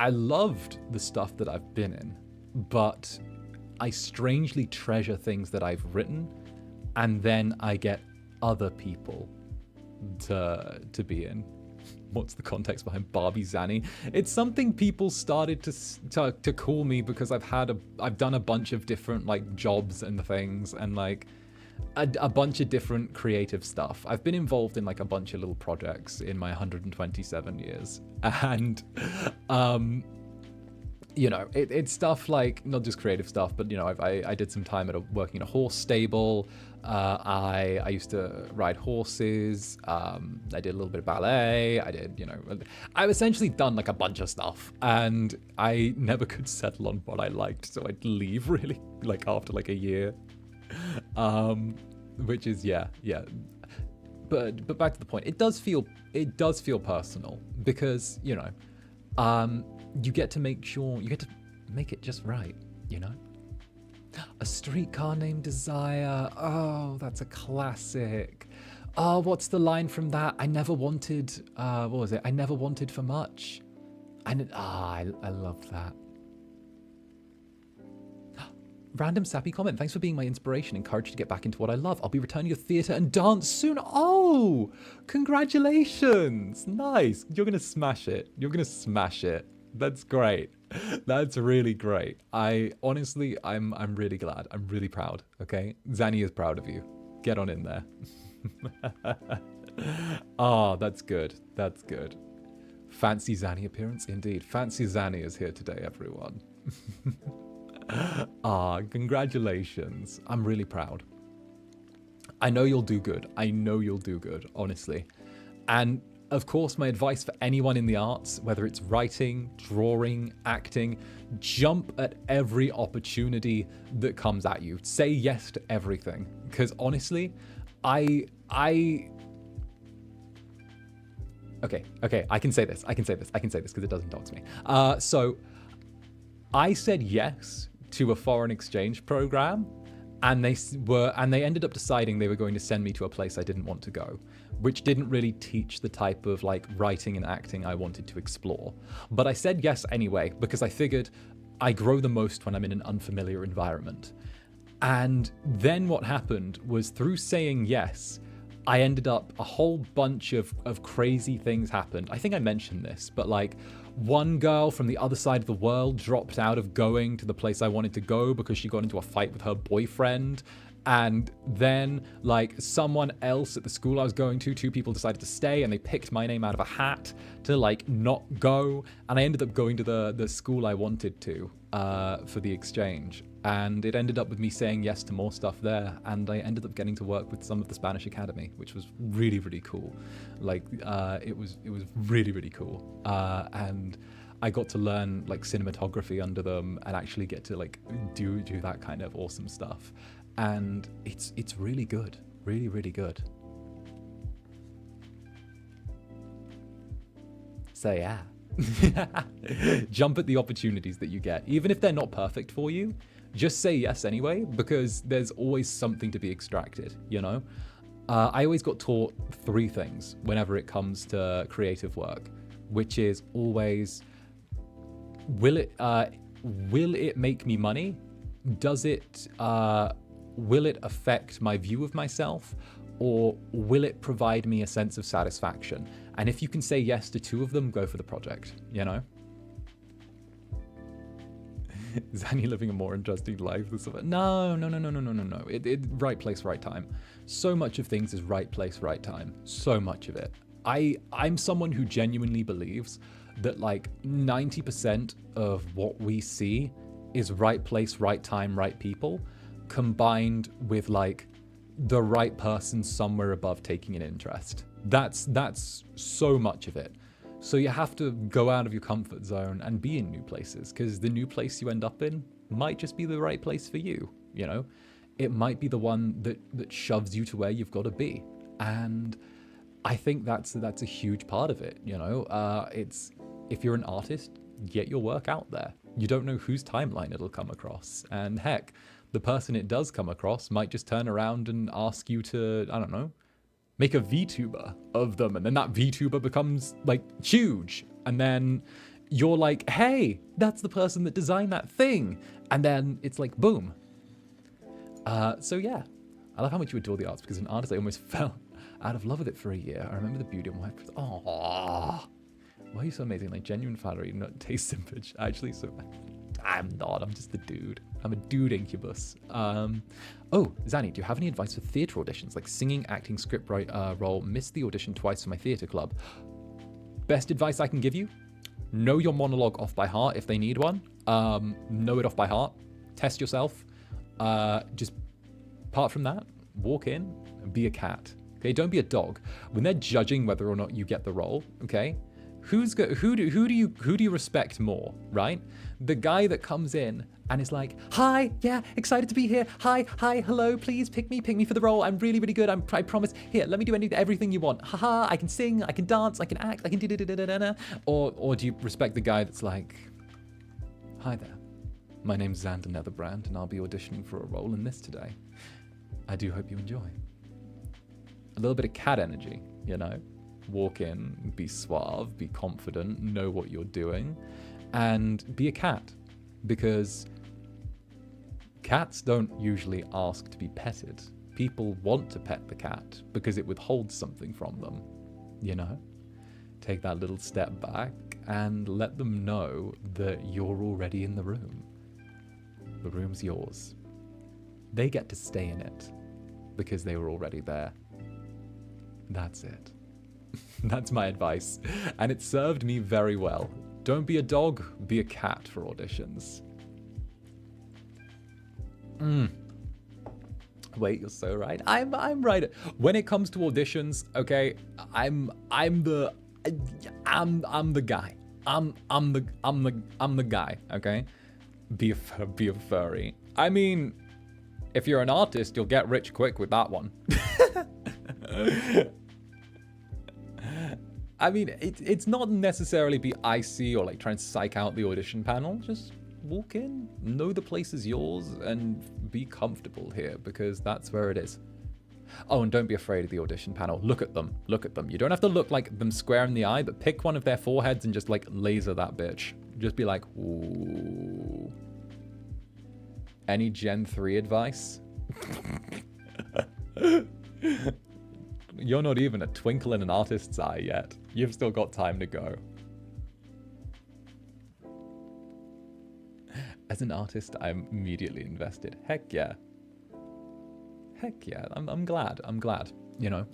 loved the stuff that I've been in, but I strangely treasure things that I've written, and then I get other people to be in. What's the context behind Barbie Zanny? It's something people started to call me because I've done a bunch of different like jobs and things, and like a bunch of different creative stuff. I've been involved in like a bunch of little projects in my 127 years, and you know, it's stuff like, not just creative stuff, but, you know, I did some time working in a horse stable. I used to ride horses. I did a little bit of ballet. I did, you know, I've essentially done like a bunch of stuff, and I never could settle on what I liked. So I'd leave really like after like a year, which is, yeah. But back to the point, it does feel personal because, you know, you get to make it just right, you know? A streetcar named Desire. Oh, that's a classic. Oh, what's the line from that? I never wanted, what was it? I never wanted for much. I love that. Random sappy comment. Thanks for being my inspiration. Encouraged to get back into what I love. I'll be returning to theatre and dance soon. Oh, congratulations. Nice. You're going to smash it. You're going to smash it. That's great. That's really great. Honestly, I'm really glad. I'm really proud. Okay. Zanny is proud of you. Get on in there. Ah, that's good. That's good. Fancy Zanny appearance? Indeed. Fancy Zanny is here today, everyone. Ah, congratulations. I'm really proud. I know you'll do good. I know you'll do good, honestly. And of course, my advice for anyone in the arts, whether it's writing, drawing, acting, jump at every opportunity that comes at you. Say yes to everything. Because honestly, okay, I can say this because it doesn't dox me. So I said yes to a foreign exchange program, and they ended up deciding they were going to send me to a place I didn't want to go, which didn't really teach the type of like writing and acting I wanted to explore. But I said yes anyway because I figured I grow the most when I'm in an unfamiliar environment. And then what happened was, through saying yes, I ended up, a whole bunch of crazy things happened. I think I mentioned this, but like, one girl from the other side of the world dropped out of going to the place I wanted to go because she got into a fight with her boyfriend. And then like someone else at the school I was going to, two people decided to stay, and they picked my name out of a hat to like not go. And I ended up going to the school I wanted to for the exchange. And it ended up with me saying yes to more stuff there. And I ended up getting to work with some of the Spanish Academy, which was really, really cool. Like, it was really, really cool. And I got to learn like cinematography under them and actually get to like do that kind of awesome stuff. And it's really good. Really, really good. So yeah. Jump at the opportunities that you get. Even if they're not perfect for you, just say yes anyway, because there's always something to be extracted, you know? I always got taught 3 things whenever it comes to creative work, which is always, will it make me money? Will it affect my view of myself? Or will it provide me a sense of satisfaction? And if you can say yes to 2 of them, go for the project, you know? Is Annie living a more interesting life? No. Right place, right time. So much of things is right place, right time. So much of it. I'm someone who genuinely believes that like 90% of what we see is right place, right time, right people, combined with like the right person somewhere above taking an interest. That's so much of it. So you have to go out of your comfort zone and be in new places, because the new place you end up in might just be the right place for you, you know? It might be the one that shoves you to where you've got to be. And I think that's a huge part of it, you know? It's, if you're an artist, get your work out there. You don't know whose timeline it'll come across. And heck, the person it does come across might just turn around and ask you to, I don't know, make a VTuber of them, and then that VTuber becomes like huge, and then you're like, hey, that's the person that designed that thing, and then it's like boom. So yeah, I love how much you adore the arts, because as an artist I almost fell out of love with it for a year. I remember the beauty of my life. Oh, why are you so amazing? Like, genuine flattery, not taste simple. Actually, so I'm not. I'm just a dude. I'm a dude incubus. Oh, Zanny, do you have any advice for theatre auditions, like singing, acting, script role? Missed the audition twice for my theatre club. Best advice I can give you? Know your monologue off by heart if they need one. Know it off by heart. Test yourself. Just apart from that, walk in and be a cat. Okay, don't be a dog. When they're judging whether or not you get the role, okay, who do you respect more, right? The guy that comes in and is like, hi, yeah, excited to be here. Hi, hello, please pick me for the role. I'm really, really good. I promise. Here, let me do everything you want. Haha, I can sing, I can dance, I can act, I can da-da-da-da-da-da. Or do you respect the guy that's like, hi there, my name's Zander Netherbrand, and I'll be auditioning for a role in this today. I do hope you enjoy. A little bit of cat energy, you know? Walk in, be suave, be confident, know what you're doing, and be a cat. Because cats don't usually ask to be petted. People want to pet the cat because it withholds something from them, you know? Take that little step back and let them know that you're already in the room. The room's yours. They get to stay in it because they were already there. That's it. That's my advice. And it served me very well. Don't be a dog, be a cat for auditions. Wait, you're so right. I'm right. When it comes to auditions, okay, I'm the guy. I'm the guy, okay? Be a furry. I mean, if you're an artist, you'll get rich quick with that one. I mean, it's not necessarily be icy or like trying to psych out the audition panel. Just walk in, know the place is yours, and be comfortable here because that's where it is. Oh, and don't be afraid of the audition panel. Look at them. Look at them. You don't have to look like them square in the eye, but pick one of their foreheads and just like laser that bitch. Just be like, ooh. Any Gen 3 advice? You're not even a twinkle in an artist's eye yet. You've still got time to go. As an artist, I'm immediately invested. Heck yeah. Heck yeah. I'm glad. I'm glad. You know,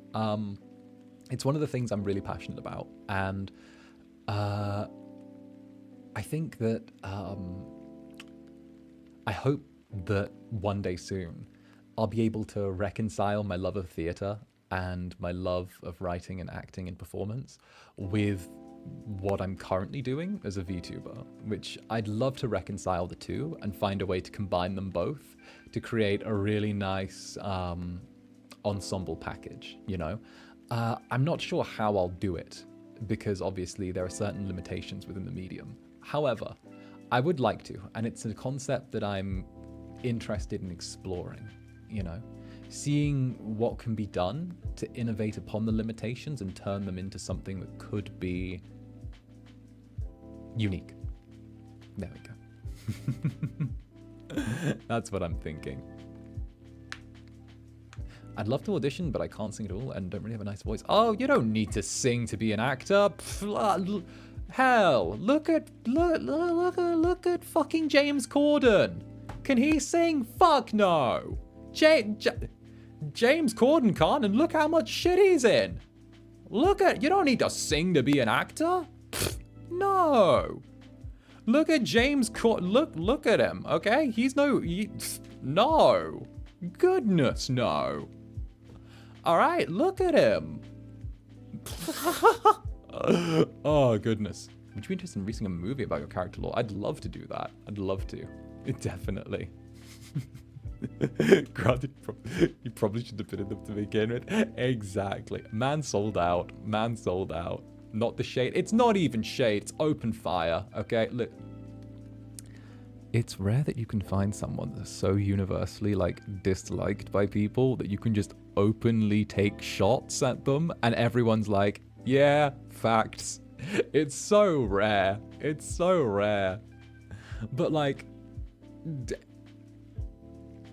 it's one of the things I'm really passionate about. And I think that I hope that one day soon I'll be able to reconcile my love of theatre and my love of writing and acting and performance with what I'm currently doing as a VTuber, which I'd love to reconcile the two and find a way to combine them both to create a really nice ensemble package, you know? I'm not sure how I'll do it because obviously there are certain limitations within the medium. However, I would like to, and it's a concept that I'm interested in exploring, you know? Seeing what can be done to innovate upon the limitations and turn them into something that could be unique. There we go. That's what I'm thinking. I'd love to audition, but I can't sing at all and don't really have a nice voice. Oh, you don't need to sing to be an actor. Hell, look at fucking James Corden. Can he sing? Fuck no. James Corden can't, and look how much shit he's in. You don't need to sing to be an actor. No. Look at James Corden. Look at him, okay? No. Goodness, no. All right, look at him. Oh, goodness. Would you be interested in releasing a movie about your character lore? I'd love to do that. I'd love to. Definitely. Granted, you probably should have been in them to begin with. Exactly. Man sold out. Man sold out. Not the shade. It's not even shade. It's open fire. Okay, look. It's rare that you can find someone that's so universally like disliked by people that you can just openly take shots at them and everyone's like, yeah, facts. It's so rare. It's so rare. But like,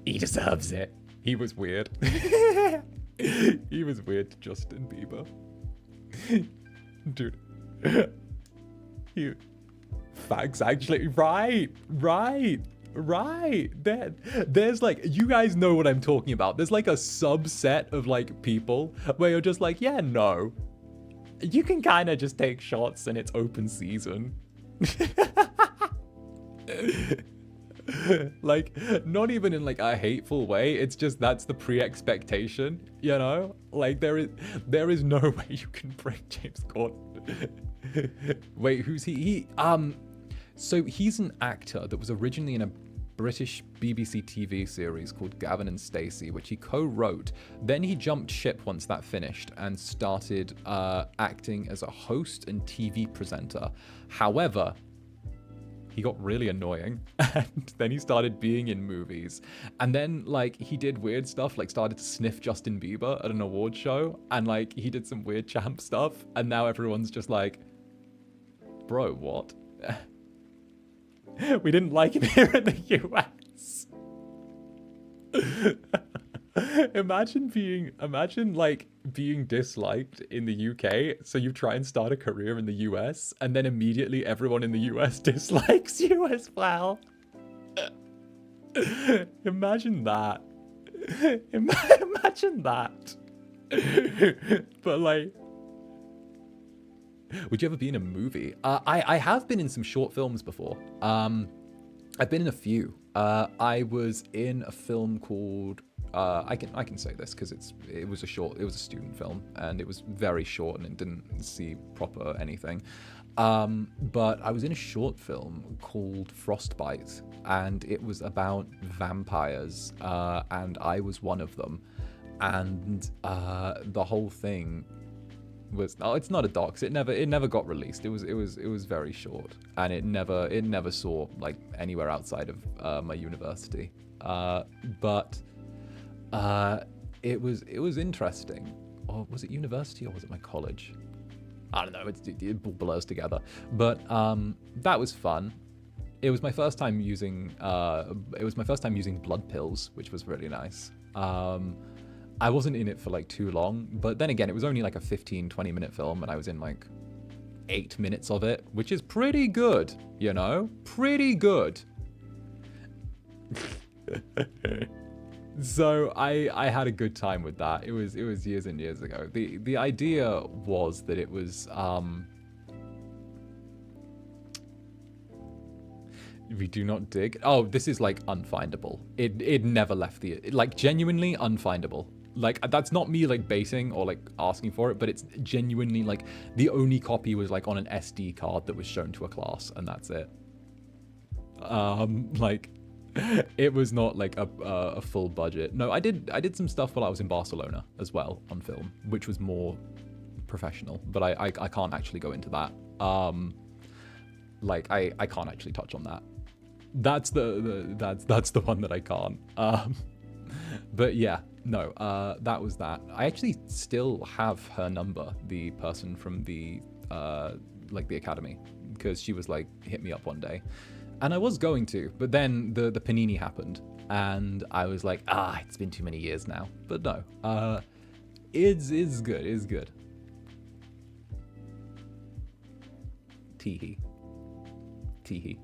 he deserves it. He was weird. He was weird to Justin Bieber. Dude. Facts, actually. Right. There's like, you guys know what I'm talking about. There's like a subset of like people where you're just like, yeah, no. You can kind of just take shots and it's open season. Like, not even in like a hateful way, it's just that's the pre-expectation, you know? Like, there is no way you can break James Corden. Wait, who's he? So he's an actor that was originally in a British BBC TV series called Gavin and Stacey, which he co-wrote. Then he jumped ship once that finished and started acting as a host and TV presenter. However, he got really annoying, and then he started being in movies. And then, like, he did weird stuff, like started to sniff Justin Bieber at an award show, and like he did some weird champ stuff, and now everyone's just like, bro, what? We didn't like him here in the US. Imagine being disliked in the UK, so you try and start a career in the US, and then immediately everyone in the US dislikes you as well. Imagine that. Imagine that. But like, would you ever be in a movie? I have been in some short films before. I've been in a few. I was in a film called I can say this because it was a student film, and it was very short and it didn't see proper anything. But I was in a short film called Frostbite, and it was about vampires, and I was one of them. And the whole thing was, it's not a dox. It never got released. It was very short, and it never saw like anywhere outside of my university. But it was interesting. Or was it university or was it my college? I don't know. It blurs together. But that was fun. It was my first time using blood pills, which was really nice. I wasn't in it for like too long, but then again, it was only like a 15-20 minute film, and I was in like 8 minutes of it, which is pretty good, you know? Pretty good. So I had a good time with that. It was years and years ago. The idea was that it was we do not dig. Oh, this is like unfindable. It never left like genuinely unfindable. Like, that's not me like baiting or like asking for it, but it's genuinely like the only copy was like on an SD card that was shown to a class, and that's it. Like, it was not like a full budget. No, I did some stuff while I was in Barcelona as well on film, which was more professional, but I can't actually go into that. Like, I can't actually touch on that. That's the one that I can't. But yeah, no, that was that. I actually still have her number, the person from the like the academy, because she was like, hit me up one day, and I was going to, but then the panini happened, and I was like, it's been too many years now. But no, it's good. It's good. Teehee. Teehee.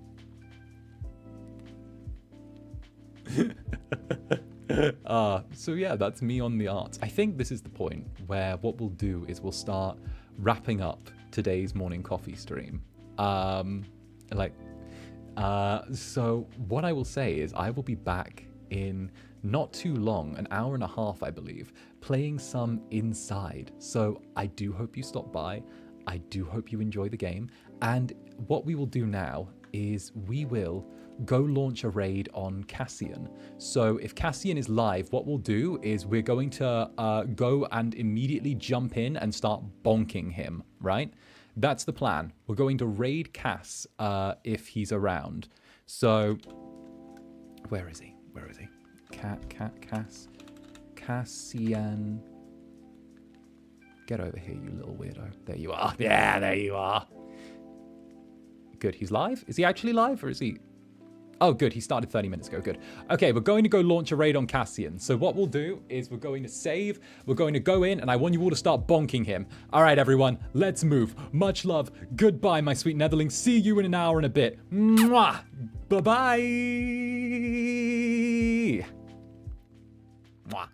So yeah, that's me on the arts. I think this is the point where what we'll do is we'll start wrapping up today's morning coffee stream. So what I will say is I will be back in not too long, an hour and a half, I believe, playing some Inside. So I do hope you stop by. I do hope you enjoy the game. And what we will do now is we will go launch a raid on Cassian. So if Cassian is live, what we'll do is we're going to go and immediately jump in and start bonking him, right? That's the plan. We're going to raid Cass if he's around. So where is he? Where is he? Cassian. Get over here, you little weirdo. There you are. Yeah, there you are. Good, he's live? Is he actually live, or is he... Oh, good, he started 30 minutes ago, good. Okay, we're going to go launch a raid on Cassian. So what we'll do is we're going to save, we're going to go in, and I want you all to start bonking him. All right, everyone, let's move. Much love. Goodbye, my sweet Netherlings. See you in an hour and a bit. Mwah! Bye-bye! Mwah.